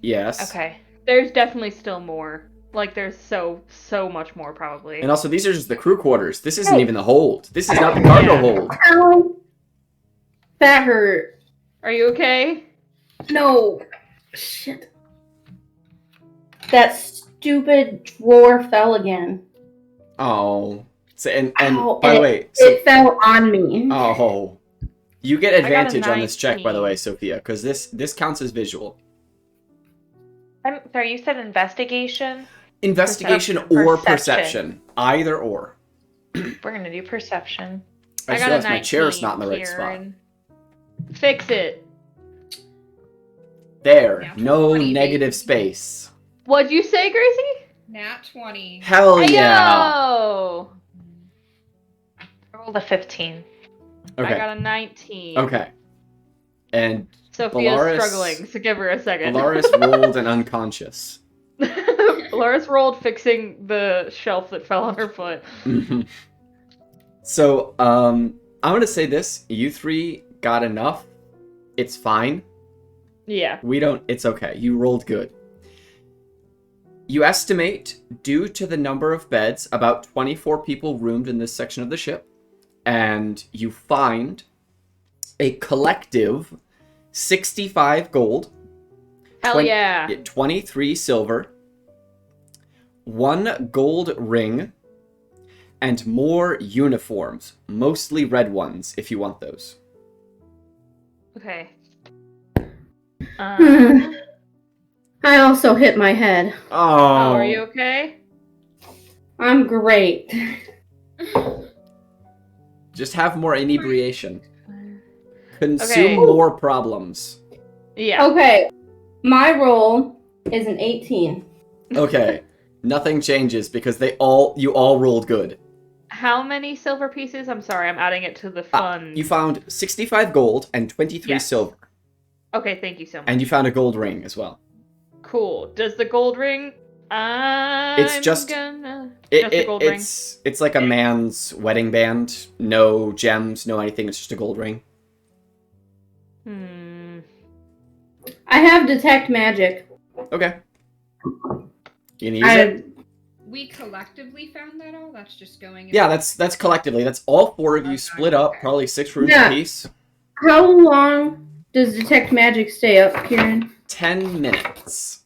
Yes. Okay. There's definitely still more. Like, there's so much more, probably. And also, these are just the crew quarters. This isn't even the hold. This is not the cargo hold. Ow. That hurt. Are you okay? No. Shit. That stupid drawer fell again. Oh. So, and Ow, by the way... it fell on me. Oh. You get advantage on this check, by the way, Sophia, because this counts as visual. I'm sorry, you said investigation? Investigation or perception. Either or. We're going to do perception. I just realized my chair's not in the right spot. Fix it. There. Nat No 20, negative baby. space. What'd you say, Gracie? Nat 20. Hell yeah. Ayo! I rolled a 15. I Okay. got a 19. Okay. And Sophia's Bellaris- struggling, so give her a second. Bellaris rolled an unconscious. Bellaris rolled fixing the shelf that fell on her foot. Mhm. So, I'm gonna say this. You three got enough. It's fine. Yeah. It's okay. You rolled good. You estimate, due to the number of beds, about 24 people roomed in this section of the ship. And you find a collective 65 gold. Hell yeah. 23 silver. 1 gold ring. And more uniforms. Mostly red ones, if you want those. Okay. I also hit my head. Oh, Are you okay? I'm great. Just have more inebriation. Consume Okay. more problems. Yeah. Okay, my roll is an 18. Okay. Nothing changes because you all rolled good. How many silver pieces? I'm sorry, I'm adding it to the fun. You found 65 gold and 23 Yes. silver. Okay, thank you so much. And you found a gold ring as well. Cool. Does the gold ring? Just a gold ring. It's like a man's wedding band. No gems, no anything. It's just a gold ring. I have detect magic. Okay. You can use it. We collectively found that all? That's just going in. Yeah, that's collectively. That's all 4 of you split up, probably 6 rooms Yeah. apiece. How long does detect magic stay up, Kieran? 10 minutes.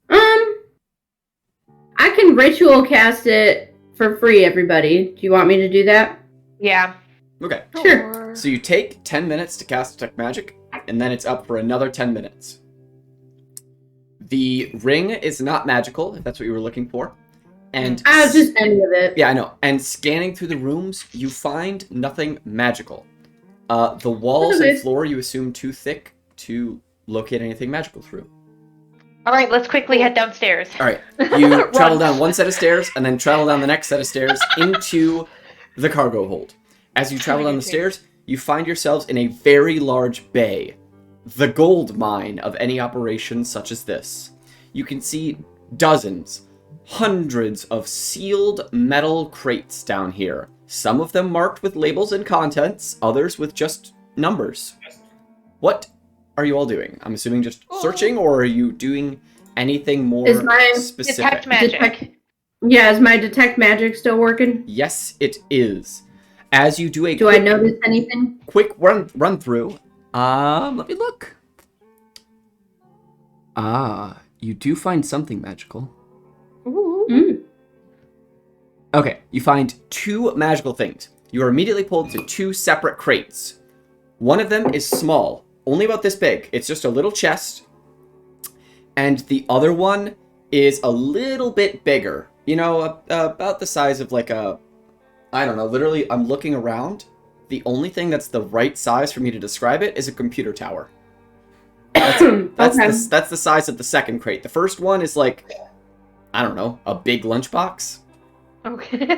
I can ritual cast it for free, everybody. Do you want me to do that? Yeah. Okay. Sure. So you take 10 minutes to cast Detect Magic, and then it's up for another 10 minutes. The ring is not magical, if that's what you were looking for. And I was just any of it. yeah, I know. And scanning through the rooms, you find nothing magical. The walls and floor you assume too thick to locate anything magical through. All right, let's quickly head downstairs. All right, you travel down one set of stairs and then travel down the next set of stairs into the cargo hold. As you travel down the stairs, you find yourselves in a very large bay, the gold mine of any operation such as this. You can see dozens, hundreds of sealed metal crates down here. Some of them marked with labels and contents, others with just numbers. What are you all doing? I'm assuming just searching, or are you doing anything more specific? Detect magic. Yeah, is my detect magic still working? Yes, it is. As you do I notice anything? quick run through, let me look. You do find something magical. Ooh. Okay, you find 2 magical things. You are immediately pulled to 2 separate crates. One of them is small, only about this big. It's just a little chest. And the other one is a little bit bigger. You know, about the size of like a... I don't know, literally, I'm looking around. The only thing that's the right size for me to describe it is a computer tower. That's the size of the second crate. The first one is like, I don't know, a big lunchbox. Okay.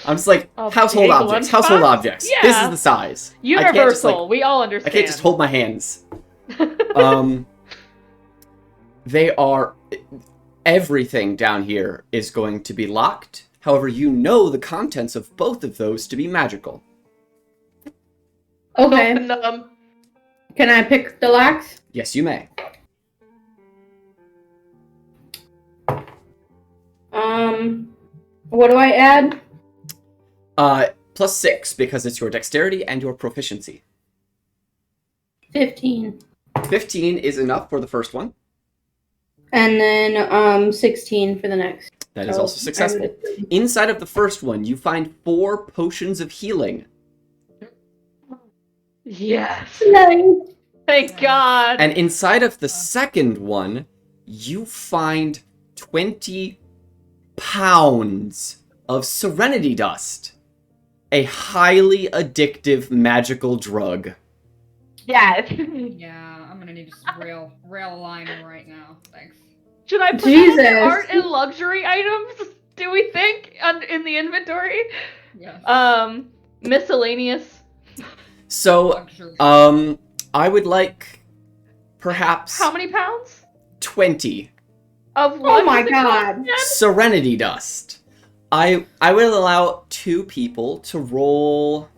I'm just like, household objects. Yeah. This is the size. Universal. We all understand. I can't just hold my hands. They are... Everything down here is going to be locked. However, you know the contents of both of those to be magical. Okay. Open them. Can I pick the locks? Yes, you may. What do I add? +6, because it's your dexterity and your proficiency. 15. 15 is enough for the first one. And then 16 for the next. That is also successful. Inside of the first one, you find 4 potions of healing. Yes. Nice. Thank God. And inside of the second one, you find 20 pounds of serenity dust. A highly addictive magical drug. Yes. Yeah, I'm gonna need to rail a line right now. Thanks. Should I put Jesus. that under art and luxury items? Do we think in the inventory? Yes. Miscellaneous. So, Luxury. I would like perhaps How many pounds? 20 Of what? Oh my is it called god. again? Serenity Dust. I will allow 2 people to roll.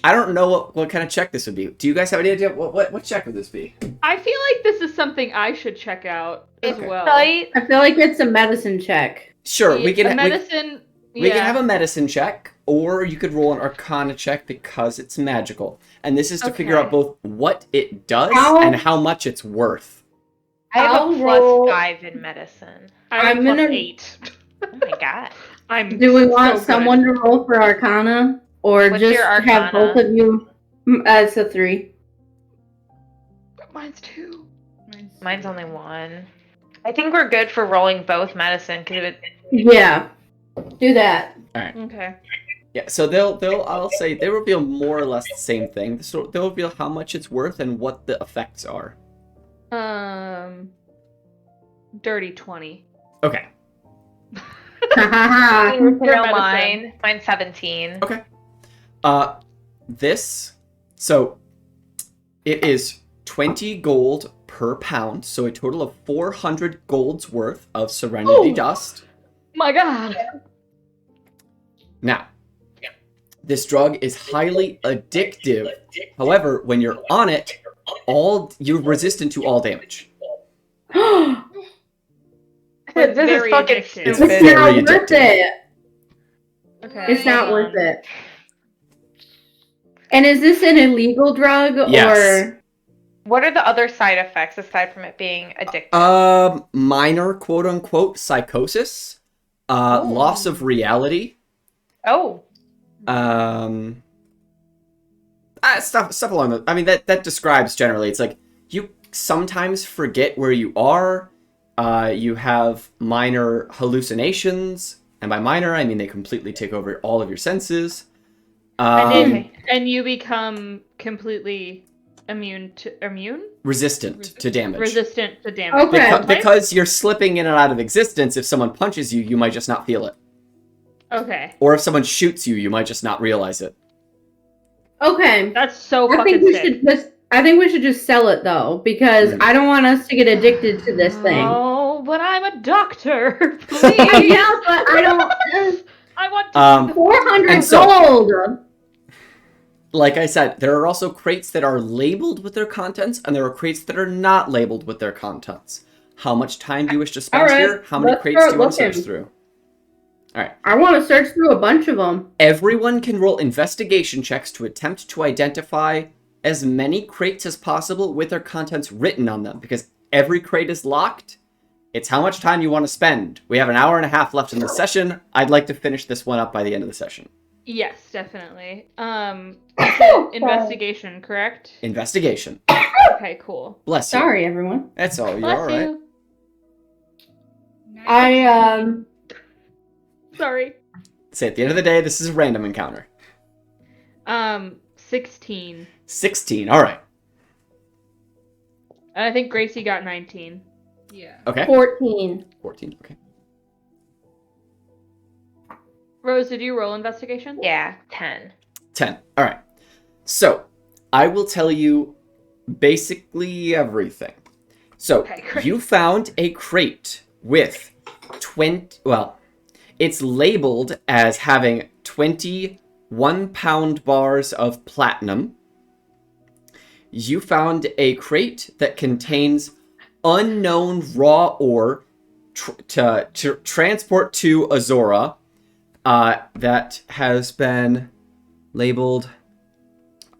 I don't know what kind of check this would be. Do you guys have any idea what check would this be? I feel like this is something I should check out as Okay. well. Sight. I feel like it's a medicine check. Sure, we can medicine. we can have a medicine check, or you could roll an Arcana check because it's magical, and this is to figure out Okay. both what it does How- and how much it's worth. I have I'll a roll- +5 in medicine. I'm I'm plus gonna- 8. Oh my god. I'm. Do we want so someone to roll for Arcana? Or What's just your have Arcana? both of you? It's a 3. good. Mine's 2. Mine's only 1. I think we're good for rolling both medicine because it. Yeah. Do that. Okay. Yeah, so I'll say they reveal more or less the same thing. So they'll reveal how much it's worth and what the effects are. Dirty 20. Okay. Ha You know medicine. mine. Mine's 17. Okay. So it is 20 gold per pound, so a total of 400 gold's worth of Serenity Ooh. Dust. My god. Now, this drug is highly addictive. However, when you're on it, you're resistant to all damage. It's This is very fucking addictive. It's It's very not worth addictive. it. Okay. It's not worth it. And is this an illegal drug Yes. or? What are the other side effects aside from it being addictive? Minor quote unquote psychosis, loss of reality, Oh. stuff along the. I mean that describes generally. It's like you sometimes forget where you are. You have minor hallucinations, and by minor I mean they completely take over all of your senses. And you become completely Resistant to damage. resistant to damage. Okay. Because you're slipping in and out of existence. If someone punches you, you might just not feel it. Okay. Or if someone shoots you, you might just not realize it. Okay. That's so I fucking think we sick. should just. I think we should just sell it though, because I don't want us to get addicted to this thing. Oh, but I'm a doctor. Please. Yeah, but I don't. I want to. 400 And so- gold. Like I said, there are also crates that are labeled with their contents, and there are crates that are not labeled with their contents. How much time do you wish to spend Alright, here? How many let's crates do you start want to search looking. through? I want to search through a bunch of them. Everyone can roll investigation checks to attempt to identify as many crates as possible with their contents written on them, because every crate is locked. It's how much time you want to spend. We have an hour and a half left in the session. I'd like to finish this one up by the end of the session. Yes, definitely. You said investigation, correct? Investigation. Okay, cool. Bless you. Sorry, everyone. That's all. You're Bless all right. you. Sorry. Say at the end of the day, this is a random encounter. 16. 16. All right. And I think Gracie got 19. Yeah. Okay. 14. 14. Okay. Rose, did you roll investigation? Yeah, 10. 10. All right. So, I will tell you basically everything. So, Okay, great. you found a crate with 20, well, it's labeled as having 20 1-pound bars of platinum. You found a crate that contains unknown raw ore to transport to Azora. That has been labeled.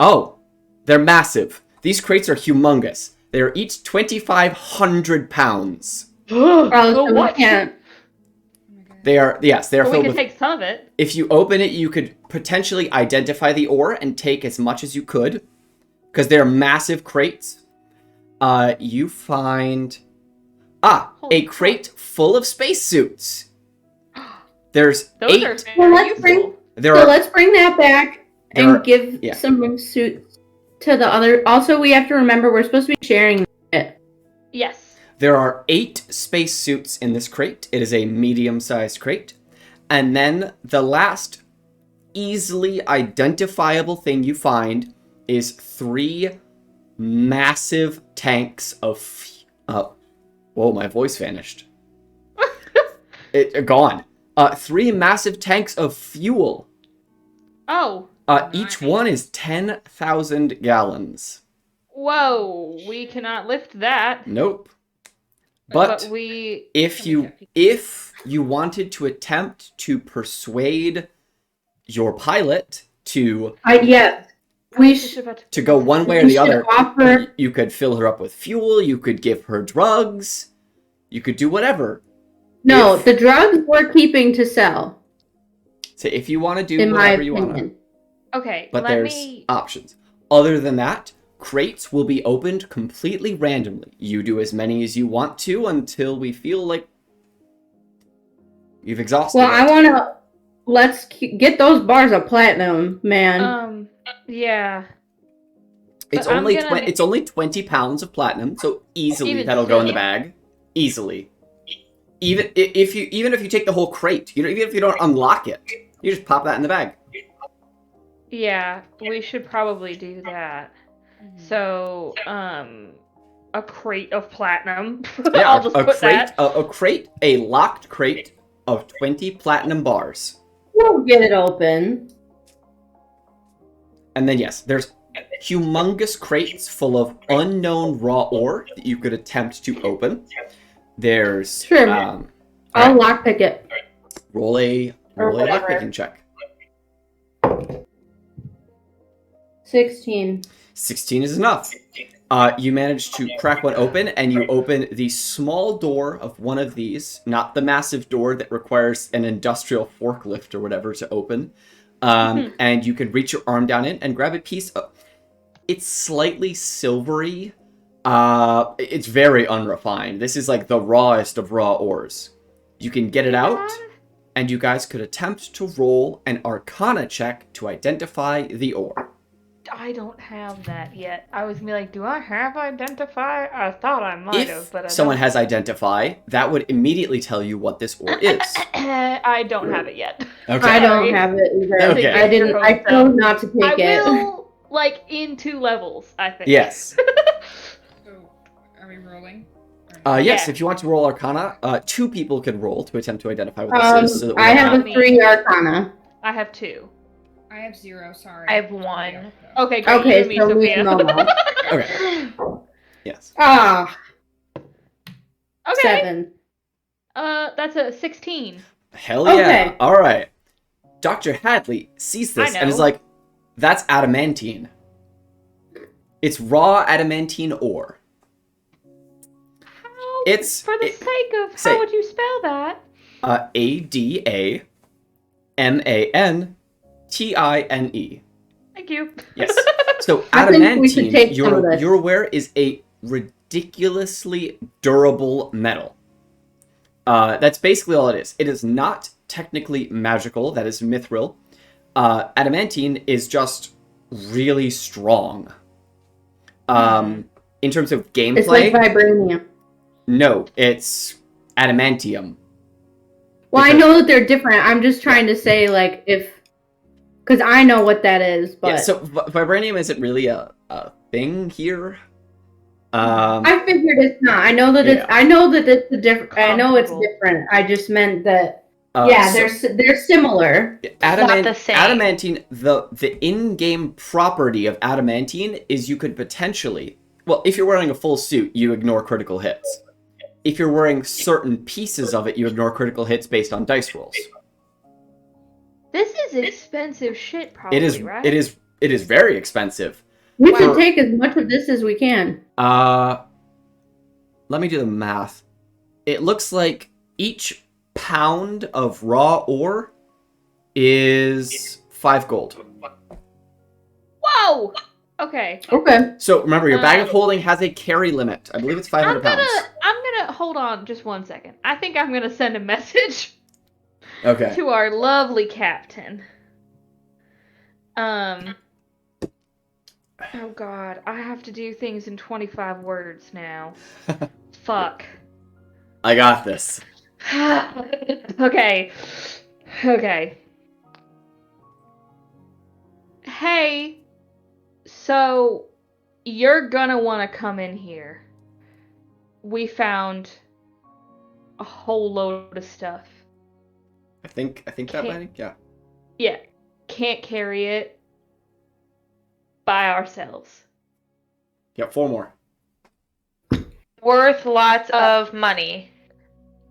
Oh, they're massive. These crates are humongous. They are each 2,500 pounds. Oh, so we what? can't. Oh my god. They are, yes, they are But we filled can with. take some of it. If you open it, you could potentially identify the ore and take as much as you could, because they're massive crates. You find Holy a crate full of spacesuits. There's Those 8. are Well, very let's bring- useful. There So are let's bring that back There and are- give yeah. some suits to the other. Also, we have to remember we're supposed to be sharing it. Yes. There are 8 spacesuits in this crate. It is a medium-sized crate. And then the last easily identifiable thing you find is 3 massive tanks of... whoa, my voice vanished. Gone. 3 massive tanks of fuel. Oh. Each one is 10,000 gallons. Whoa. We cannot lift that. Nope. But we... if you wanted to attempt to persuade your pilot to to go one way or the other, offer... you could fill her up with fuel, you could give her drugs, you could do whatever. No, the drugs we're keeping to sell. So if you want to do whatever you want to. Okay, but there's options. Other than that, crates will be opened completely randomly. You do as many as you want to until we feel like you've exhausted Well, I want to... Let's get those bars of platinum, man. Yeah. It's only 20 pounds of platinum, so easily that'll go in the bag. Easily. Even if you take the whole crate, even if you don't unlock it, you just pop that in the bag. Yeah, we should probably do that. So, a crate of platinum. Yeah, I'll just put that. A crate, a locked crate of 20 platinum bars. We'll get it open. And then yes, there's humongous crates full of unknown raw ore that you could attempt to open. There's sure. I'll lockpick it. Roll a lockpicking check. 16. 16 is enough. You manage to crack one open, and you open the small door of one of these, not the massive door that requires an industrial forklift or whatever to open. And you can reach your arm down in and grab a piece of... It's slightly silvery. It's very unrefined. This is like the rawest of raw ores. You can get it out, and you guys could attempt to roll an Arcana check to identify the ore. I don't have that yet. I was like, do I have Identify? I thought I might have, but I someone don't. has Identify, that would immediately tell you what this ore is. I don't have it yet. Okay. I don't have it either. Okay. I chose not to take it. I will, like, in 2 levels, I think. Yes. So, are we rolling? Yes, if you want to roll Arcana, 2 people can roll to attempt to identify what this is. So I have a 3 Arcana. I have 2. I have 0, sorry. I have 1. Okay, great. Okay, you so and me, we Sophia. Okay. Yes. Okay. 7. That's a 16. Hell yeah. Okay. All right. Dr. Hadley sees this and is like, that's adamantine. It's raw adamantine ore. How? It's... For the sake of... How would you spell that? Adamantine. Thank you. Yes. So I think we should take adamantine, some of this. you're aware, is a ridiculously durable metal. That's basically all it is. It is not technically magical. That is mithril. Adamantine is just really strong. In terms of gameplay... It's like vibranium. No, it's adamantium. Well, I know that they're different. I'm just trying to say, like, if... Because I know what that is, but... Yeah, so vibranium isn't really a thing here. I figured it's not. I know that it's... I know that it's a different... I know it's different. I just meant that... they're similar. Not the same. Adamantine, the in-game property of adamantine is you could potentially... Well, if you're wearing a full suit, you ignore critical hits. If you're wearing certain pieces of it, you ignore critical hits based on dice rolls. This is expensive shit, probably, right? It is very expensive. We should take as much of this as we can. Let me do the math. It looks like each pound of raw ore is 5 gold. Whoa! Okay. Okay. So remember, your bag of holding has a carry limit. I believe it's 500 pounds. I'm gonna hold on just one second. I think I'm gonna send a message to our lovely captain. Oh god, I have to do things in 25 words now. Fuck. I got this. Okay. Okay. Hey, so you're gonna want to come in here. We found a whole load of stuff. I think that Can't- might, yeah. Yeah, can't carry it by ourselves. Yep, 4 more. Worth lots of money.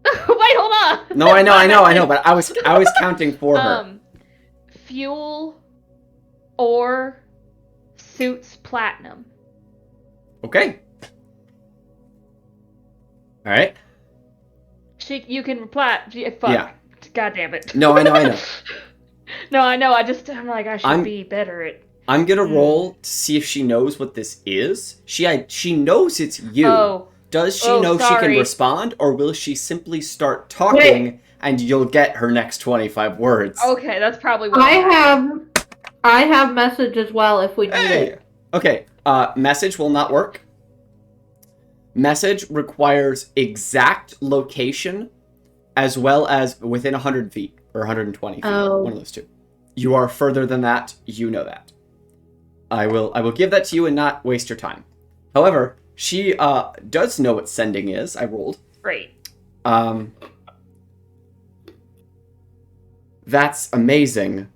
Wait, hold on. No, I know, but I was counting for her. Fuel or suits platinum. Okay. All right. You can reply. Fuck. Yeah. God damn it. No, I know. No, I know. I'm like, I should be better at. I'm gonna roll to see if she knows what this is. She knows it's you. Oh. Does she Oh, know she sorry. can respond, or will she simply start talking and you'll get her next 25 words? Okay, that's probably what I have message as well if we need Hey. it. Okay. Message will not work. Message requires exact location, as well as within 100 feet or 120 feet. Oh. One of those two. You are further than that. You know that. I will give that to you and not waste your time. However, she does know what sending is. I rolled. Great. That's amazing.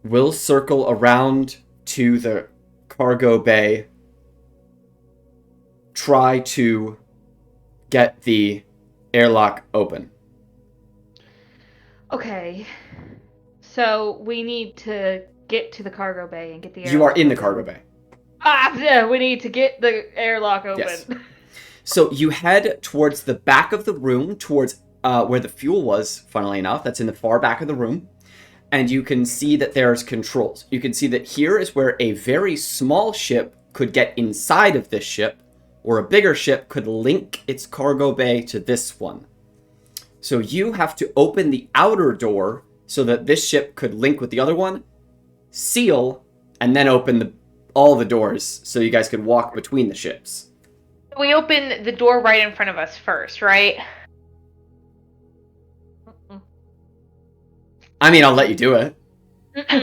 We'll circle around to the cargo bay. Try to get the airlock open. Okay. So we need to get to the cargo bay and get the airlock. You are in the open. cargo bay. Yeah, we need to get the airlock open. Yes. So you head towards the back of the room, towards where the fuel was, funnily enough. That's in the far back of the room. And you can see that there's controls. You can see that here is where a very small ship could get inside of this ship, or a bigger ship could link its cargo bay to this one. So you have to open the outer door so that this ship could link with the other one, seal, and then open all the doors so you guys could walk between the ships. We open the door right in front of us first, right? I mean, I'll let you do it.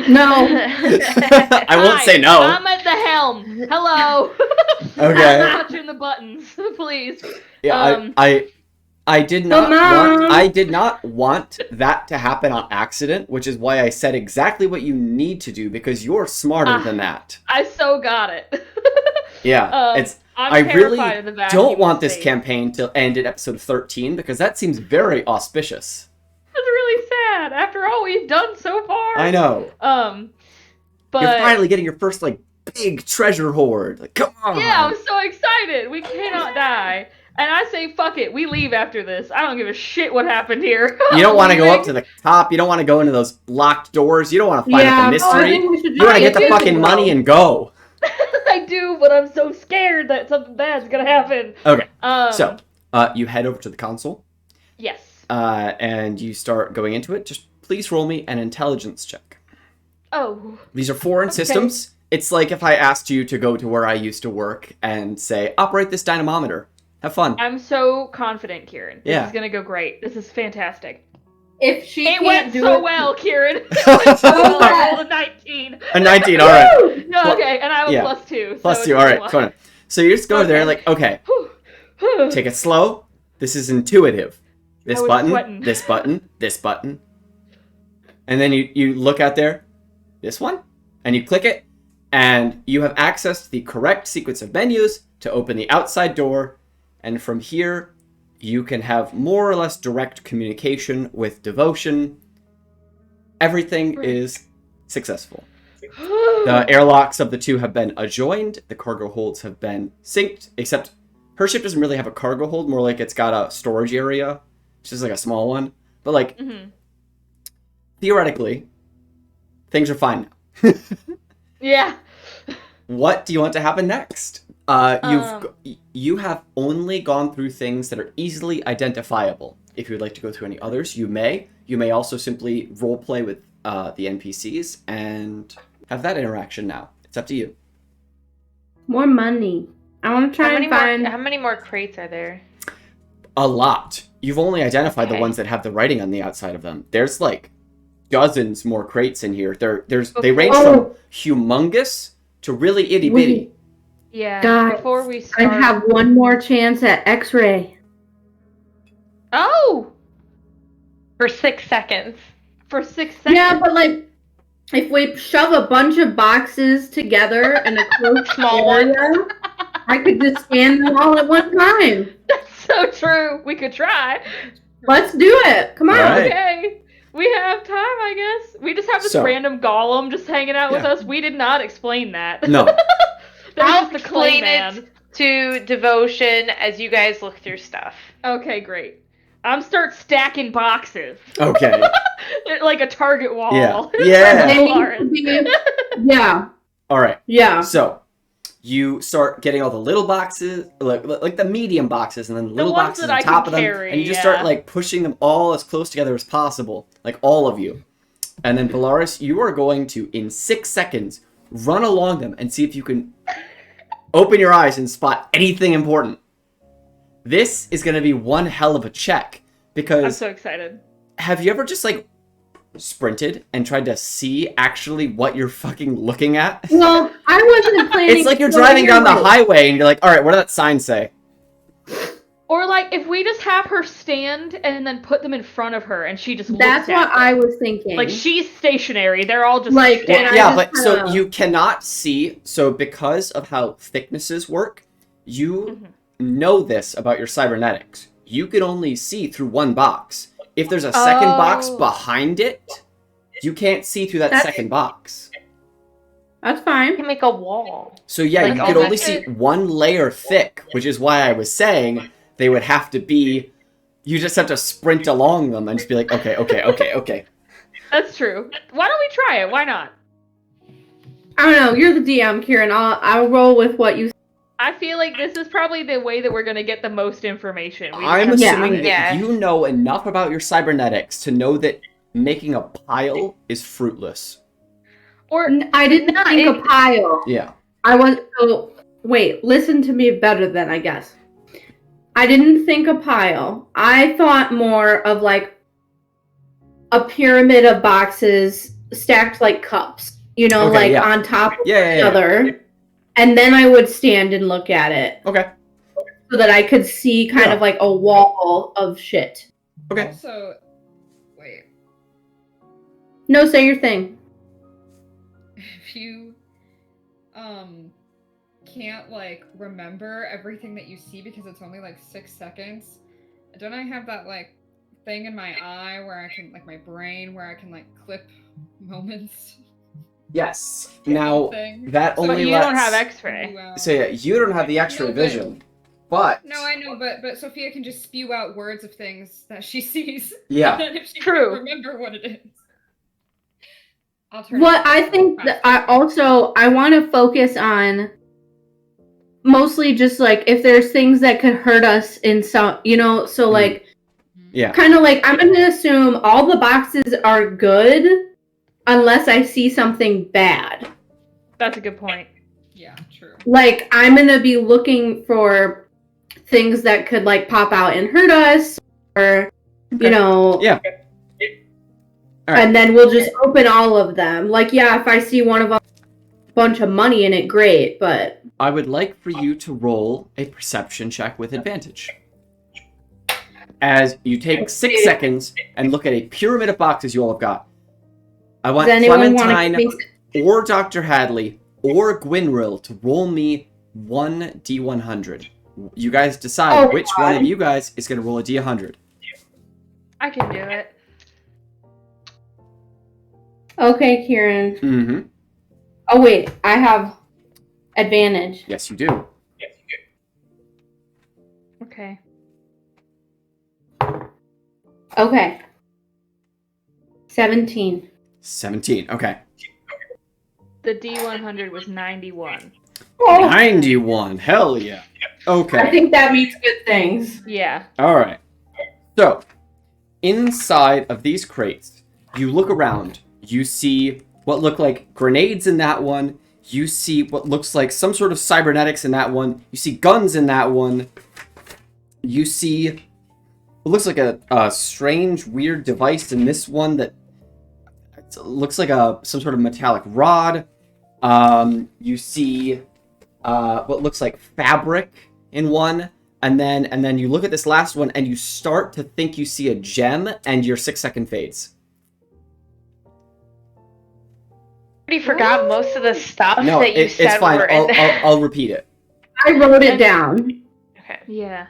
No. I won't say no. I'm at the helm. Hello. Okay. I'm touching the buttons, please. Yeah, I did not want that to happen on accident, which is why I said exactly what you need to do, because you're smarter than that. I so got it. Yeah, I'm I really terrified of the vacuum don't want this space. campaign to end at episode 13, because that seems very auspicious. That's really sad. After all we've done so far. I know. But You're finally getting your first, like, big treasure hoard. Like, come on! yeah, I'm so excited. We cannot die. And I say, fuck it. We leave after this. I don't give a shit what happened here. You don't want to go up to the top. You don't want to go into those locked doors. You don't want to find out the mystery. You want to get the fucking money and go. I do, but I'm so scared that something bad's gonna happen. Okay. So, you head over to the console. Yes. And you start going into it. Just please roll me an intelligence check. Oh. These are foreign systems. It's like if I asked you to go to where I used to work and say, operate this dynamometer. Have fun. I'm so confident, Kieran. This Yeah. is gonna go great. This is fantastic. If she It can't went do so it, well, Kieran. I rolled a 19. A 19, alright. No, okay, and I have a Yeah. +2. Plus so 2, it's alright. fine. Fun. So you just go there Okay. like, okay, Whew. take it slow. This is intuitive. This I was button, sweating. this button, this button. And then you look out there, this one, and you click it, and you have access to the correct sequence of menus to open the outside door, and from here, you can have more or less direct communication with Devotion. Everything Right. is successful. The airlocks of the two have been adjoined, the cargo holds have been synced, except her ship doesn't really have a cargo hold, more like it's got a storage area, which is like a small one. But like, theoretically, things are fine now. Yeah. What do you want to happen next? You have only gone through things that are easily identifiable. If you would like to go through any others, you may. You may also simply roleplay with the NPCs and have that interaction now. It's up to you. More money. I want to try and find. How many more crates are there? A lot. You've only identified the Okay. ones that have the writing on the outside of them. There's like dozens more crates in here. They range from humongous to really itty bitty. Yeah. Guys, Before we I start. have one more chance at X-ray. Oh, For 6 seconds. for 6 seconds. Yeah, but like, if we shove a bunch of boxes together in a close Small area, I could just scan them all at one time. That's so true. We could try. Let's do it. Come on. All right. Okay. We have time, I guess. We just have this So- random golem just hanging out with Yeah. us. We did not explain that. No. That I'll was just the clay explain man. it to Devotion as you guys look through stuff. Okay, great. I'm start stacking boxes. Okay. Like a target wall. Yeah. They Yeah. need to be- yeah. All right. Yeah. So you start getting all the little boxes, like the medium boxes, and then the little ones boxes that on I top can of them, carry, and you just yeah. start like pushing them all as close together as possible, like all of you. And then Bellaris, you are going to, in 6 seconds, run along them and see if you can open your eyes and spot anything important. This is going to be one hell of a check, I'm because so excited. have you ever just like sprinted and tried to see actually what you're fucking looking at? Well, I wasn't planning. It's like you're to driving go down the here. highway and you're like, all right, what does that sign say? Or like if we just have her stand and then put them in front of her and she just looks That's at what them. I was thinking. Like she's stationary. They're all just Like, stacked. and I Yeah, just but so kinda- you cannot see. So because of how thicknesses work, you know this about your cybernetics. You can only see through one box. If there's a second box Oh. behind it, you can't see through that That's- second box. That's You fine. can make a wall. So yeah, Like you all could that only see shit. one layer thick, which is why I was saying they would have to be. You just have to sprint along them and just be like, okay. That's true. Why don't we try it? Why not? I don't know. You're the DM, Kieran. I'll roll with what you. I feel like this is probably the way that we're gonna get the most information. We I'm just have to assuming find it. that Yeah. you know enough about your cybernetics to know that making a pile is fruitless. Or I didn't No, think a pile. Yeah. I was. So wait. Listen to me better then, I guess. I didn't think a pile. I thought more of like a pyramid of boxes stacked like cups. You know, Okay, like yeah. on top of Yeah. each other. And then I would stand and look at it Okay. so that I could see kind Yeah. of like a wall of shit. Okay. Also, wait. No, say your thing. If you can't like remember everything that you see because it's only like 6 seconds, don't I have that like thing in my eye where I can like my brain where I can like clip moments? Yes. Now thing? that but only you lets. don't have X-ray. Wow. So yeah, you don't have the X-ray No, but- vision, but No, I know, but Sophia can just spew out words of things that she sees. Yeah. And if she True. can't remember what it is. I'll turn What it I off. think that I want to focus on mostly just like if there's things that could hurt us in some, you know, so like yeah. kind of like I'm going to assume all the boxes are good unless I see something bad. That's a good point. Yeah, true. Like I'm going to be looking for things that could like pop out and hurt us or Okay. you know. Yeah. All right. And then we'll just open all of them. Like yeah, if I see one of them bunch of money in it, great, but I would like for you to roll a perception check with advantage. As you take 6 seconds and look at a pyramid of boxes you all have got. I want does anyone want Clementine to or Dr. Hadley or Gwynrill to roll me 1 D100. You guys decide Oh, which one of you guys is going to roll a D100. I can do it. Okay, Kieran. Mm-hmm. Oh wait, I have advantage. Yes, you do. Okay. Okay. 17. 17. Okay. The D100 was 91. Oh, 91. Hell yeah. I Okay. think that means good things. Yeah. All right. So, inside of these crates, you look around. You see what look like grenades in that one. You see what looks like some sort of cybernetics in that one. You see guns in that one. You see what looks like a strange, weird device in this one that looks like some sort of metallic rod. You see what looks like fabric in one. And then you look at this last one and you start to think you see a gem and your 6-second fades. I already forgot most of the stuff No, that you it's said fine. were in there. I'll repeat it. I wrote it down. Okay. Yeah.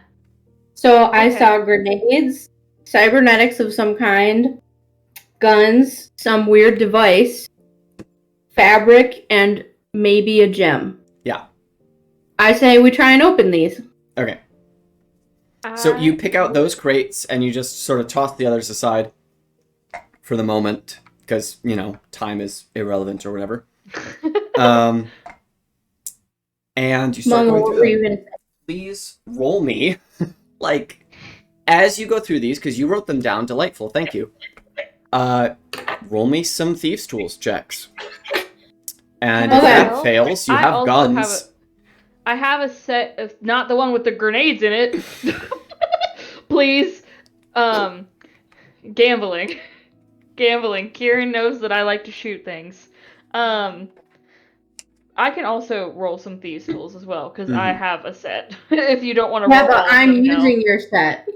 So I Okay. saw grenades, cybernetics of some kind, guns, some weird device, fabric, and maybe a gem. Yeah. I say we try and open these. Okay. So you pick out those crates and you just sort of toss the others aside for the moment because, time is irrelevant or whatever. And you start Mama, going what through were them. you gonna say? Please roll me, as you go through these, because you wrote them down. Delightful, thank you. Roll me some thieves' tools checks. And if Okay. that fails, you I have also guns. I have a set of, not the one with the grenades in it. Please. Gambling. Kieran knows that I like to shoot things. I can also roll some thieves' tools as well, because I have a set. If you don't want to roll Yeah, but all of I'm them, no. using your set.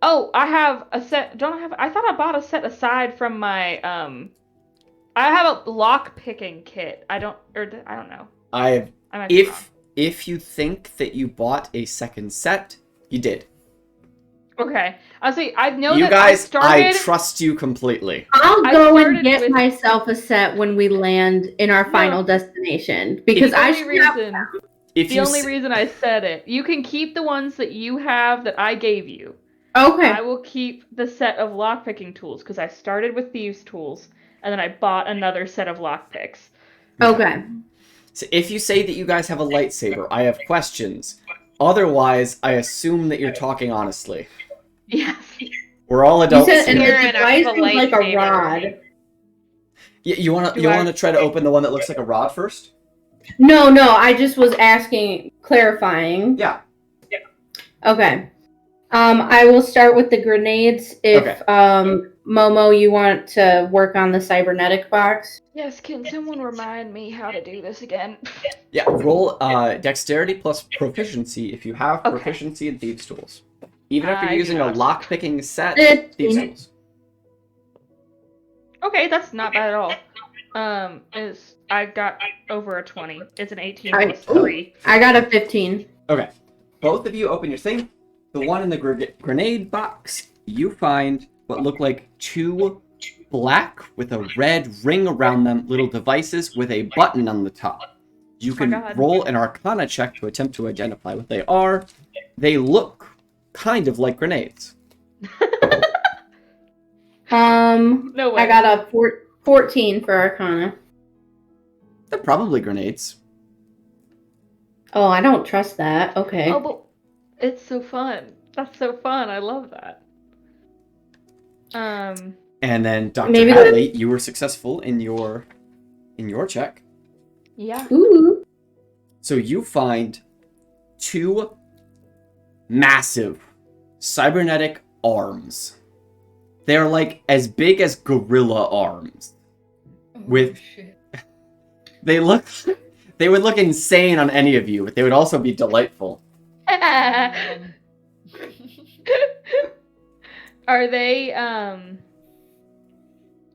Oh, I have a set. I thought I bought a set aside from my, I have a lock-picking kit. I don't know. I might be wrong. If you think that you bought a second set, you did. Okay. I know You that guys, I I started... trust you completely. I'll I go and started get with- myself a set when we land in our final destination because The I only should have reason... If The you only s- reason I said it. You can keep the ones that you have that I gave you. Okay. I will keep the set of lockpicking tools because I started with thieves' tools and then I bought another set of lockpicks. Okay. So if you say that you guys have a lightsaber, I have questions. Otherwise, I assume that you're talking honestly. Yes. We're all You adults said and here. the Kieran, I have device a was like a lightsaber. rod. You wanna try to open the one that looks like a rod first? No, I just was asking, clarifying. Yeah. Okay. I will start with the grenades if Okay. Momo, you want to work on the cybernetic box. Yes, can someone remind me how to do this again? Yeah, roll dexterity plus proficiency if you have Okay. proficiency in thieves' tools. Even if you're I using do a not. lock-picking set, 15. thieves' tools. Okay, that's not bad at all. I got over a 20. It's an 18 I- plus 3. I got a 15. Okay. Both of you open your thing. The one in the grenade box, you find what look like 2 black with a red ring around them little devices with a button on the top. You can God. roll an Arcana check to attempt to identify what they are. They look kind of like grenades. No way. I got a 14 for Arcana. They're probably grenades. Oh, I don't trust that. Okay. Oh, but it's so fun. That's so fun. I love that. And then Dr. Maybe Hadley, you were successful in your check. Yeah. Ooh. So you find 2 massive cybernetic arms. They're like as big as gorilla arms. Oh, With- shit. They would look insane on any of you, but they would also be delightful. Are they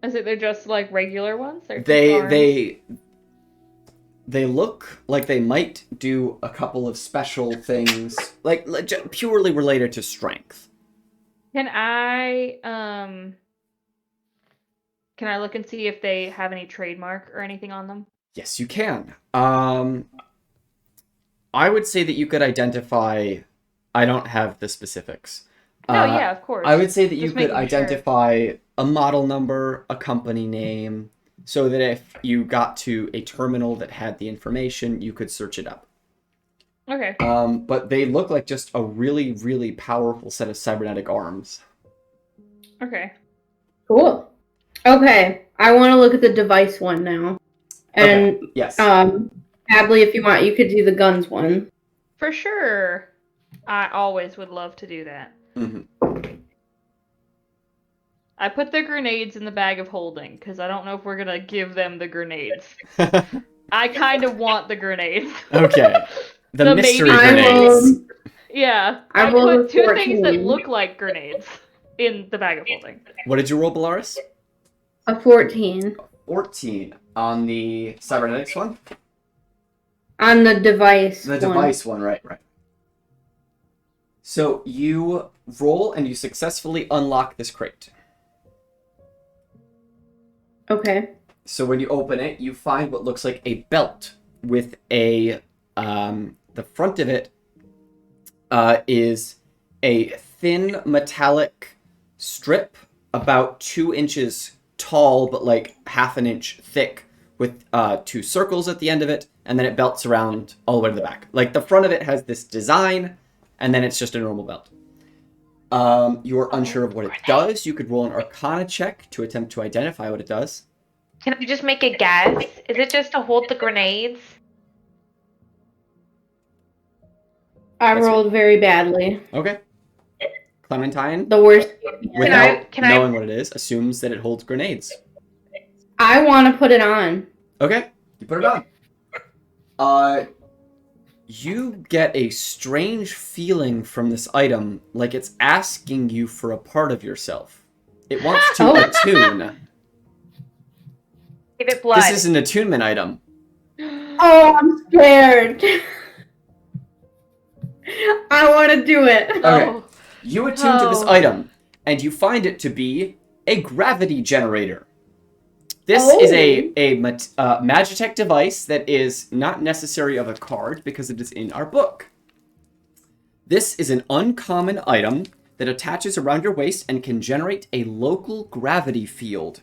is it they're just like regular ones? They're just arms? They look like they might do a couple of special things, like purely related to strength. Can I look and see if they have any trademark or anything on them? Yes, you can. I would say that you could identify. I don't have the specifics. No, yeah, of course. I would say that you Just could making sure. identify a model number, a company name, so that if you got to a terminal that had the information, you could search it up. Okay. But they look like just a really, really powerful set of cybernetic arms. Okay. Cool. Okay. I want to look at the device one now. And Yes. Hadley, if you want, you could do the guns one. For sure. I always would love to do that. Mm-hmm. I put the grenades in the bag of holding, because I don't know if we're going to give them the grenades. I kind of want the grenades. Okay. The mystery maybe grenades. Yeah. I I rolled put two 14. things that look like grenades in the bag of holding. What did you roll, Bellaris? A 14. 14 on the cybernetics one? On the device. The device one, right. So you roll and you successfully unlock this crate. Okay. So when you open it, you find what looks like a belt with a, the front of it is a thin metallic strip about 2 inches tall, but like half an inch thick, with 2 circles at the end of it, and then it belts around all the way to the back. Like the front of it has this design, and then it's just a normal belt. You're unsure of what it does. You could roll an Arcana check to attempt to identify what it does. Can I just make a guess? Is it just to hold the grenades? I That's rolled very badly. Okay. Clementine, The worst. without can I- knowing what it is, assumes that it holds grenades. I want to put it on. Okay, you put it on. You get a strange feeling from this item, like it's asking you for a part of yourself. It wants to Oh. attune. Give it blood. This is an attunement item. Oh, I'm scared. I want to do it. Okay. Oh. You attune to this Oh. item, and you find it to be a gravity generator. This Oh. is a Magitech device that is not necessary of a card because it is in our book. This is an uncommon item that attaches around your waist and can generate a local gravity field.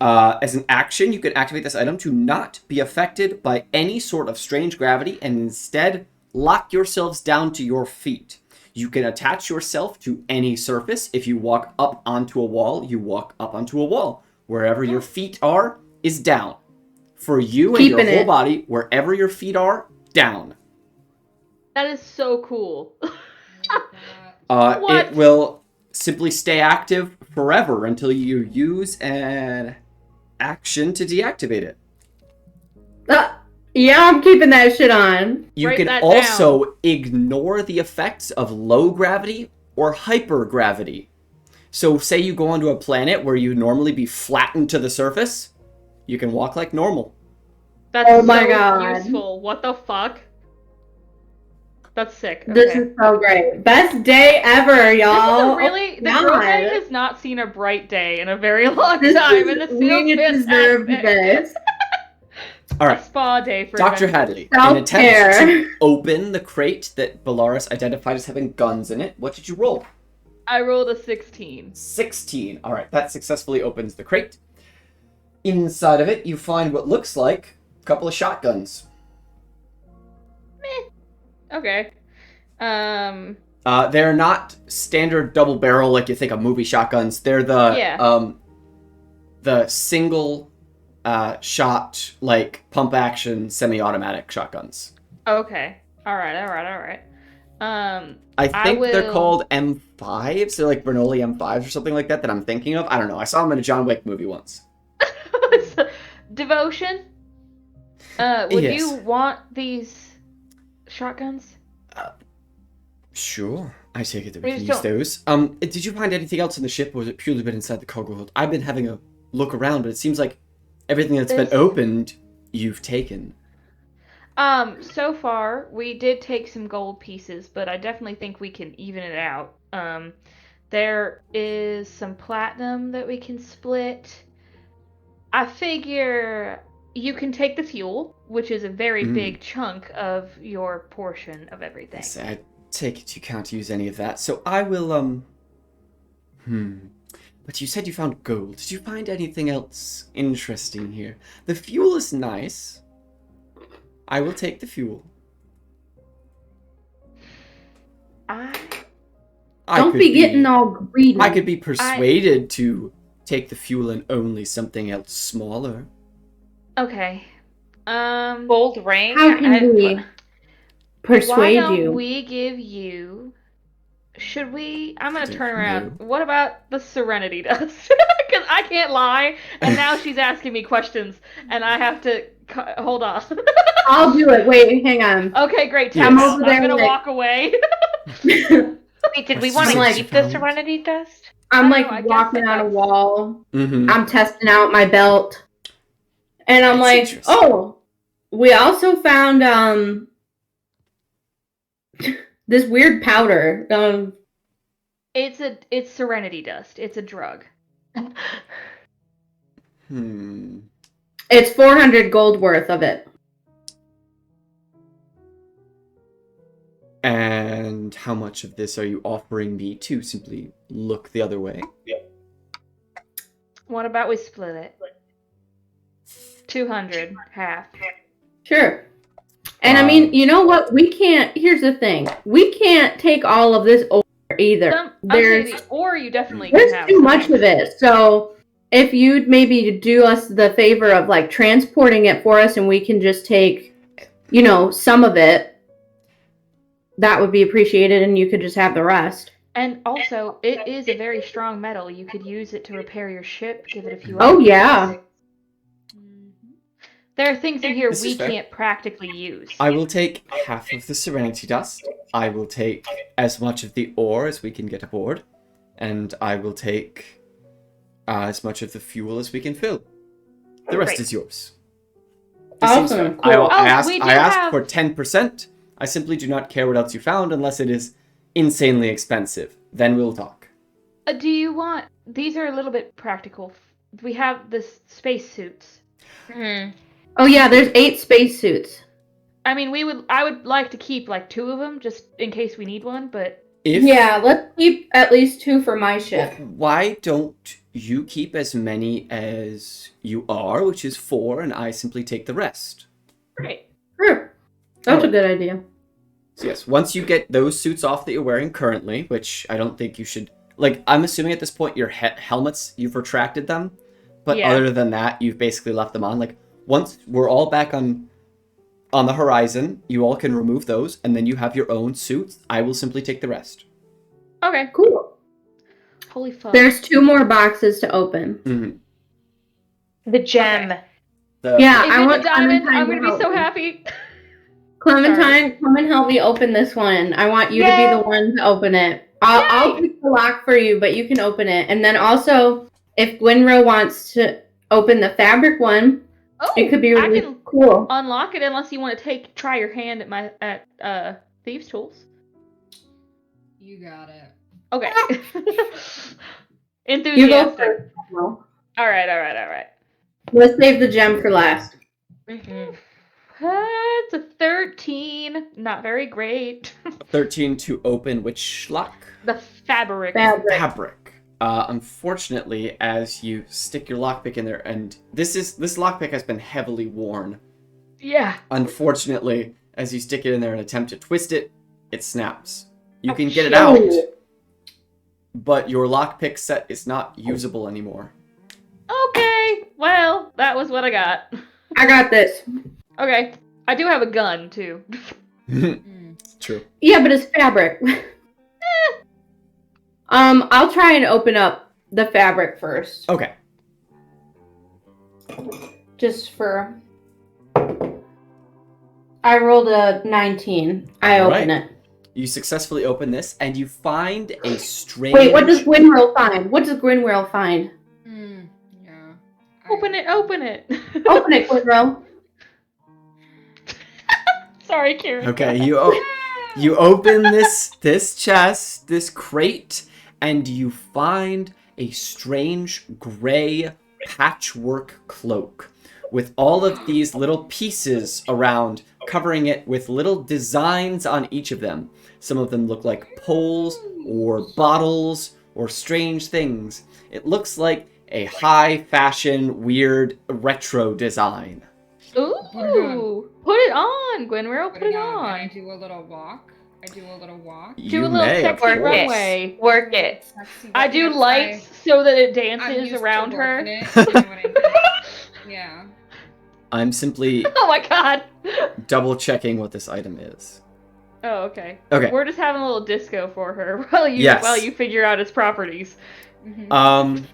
As an action, you can activate this item to not be affected by any sort of strange gravity and instead lock yourselves down to your feet. You can attach yourself to any surface. If you walk up onto a wall, you walk up onto a wall. Wherever your feet are is down. For you and Keeping your whole it. body, wherever your feet are, down. That is so cool. That- What? It will simply stay active forever until you use an action to deactivate it. Yeah, I'm keeping that shit on. You Write can that also ignore the effects of low gravity or hypergravity. So say you go onto a planet where you'd normally be flattened to the surface, you can walk like normal. That's Oh my so God. useful. What the fuck? That's sick. Okay. This is so great. Best day ever, y'all. This is really the God. girl day has not seen a bright day in a very long This time, is, and this feels we deserve fantastic. this. All A right, spa day for Dr. adventure. Hadley, in attempt Self-care. to open the crate that Bellaris identified as having guns in it, what did you roll? I rolled a 16. 16. All right, that successfully opens the crate. Inside of it, you find what looks like a couple of shotguns. Okay. They're not standard double barrel like you think of movie shotguns. They're the single shot, like pump action semi-automatic shotguns. Okay. All right. I think they're will- called M5s. They're like Bernoulli M5s or something like that I'm thinking of. I don't know. I saw them in a John Wick movie once. Devotion. Would Yes. you want these shotguns? Sure. I take it that We we can just use those. Did you find anything else in the ship, or was it purely been inside the cargo hold? I've been having a look around, but it seems like everything that's been This- opened, you've taken. So far we did take some gold pieces, but I definitely think we can even it out. There is some platinum that we can split. I figure you can take the fuel, which is a very big chunk of your portion of everything. I take it you can't use any of that, so I will, But you said you found gold. Did you find anything else interesting here? The fuel is nice. I will take the fuel. I Don't could be getting all greedy. I could be persuaded to take the fuel and only something else smaller. Okay. Gold ring? How can we why persuade don't you? we give you? Should we? I'm gonna Give turn around. you- What about the Serenity Dust? Because I can't lie, and now she's asking me questions, and I have to hold on. I'll do it. Wait, hang on. Okay, great. Yes. Tap I'm out. over I'm there, gonna like- walk away. Wait, did we As want soon to as keep you the found- Serenity Dust? I'm I like know, I guess walking that on a that's- wall. Mhm. I'm testing out my belt. And I'm That's like, interesting. oh, we also found this weird powder. It's Serenity Dust. It's a drug. It's 400 gold worth of it. And how much of this are you offering me to simply look the other way? What about we split it? 200, half. Sure. And I mean, you know what? Here's the thing. We can't take all of this over either. Or you definitely There's can have too some. much of it. So if you'd maybe do us the favor of like transporting it for us and we can just take, some of it, that would be appreciated and you could just have the rest. And also, it is a very strong metal. You could use it to repair your ship, give it a few Oh, upgrades. yeah. There are things in here This we is fair. can't practically use. I will take half of the Serenity Dust. I will take as much of the ore as we can get aboard. And I will take as much of the fuel as we can fill. The rest Great. is yours. Awesome, seems fair. cool. I we do asked have- for 10%. I simply do not care what else you found unless it is insanely expensive. Then we'll talk. Do you want... These are a little bit practical. We have the space suits. Oh, yeah, there's 8 spacesuits. I mean, I would like to keep like 2 of them just in case we need one, but Yeah, let's keep at least 2 for my ship. Why don't you keep as many as you are, which is 4, and I simply take the rest? great. Sure. That's a Alright. good idea. So yes, once you get those suits off that you're wearing currently, which I don't think you should... Like, I'm assuming at this point your helmets, you've retracted them. But Yeah. other than that, you've basically left them on. Like, once we're all back on the horizon, you all can remove those, and then you have your own suits. I will simply take the rest. Okay. Cool. Holy fuck. There's 2 more boxes to open. Mm-hmm. The gem. Yeah, If I it's want a diamond, Clementine I'm gonna to be help so me. happy. Clementine, come and help me open this one. I want you to be the one to open it. I'll pick the lock for you, but you can open it. And then also, if Gwynro wants to open the fabric one, Oh, it could be I really can cool. unlock it unless you want to try your hand at thieves' tools. You got it. Okay. You go Enthusiastic. first. Well, All right. let's save the gem for last. It's a 13. Not very great. 13 to open which lock? The fabric. Fabric. Unfortunately, as you stick your lockpick in there, and this lockpick has been heavily worn. Yeah. Unfortunately, as you stick it in there and attempt to twist it, it snaps. You can get it shit. out, but your lockpick set is not usable anymore. Okay. Well, that was what I got. I got this. Okay. I do have a gun too. True. Yeah, but it's fabric. I'll try and open up the fabric first. Okay. Just for... I rolled a 19. I open Alright. it. You successfully open this, and you find a strange... Wait, what does Gwynro find? What does Gwynro find? Yeah. Open it. Open it, Gwynro. Sorry, Karen. Okay, you open this chest, this crate, and you find a strange gray patchwork cloak with all of these little pieces around, covering it with little designs on each of them. Some of them look like poles or bottles or strange things. It looks like a high fashion, weird retro design. Ooh. Put it on, Gwynro. Put it Can on. I do a little walk? Do You a little may, of sexy course. runway. Work it. Sexy I do yes, lights so that it I'm dances used to around her. working it, you know what I mean? Yeah. I'm simply Oh my god! double checking what this item is. Oh, okay. Okay. We're just having a little disco for her while Yes. you figure out its properties. Mhm.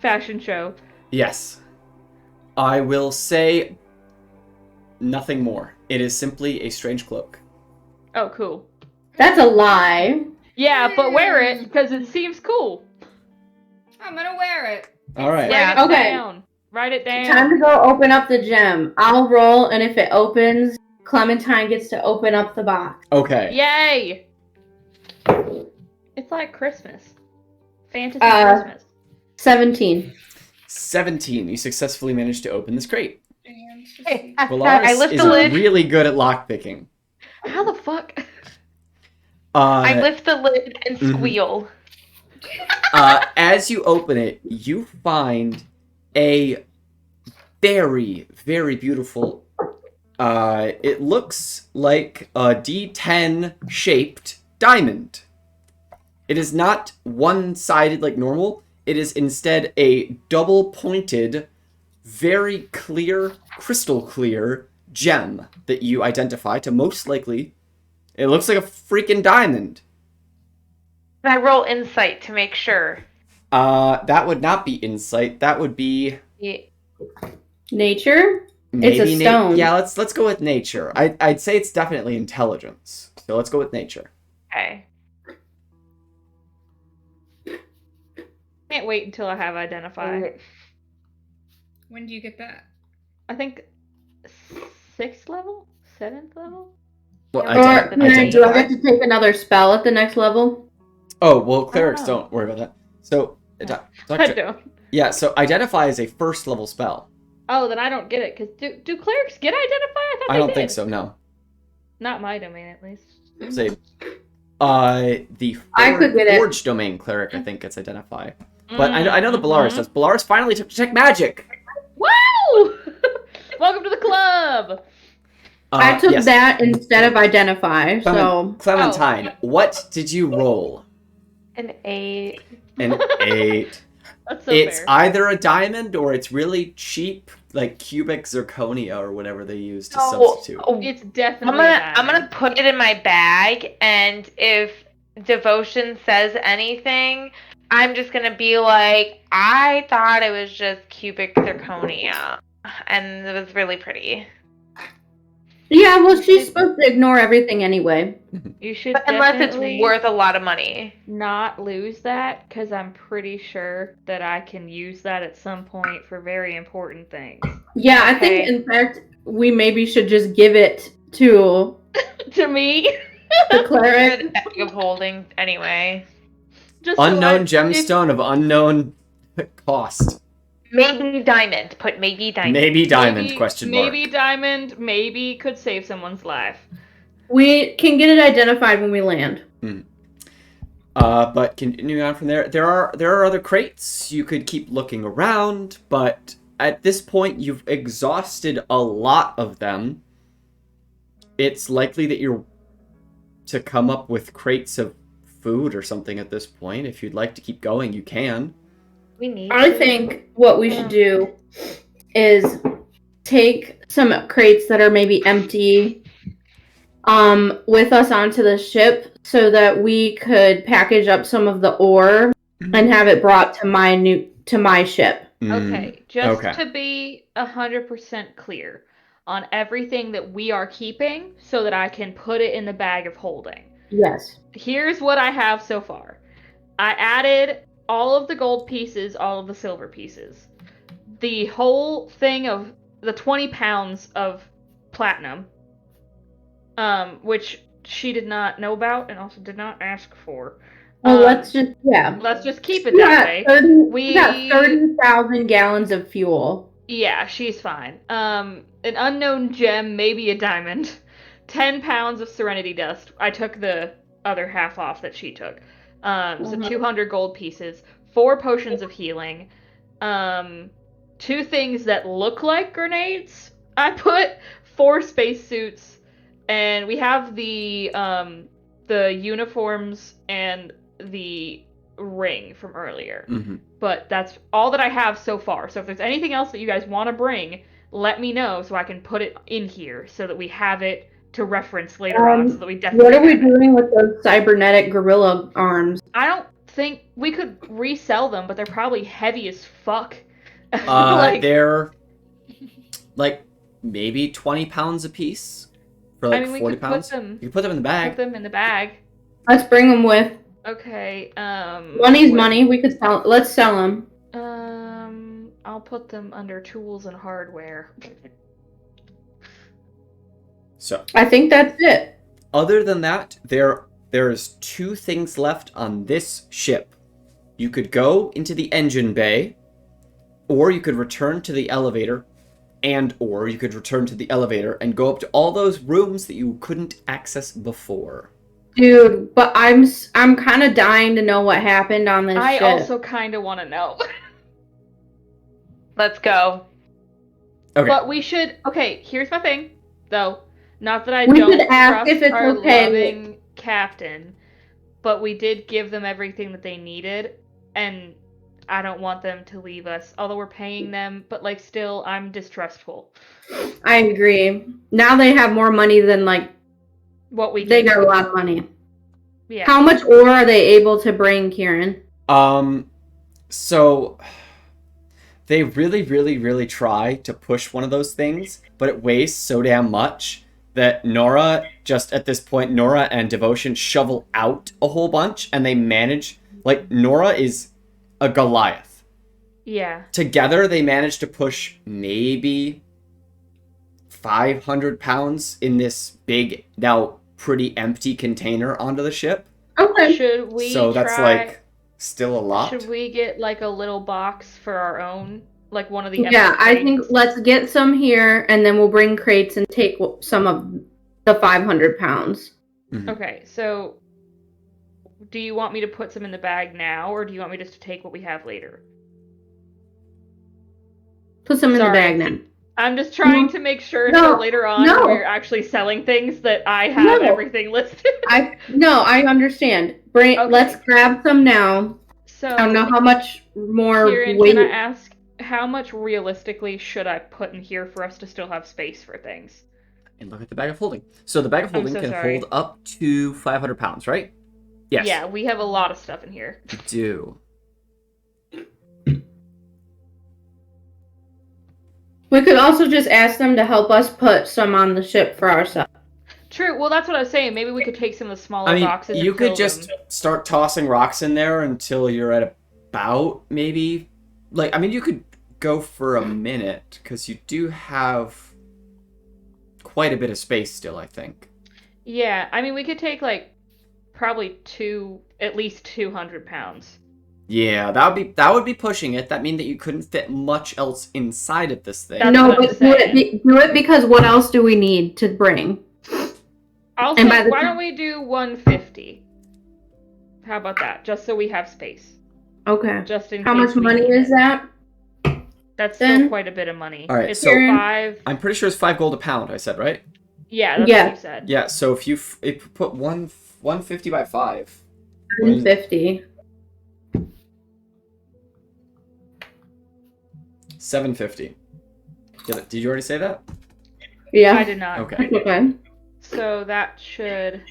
Fashion show. Yes. I will say nothing more. It is simply a strange cloak. Oh, cool. That's a lie. Yeah, but wear it because it seems cool. I'm gonna wear it. All right. Yeah. Write it Okay. down. Write it down. Time to go open up the gem. I'll roll, and if it opens, Clementine gets to open up the box. Okay. Yay! It's like Christmas. Fantasy Uh, Christmas. 17. 17. You successfully managed to open this crate. Hey, Valaris I lift is the lid. really good at lockpicking. How the fuck? I lift the lid and Mhm. squeal. As you open it, you find a very, very beautiful. It looks like a D10 shaped diamond. It is not one-sided like normal. It is instead a double-pointed, very clear, crystal clear gem that you identify to most likely. It looks like a freaking diamond. And I roll insight to make sure. That would not be insight. That would be Yeah. Nature? maybe It's a stone. Yeah, let's go with nature. I'd say it's definitely intelligence. So let's go with nature. Okay. Can't wait until I have identify. When do you get that? I think 6th level? 7th level? Well, Yeah, Or do I get to take another spell at the next level? Oh, well, clerics Oh. don't worry about that. So, I Doctor, don't. yeah, so identify is a first level spell. Oh, then I don't get it. Cause do clerics get identify? I thought I they don't did. think so, no. Not my domain, at least. Say, the I could get it. Forge domain cleric, I think, gets identify. But I know the Bellaris Mhm. does. Bellaris finally took Detect Magic! Woo! Welcome to the club. I took Yes. that instead of identify, so... Clementine, what did you roll? An 8. An 8. That's so It's fair. either a diamond or it's really cheap, like cubic zirconia or whatever they use to Oh, substitute. It's definitely. I'm gonna put it in my bag, and if Devotion says anything, I'm just gonna be like, I thought it was just cubic zirconia, and it was really pretty. Yeah, well, she's supposed to ignore everything anyway. You should But unless it's definitely worth a lot of money. not lose that, because I'm pretty sure that I can use that at some point for very important things. Yeah, I think, Okay. in fact, we maybe should just give it to To me, the cleric. Good bag of holding, anyway. just so Unknown if- gemstone of unknown cost. Maybe diamond. Put maybe diamond. Maybe diamond, question mark. Maybe diamond. Maybe could save someone's life. We can get it identified when we land. But continuing on from there, there are other crates. You could keep looking around, but at this point, you've exhausted a lot of them. It's likely that you're to come up with crates of food or something at this point. If you'd like to keep going, you can. We need. I think what we should do is take some crates that are maybe empty with us onto the ship so that we could package up some of the ore and have it brought to my ship. Okay, just okay. to be 100% clear on everything that we are keeping so that I can put it in the bag of holding. Yes. Here's what I have so far. I added all of the gold pieces, all of the silver pieces. The whole thing of the 20 pounds of platinum, which she did not know about and also did not ask for. Well, let's just keep it that way. We got 30,000 gallons of fuel. Yeah, she's fine. An unknown gem, maybe a diamond. 10 pounds of serenity dust. I took the other half off that she took. So 200 gold pieces. 4 potions of healing. 2 things that look like grenades. I put 4 spacesuits. And we have the uniforms and the ring from earlier. Mm-hmm. But that's all that I have so far. So if there's anything else that you guys want to bring, let me know so I can put it in here so that we have it to reference later on, so that we definitely. What are we have it. doing with those cybernetic gorilla arms? I don't think we could resell them, but they're probably heavy as fuck. Like, They're like maybe 20 pounds a piece for like I mean, we 40 could pounds. put them. You can put them in the bag. Put them in the bag. Let's bring them with. Okay. Money's money. We could sell. Let's sell them. I'll put them under tools and hardware. So I think that's it. other than that, there's 2 things left on this ship. You could go into the engine bay, or you could return to the elevator, or you could return to the elevator and go up to all those rooms that you couldn't access before. Dude, but I'm kind of dying to know what happened on this ship. I also kind of want to know. Let's go. Okay. But we should. Okay, here's my thing, though. Not that I We don't should ask trust if it's our okay. loving captain, but we did give them everything that they needed, and I don't want them to leave us. Although we're paying them, but like still, I'm distrustful. I agree. Now they have more money than like What we they gave got a them. lot of money. Yeah. How much ore are they able to bring, Kieran? So they really, really, really try to push one of those things, but it weighs so damn much that Nora, just at this point, Nora and Devotion shovel out a whole bunch, and they manage, like, Nora is a Goliath. Yeah. Together, they manage to push maybe 500 pounds in this big, now pretty empty container onto the ship. Okay. Should we? So that's try, like still a lot. Should we get like a little box for our own, like one of the? Yeah, empty I think crates? let's get some here, and then we'll bring crates and take some of the 500 pounds. Mhm. Okay, so do you want me to put some in the bag now, or do you want me just to take what we have later? Put some in the Sorry. bag now. I'm just trying to make sure No, so later on no. we're actually selling things that I have No. everything listed. I understand. Okay. Let's grab some now. So, I don't know how much more Kieran, weight. can I ask how much realistically should I put in here for us to still have space for things? And look at the bag of holding. So the bag of I'm holding so can sorry. hold up to 500 pounds, right? Yes. Yeah, we have a lot of stuff in here. You do. We could also just ask them to help us put some on the ship for ourselves. True. Well, that's what I was saying. Maybe we could take some of the smaller I mean, boxes. you and could fill just them. start tossing rocks in there until you're at about maybe, like, I mean, you could go for a minute because you do have quite a bit of space still, I think. Yeah, I mean, we could take like probably at least 200 pounds. Yeah, that would be pushing it. That mean that you couldn't fit much else inside of this thing. That's No, what I'm but do it because what else do we need to bring? I'll And say, by the why time- don't we do 150? How about that? Just so we have space. Okay. Just in How case much we money need is it. that? That's then? still quite a bit of money. All right, It's so- 5. I'm pretty sure it's 5 gold a pound, I said, right? Yeah, that's Yeah. what you said. Yeah, so if you put 150 by 5. 150. 750. Did you already say that? Yeah. I did not. Okay. Okay. So that should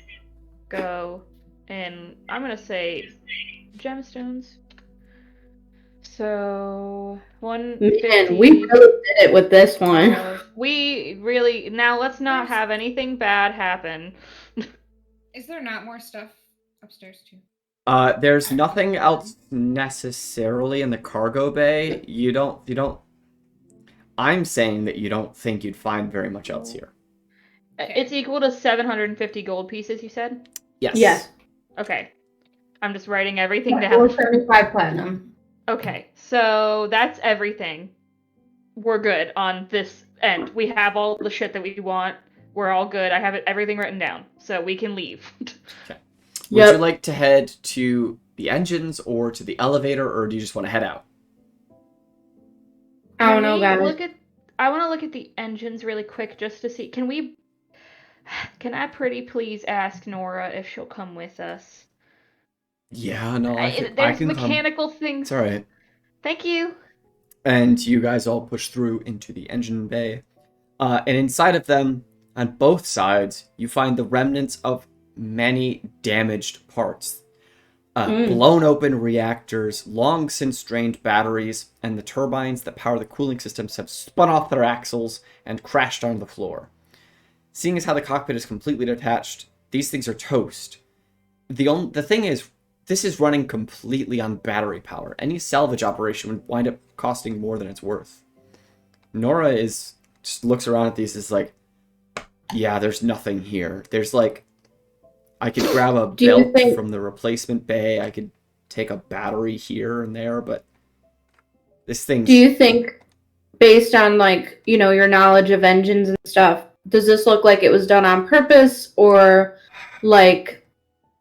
go in, I'm going to say gemstones. So 150. Man, we really did it with this one. We really, now let's not have anything bad happen. Is there not more stuff upstairs too? There's nothing else necessarily in the cargo bay. You don't. I'm saying that you don't think you'd find very much else here. It's equal to 750 gold pieces, you said? Yes. Yes. Okay. I'm just writing everything down. 475 platinum. Okay, so that's everything. We're good on this end. We have all the shit that we want. We're all good. I have everything written down, so we can leave. Okay. Would Yep. you like to head to the engines or to the elevator, or do you just want to head out? I don't know, guys. I want to look at the engines really quick just to see. Can I pretty please ask Nora if she'll come with us? Yeah, no, I There's can come. mechanical things. It's all right. Thank you. And you guys all push through into the engine bay. And inside of them, on both sides, you find the remnants of many damaged parts. Blown open reactors, long since drained batteries, and the turbines that power the cooling systems have spun off their axles and crashed onto the floor. Seeing as how the cockpit is completely detached, these things are toast. The thing is, this is running completely on battery power. Any salvage operation would wind up costing more than it's worth. Nora just looks around at these, is like, yeah, there's nothing here. There's like, I could grab a belt from the replacement bay. I could take a battery here and there, but this thing. Do you think, based on like, your knowledge of engines and stuff, does this look like it was done on purpose, or like,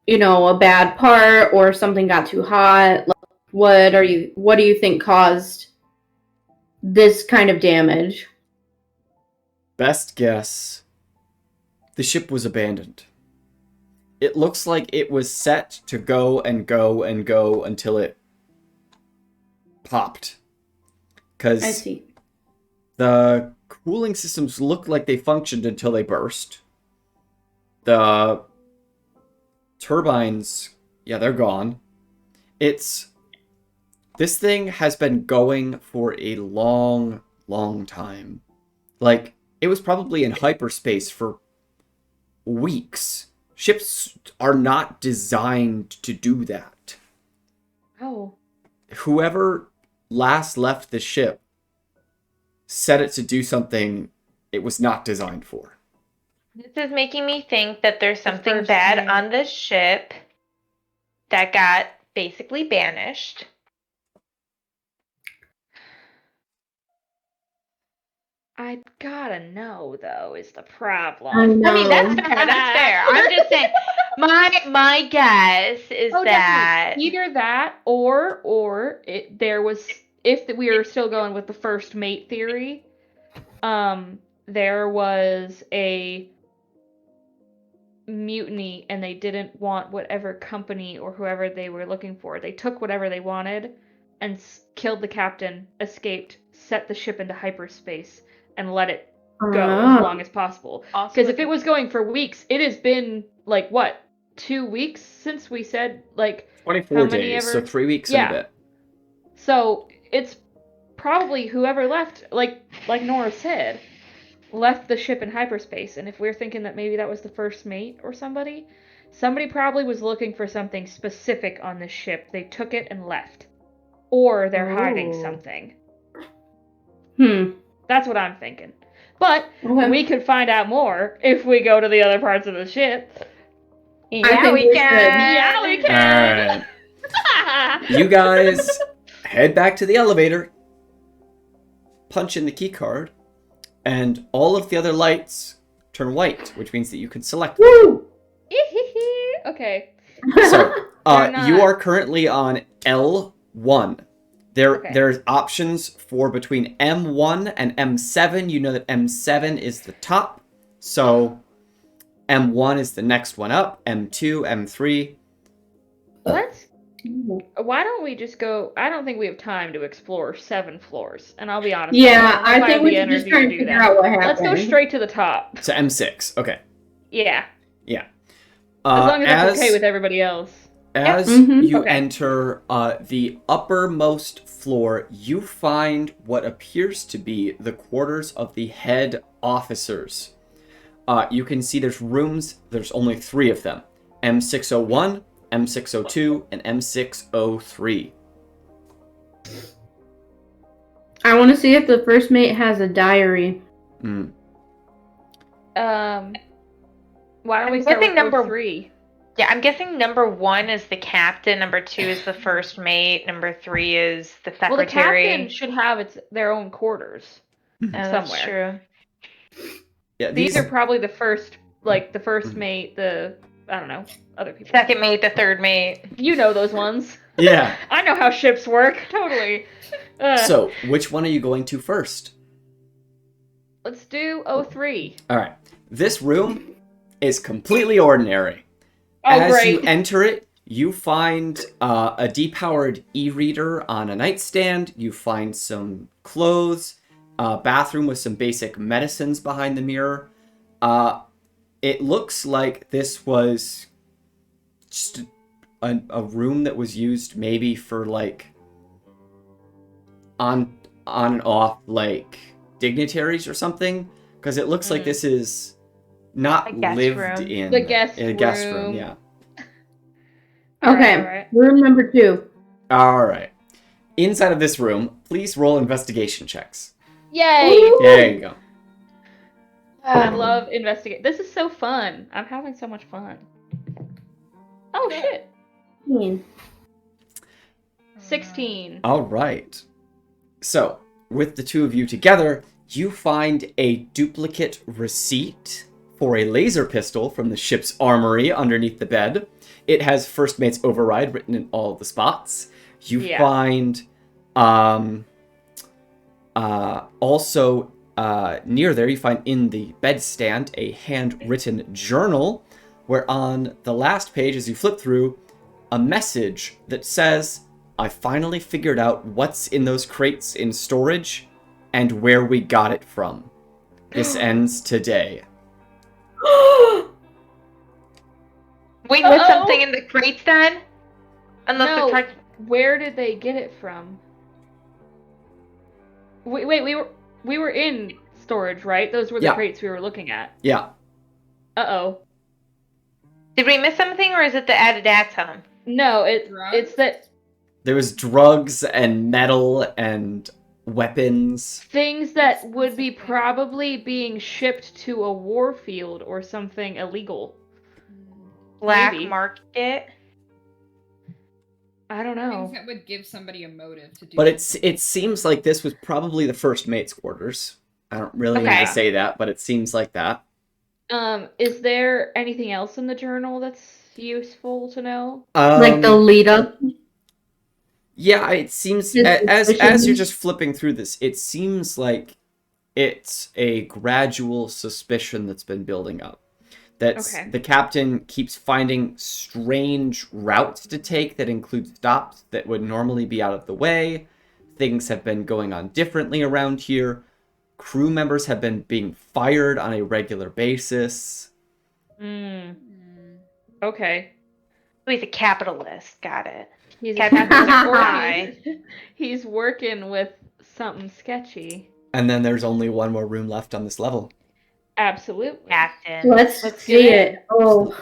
a bad part, or something got too hot? Like, what do you think caused this kind of damage? Best guess, the ship was abandoned. It looks like it was set to go and go and go until it popped. I see. The cooling systems looked like they functioned until they burst. The turbines, yeah, they're gone. This thing has been going for a long, long time. Like, it was probably in hyperspace for weeks. Ships are not designed to do that. Oh. Whoever last left the ship set it to do something it was not designed for. This is making me think that there's something first bad mate. on this ship that got basically banished. I gotta know, though, is the problem. I know. I mean, that's fair. That's fair. I'm just saying. My guess is that definitely. Either that, or there was, if we are still going with the first mate theory, there was a mutiny and they didn't want whatever company or whoever they were looking for. They took whatever they wanted and killed the captain, escaped, set the ship into hyperspace, and let it go as long as possible. Because if it was going for weeks, it has been, like, what, 2 weeks since we said, like, 24 days, so 3 weeks and a bit. So it's probably whoever left, like Nora said, left the ship in hyperspace. And if we're thinking that maybe that was the first mate or somebody probably was looking for something specific on this ship. They took it and left. Or they're hiding something. That's what I'm thinking. But we could find out more if we go to the other parts of the ship. Yeah, we can. Yeah, we can. All right. You guys head back to the elevator, punch in the key card, and all of the other lights turn white, which means that you can select them. Woo! Okay. So, you are currently on L1. There's options for between M1 and M7. You know that M7 is the top. So M1 is the next one up. M2, M3. Why don't we just go? I don't think we have time to explore 7 floors. And I'll be honest. Yeah, I think we should just try and figure out what happened. Let's go straight to the top. So M6. Okay. Yeah. Yeah. As long as that's okay with everybody else. As you enter the uppermost floor, you find what appears to be the quarters of the head officers. You can see there's rooms, there's only 3 of them. M601, M602, and M603. I want to see if the first mate has a diary. Why don't we start with number 3? Yeah, I'm guessing number 1 is the captain, number 2 is the first mate, number 3 is the secretary. Well, the captain should have their own quarters somewhere. That's true. Yeah, these are probably the first, the first mate, I don't know, other people. Second mate, the third mate. You know those ones. Yeah. I know how ships work, totally. So, which one are you going to first? Let's do 03. All right. This room is completely ordinary. Oh, As great. you enter it, You find a depowered e-reader on a nightstand. You find some clothes, a bathroom with some basic medicines behind the mirror. It looks like this was just a room that was used maybe for like on and off like dignitaries or something, because it looks like this is not A guest lived room. in. The guest in a guest room. room. Yeah. Okay, Alright. room number 2. All right. Inside of this room, please roll investigation checks. Yay! Ooh. There you go. I love investigate. This is so fun. I'm having so much fun. Oh shit. 16. All right. So, with the two of you together, you find a duplicate receipt for a laser pistol from the ship's armory underneath the bed. It has First Mate's Override written in all of the spots. You find also near there, you find in the bedstand a handwritten journal where on the last page, as you flip through, a message that says, I finally figured out what's in those crates in storage and where we got it from. This ends today. We put something in the crates then? Unless No. we tried. Where did they get it from? Wait, we were in storage, right? Those were the Yeah. crates we were looking at. Yeah. Uh-oh. Did we miss something, or is it the added atom? No, Drugs? it's that There was drugs and metal and weapons. things that would be probably being shipped to a war field or something illegal. Black Maybe. market? I don't know. Things that would give somebody a motive to do. But it seems like this was probably the First Mate's quarters. I don't really need Okay. to say that, but it seems like that. Is there anything else in the journal that's useful to know? Like the lead up. Yeah, it seems His as suspicions. you're just flipping through this, it seems like it's a gradual suspicion that's been building up. That's Okay. the captain keeps finding strange routes to take that include stops that would normally be out of the way. Things have been going on differently around here. Crew members have been being fired on a regular basis. Okay. Oh, he's a capitalist. Got it. He's a Captain capitalist, or Guy. he's working with something sketchy. And then there's only one more room left on this level. Absolutely. Captain. Let's Let's see get it. Oh,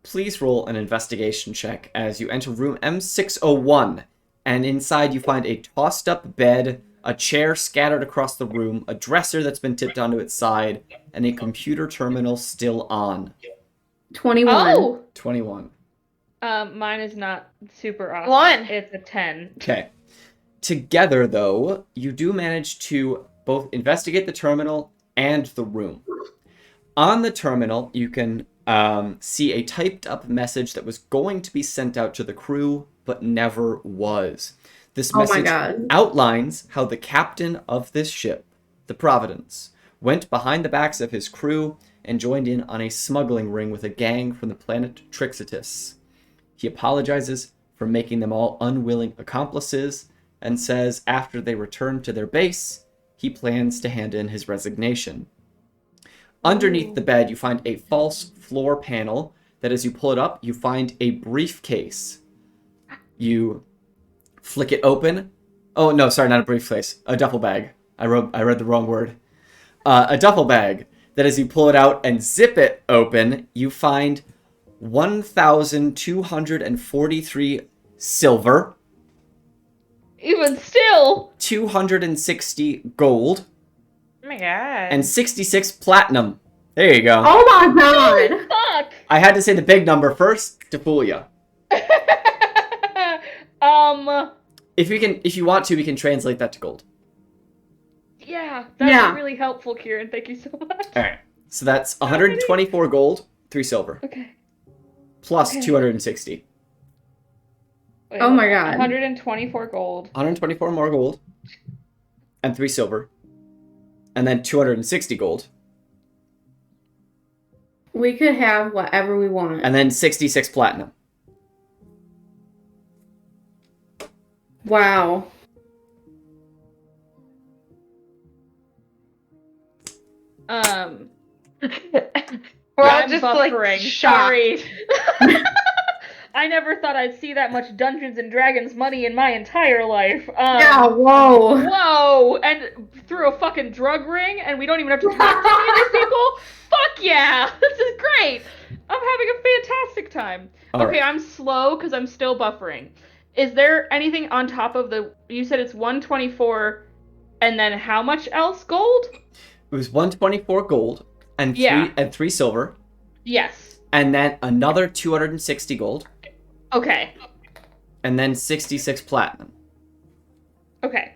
Please roll an investigation check as you enter room M601, and inside you find a tossed up bed, a chair scattered across the room, a dresser that's been tipped onto its side, and a computer terminal still on. 21. Oh! 21. Mine is not super awesome. 1. It's a 10. Okay. Together, though, you do manage to both investigate the terminal and the room. On the terminal, you can see a typed up message that was going to be sent out to the crew, but never was. This Oh my message God. outlines how the captain of this ship, the Providence, went behind the backs of his crew and joined in on a smuggling ring with a gang from the planet Trixitus. He apologizes for making them all unwilling accomplices and says after they return to their base, he plans to hand in his resignation. Underneath the bed, you find a false floor panel that as you pull it up, you find a briefcase. You flick it open. Oh, no, sorry, not a briefcase. A duffel bag. I read the wrong word. A duffel bag that as you pull it out and zip it open, you find 1,243 silver, Even still! 260 gold, Oh my god. and 66 platinum. There you go. Oh my God. Fuck! I had to say the big number first to fool you. If you want to, we can translate that to gold. Yeah, that's Yeah. really helpful, Kieran. Thank you so much. All right. So that's 124 gold, 3 silver, Okay. plus Okay. 260. Wait, Oh my God. 124 gold. 124 more gold, and 3 silver, and then 260 gold, We could have whatever we want. and then 66 platinum. Wow. We're all I'm just buffering. like shocked. Sorry. I never thought I'd see that much Dungeons and Dragons money in my entire life. Yeah, whoa. Whoa! And through a fucking drug ring, and we don't even have to talk to any of these people? Fuck yeah! This is great! I'm having a fantastic time. All Okay, right. I'm slow because I'm still buffering. Is there anything on top of the... You said it's 124, and then how much else? Gold? It was 124 gold and Yeah. 3 silver, Yes. and then another 260 gold, Okay. and then 66 platinum. Okay.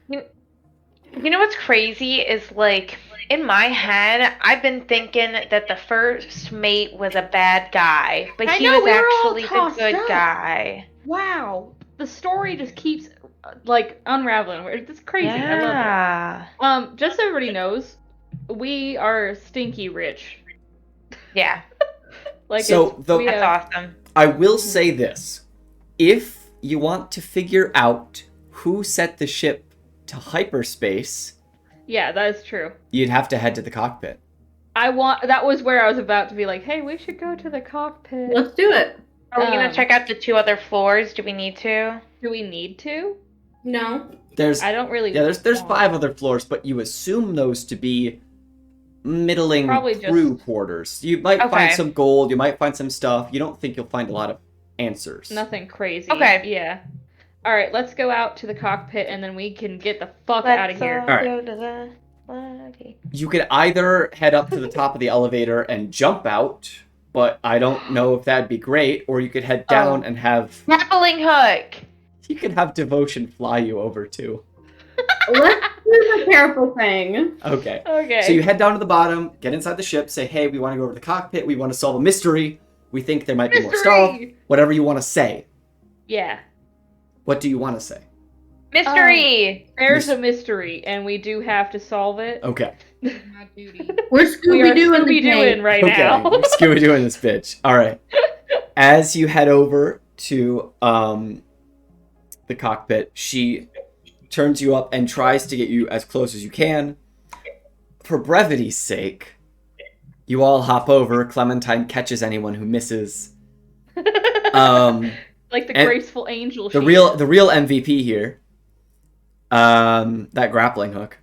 You know what's crazy is, like, in my head, I've been thinking that the first mate was a bad guy, but I he know, was we were all actually the tossed good up. guy. Wow. The story just keeps, like, unraveling. It's crazy. Yeah. I love it. Just so everybody knows, we are stinky rich. Yeah. Like, So, we That's have... awesome. I will say this. If you want to figure out who set the ship to hyperspace, Yeah, that is true. you'd have to head to the cockpit. That was where I was about to be like, hey, we should go to the cockpit. Let's do it. Are we gonna Um, check out the 2 other floors? Do we need to? Do we need to? No. There's I don't really there's want- 5 other floors, but you assume those to be middling Probably crew just- quarters. You might find Okay. some gold, you might find some stuff. You don't think you'll find a lot of answers. Nothing crazy. Okay. Yeah. Alright, let's go out to the cockpit and then we can get the fuck out of here. all Alright. go to the lobby. You could either head up to the top of the elevator and jump out, but I don't know if that'd be great, or you could head down and have Grappling hook! you could have devotion fly you over too. Let's do the careful thing. Okay. Okay. So you head down to the bottom, get inside the ship, say, hey, we want to go over to the cockpit, we want to solve a mystery, we think there might be more stuff, Mystery! whatever you want to say. Yeah. What do you want to say? Mystery! There's a mystery and we do have to solve it. Okay. My duty. We're We Scooby are Doo in the Scooby-Dooing tank. right Okay, now. we're Scooby-Dooing this bitch. All right. As you head over to the cockpit, she turns you up and tries to get you as close as you can. For brevity's sake, you all hop over. Clementine catches anyone who misses. Like the and graceful angel. The she real is. MVP here. That grappling hook.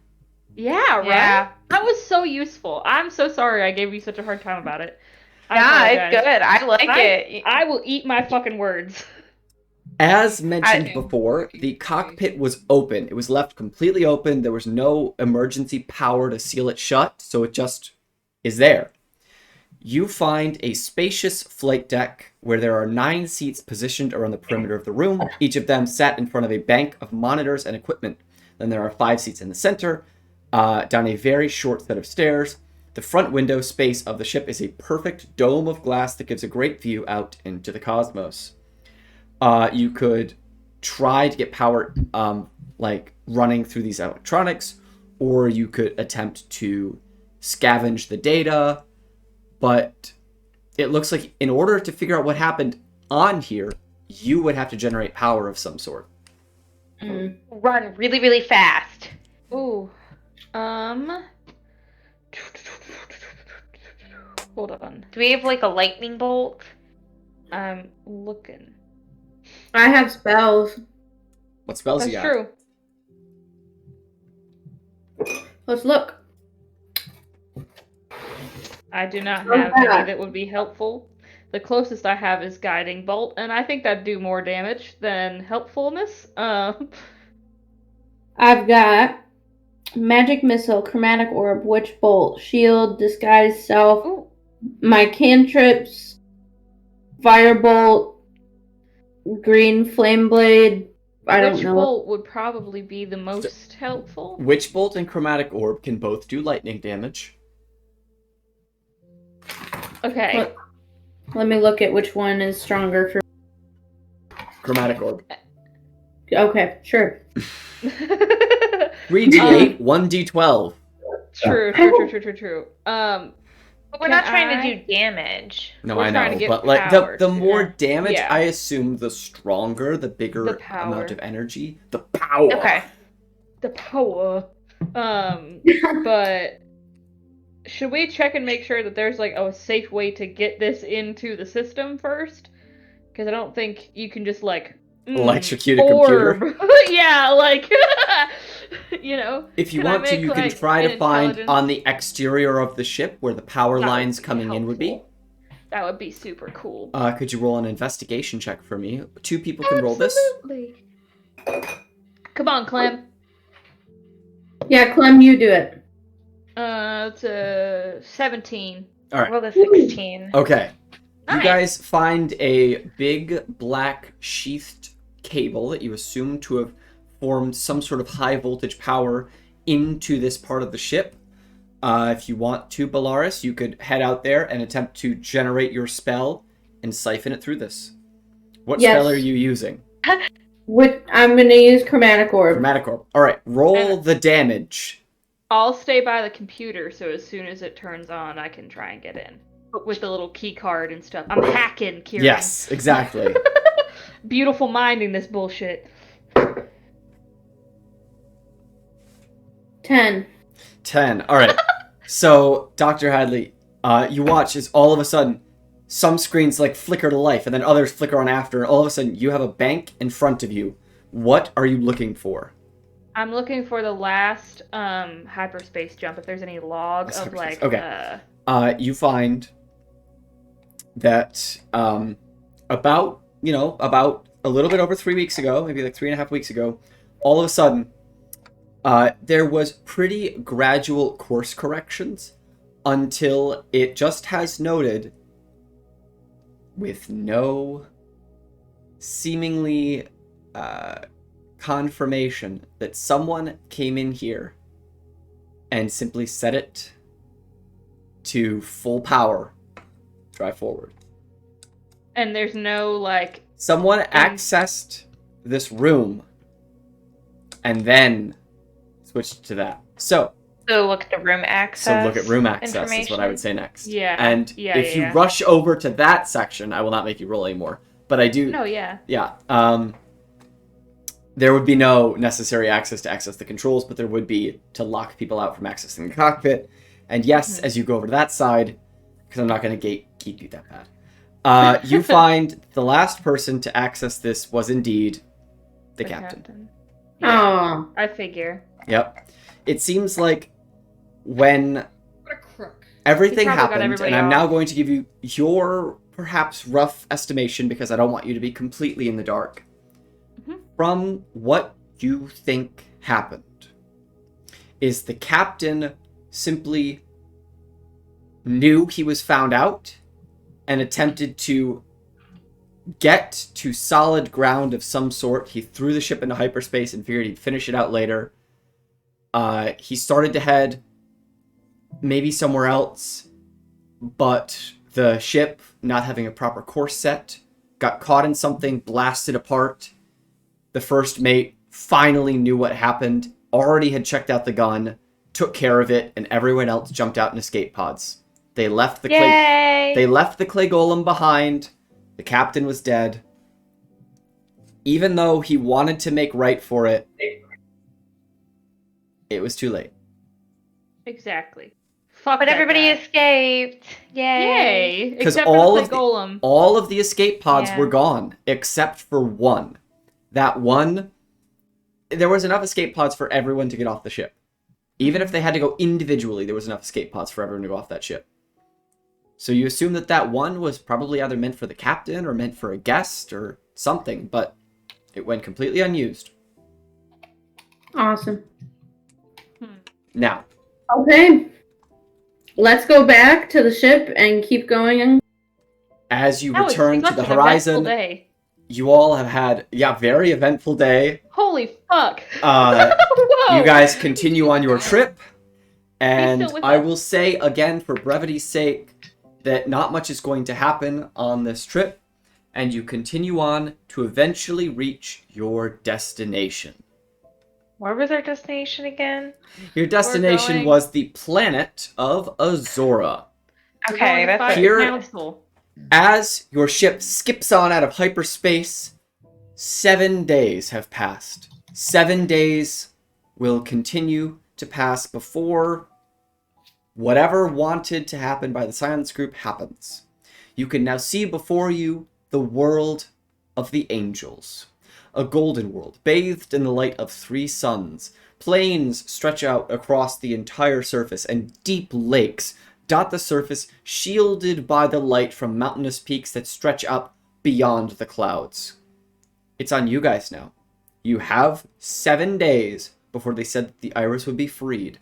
Yeah, right? Yeah. That was so useful. I'm so sorry I gave you such a hard time about it. I Yeah, it's apologize. good. I like it. I will eat my fucking words. As mentioned I- before, the cockpit was open. It was left completely open. There was no emergency power to seal it shut, so it just is there. You find a spacious flight deck where there are 9 seats positioned around the perimeter of the room, each of them sat in front of a bank of monitors and equipment. Then there are 5 seats in the center, down a very short set of stairs. The front window space of the ship is a perfect dome of glass that gives a great view out into the cosmos. You could try to get power like running through these electronics, or you could attempt to scavenge the data, but it looks like in order to figure out what happened on here, you would have to generate power of some sort. Mm. Run really, really fast. Ooh. Hold on. Do we have like a lightning bolt? I'm looking. I have spells. What spells That's you got? true. Let's look. I do not Oh, have yeah. any that would be helpful. The closest I have is Guiding Bolt, and I think that'd do more damage than helpfulness. I've got Magic Missile, Chromatic Orb, Witch Bolt, Shield, Disguise Self, Ooh. my cantrips, Firebolt, Green Flame Blade. I don't Witch know. Bolt would probably be the most helpful. Witch Bolt and Chromatic Orb can both do lightning damage. Okay. What? Let me look at which one is stronger for. Chromatic Orb. Okay, sure. 3d8, 1d12. True. But we're Can not trying I- to do damage. No, We're I trying to know, get but like power the to- more yeah. damage, Yeah. I assume the stronger, the bigger The power. amount of energy, the power. Okay. The power. But should we check and make sure that there's like a safe way to get this into the system first? Because I don't think you can just like Electrocute a computer? orb. Yeah, like you know. If you Can I want to, make, you can like, try an to find intelligence- on the exterior of the ship where the power That would lines be coming in would be. helpful. That would be super cool. Could you roll an investigation check for me? 2 people can roll this. Absolutely. Come on, Clem. Yeah, Clem, you do it. It's a 17. All right. Roll the 16. Okay. You Nice. guys find a big black sheathed cable that you assume to have formed some sort of high voltage power into this part of the ship. If you want to, Bellaris, you could head out there and attempt to generate your spell and siphon it through this. What Yes. spell are you using? I'm gonna use Chromatic Orb. Chromatic Orb. All right, roll And- the damage. I'll stay by the computer so as soon as it turns on, I can try and get in. With the little key card and stuff. I'm hacking, Kieran. Yes, exactly. Beautiful minding this bullshit. 10. 10. All right. So, Dr. Hadley, you watch as all of a sudden some screens like flicker to life and then others flicker on after, and all of a sudden you have a bank in front of you. What are you looking for? I'm looking for the last hyperspace jump. If there's any log Last of hyperspace, like, okay. You find that about a little bit over 3 weeks ago, maybe like 3.5 weeks ago, all of a sudden, there was pretty gradual course corrections until it just has noted, with no seemingly confirmation, that someone came in here and simply set it to full power. Drive forward. and there's no like. Someone accessed this room and then switched to that. So look at the room access. So look at room access is what I information. would say next. Yeah. And Yeah, if you yeah. rush over to that section, I will not make you roll anymore. But I do. No, yeah. Yeah. There would be no necessary access to access the controls, but there would be to lock people out from accessing the cockpit. And yes, as you go over to that side, because I'm not going to gatekeep you that bad, you find the last person to access this was indeed the captain. Yeah, Oh. I figure. Yep. It seems like when What a crook. everything He probably got happened, everybody and I'm now off. going to give you your perhaps rough estimation because I don't want you to be completely in the dark. Mhm. From what you think happened, is the captain simply knew he was found out and attempted to get to solid ground of some sort. He threw the ship into hyperspace and figured he'd finish it out later. He started to head maybe somewhere else, but the ship, not having a proper course set, got caught in something, blasted apart. The first mate finally knew what happened, already had checked out the gun, took care of it, and everyone else jumped out in escape pods. They left the Yay! They left the clay golem behind. The captain was dead. Even though he wanted to make right for it, it was too late. Exactly. Fuck But that everybody guy. escaped. Yay! Yay! 'Cause Except all for the of the- golem. All of the escape pods Yeah. were gone, except for one. That one, there was enough escape pods for everyone to get off the ship. Even if they had to go individually, there was enough escape pods for everyone to go off that ship. So you assume that that one was probably either meant for the captain or meant for a guest or something, but it went completely unused. Awesome. Now, Okay. Let's go back to the ship and keep going. as you That was return to such the an eventful horizon, day. you all have had, very eventful day. Holy fuck! You Whoa! guys continue on your trip, and still with I us. will say again, for brevity's sake, that not much is going to happen on this trip, and you continue on to eventually reach your destination. Where was our destination again? Your destination going- was the planet of Azora. We're Okay, going to that's fight Here- the council. As your ship skips on out of hyperspace, 7 days have passed. 7 days will continue to pass before whatever wanted to happen by the Silence Group happens. You can now see before you the world of the angels. A golden world, bathed in the light of 3 suns. Plains stretch out across the entire surface, and deep lakes dot the surface, shielded by the light from mountainous peaks that stretch up beyond the clouds. It's on you guys now. You have 7 days before they said that the Iris would be freed.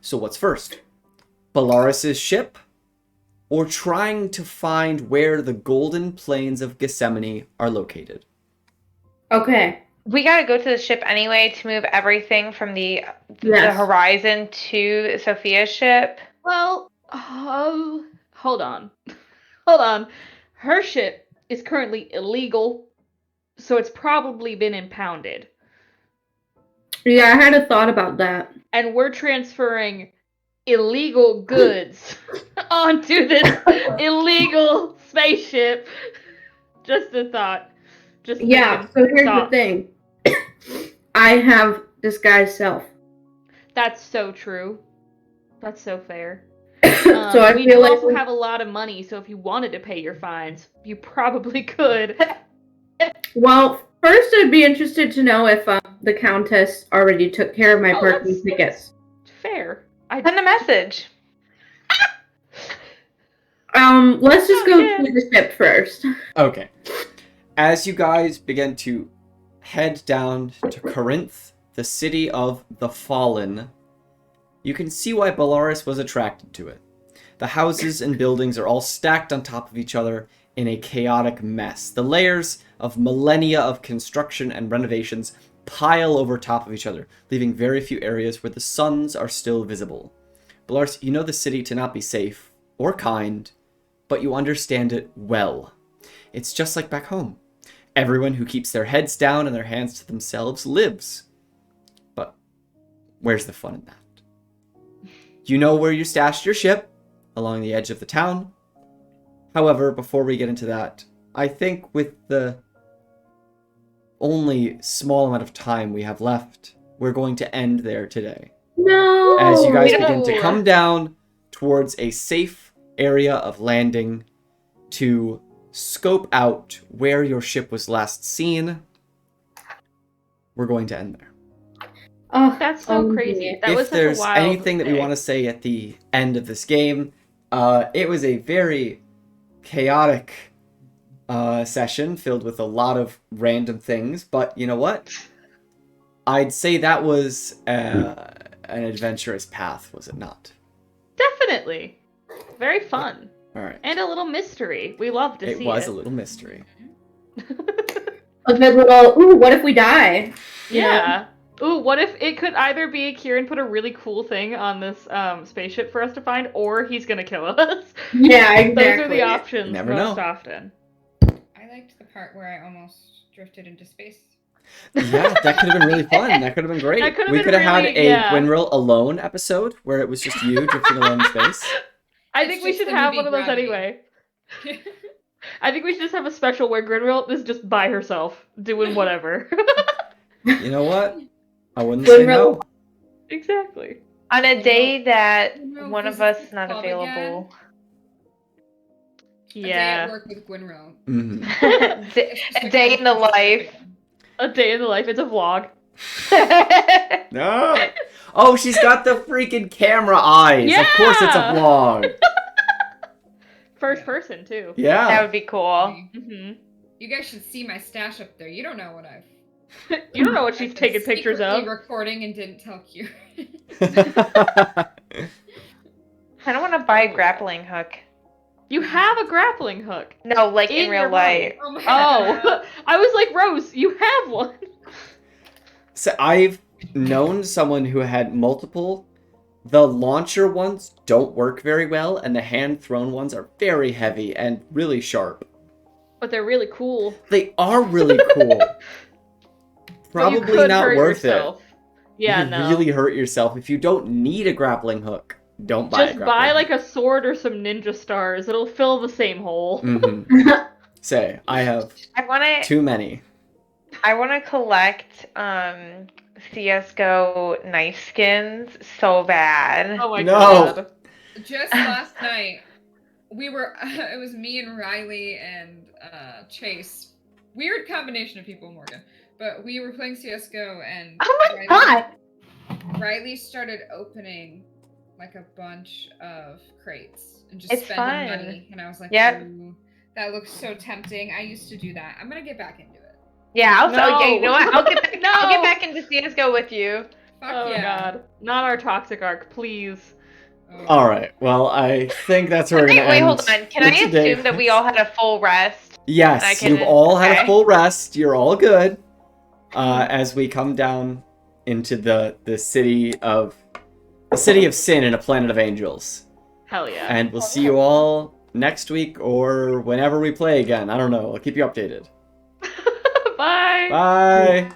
So what's first? Bellaris' ship? Or trying to find where the golden plains of Gethsemane are located? Okay. We gotta go to the ship anyway to move everything from the Yes. horizon to Sophia's ship. Well, hold on. Hold on. Her ship is currently illegal, so it's probably been impounded. Yeah, I had a thought about that. And we're transferring illegal goods onto this illegal spaceship. Just a thought. Just Yeah, thinking so here's the thoughts. thing. I have disguised self. That's so true. That's so fair. So I we feel do like also have a lot of money, so if you wanted to pay your fines, you probably could. well, first I'd be interested to know if the Countess already took care of my Oh, parking tickets. Fair. Send a message. Let's just go yeah. to the ship first. Okay. As you guys begin to head down to Corinth, the city of the Fallen, you can see why Bellaris was attracted to it. The houses and buildings are all stacked on top of each other in a chaotic mess. The layers of millennia of construction and renovations pile over top of each other, leaving very few areas where the suns are still visible. Bellaris, you know the city to not be safe or kind, but you understand it well. It's just like back home. Everyone who keeps their heads down and their hands to themselves lives. But where's the fun in that? You know where you stashed your ship, along the edge of the town. However, before we get into that, I think with the only small amount of time we have left, we're going to end there today. No! As you guys No. begin to come down towards a safe area of landing to scope out where your ship was last seen, we're going to end there. Oh, That's so crazy. That was If such a there's wild anything that we day. want to say at the end of this game, it was a very chaotic session filled with a lot of random things, but you know what? I'd say that was an adventurous path, was it not? Definitely. Very fun. All right. And a little mystery. We love to see it. It was a little mystery. a good little, ooh, what if we die? You know? Yeah. Ooh, what if it could either be Kieran put a really cool thing on this spaceship for us to find, or he's gonna kill us? Yeah, exactly. Those are the options Never most know. often. I liked the part where I almost drifted into space. Yeah, that could have been really fun. That could have been great. That could have We been could have had really- a yeah. Gwynril alone episode where it was just you drifting alone in space. I It's think we just should the have movie one of those Gravity. anyway. I think we should just have a special where Grinwell is just by herself, doing whatever. You know what? I wouldn't say no. Exactly. On a day that No, one of because us it's is not called available. A day Yeah. at work with Gwynril. Mhm. A day in the life. A day in the life. It's a vlog. No. Oh, she's got the freaking camera eyes. Of course it's a Yeah. vlog. First person, too. That Yeah. would be cool. hmm You guys should see my stash up there. You don't know what I've. You don't know what she's I've been taking pictures secretly of. recording and didn't tell you. I don't want to buy a grappling hook. You have a grappling hook. No, like in In real your body. life. Oh my Oh, I was like, Rose, you have one. So I've known someone who had multiple. The launcher ones don't work very well, and the hand-thrown ones are very heavy and really sharp. But they're really cool. They are really cool. But you Probably could not hurt worth yourself. it. Yeah, You no. really hurt yourself if you don't need a grappling hook. don't buy a Just grappling buy hook. like a sword or some ninja stars. It'll fill the same hole. Say, I have I want to. too many. I want to collect CS:GO knife skins so bad. Oh my No. god. Just last night, we were. It was me and Riley and Chase. Weird combination of people, Morgan. But we were playing CS:GO and Oh my god! Riley started opening like a bunch of crates and just It's spending fun. money, and I was like, Yep. "Ooh, that looks so tempting." I used to do that. I'm gonna get back into it. Yeah, No. you know what? I'll get back. No. I'll get back into CS:GO with you. Fuck Oh yeah. god. Not our toxic arc, please. Oh. All right. Well, I think that's where we're gonna Wait, end. hold on. Can for I today. assume that we all had a full rest? Yes, I can- you've all had a okay. full rest. You're all good. As we come down into the city of sin in a planet of angels, Hell yeah. and we'll see you all next week or whenever we play again. I don't know. I'll keep you updated. Bye. Bye.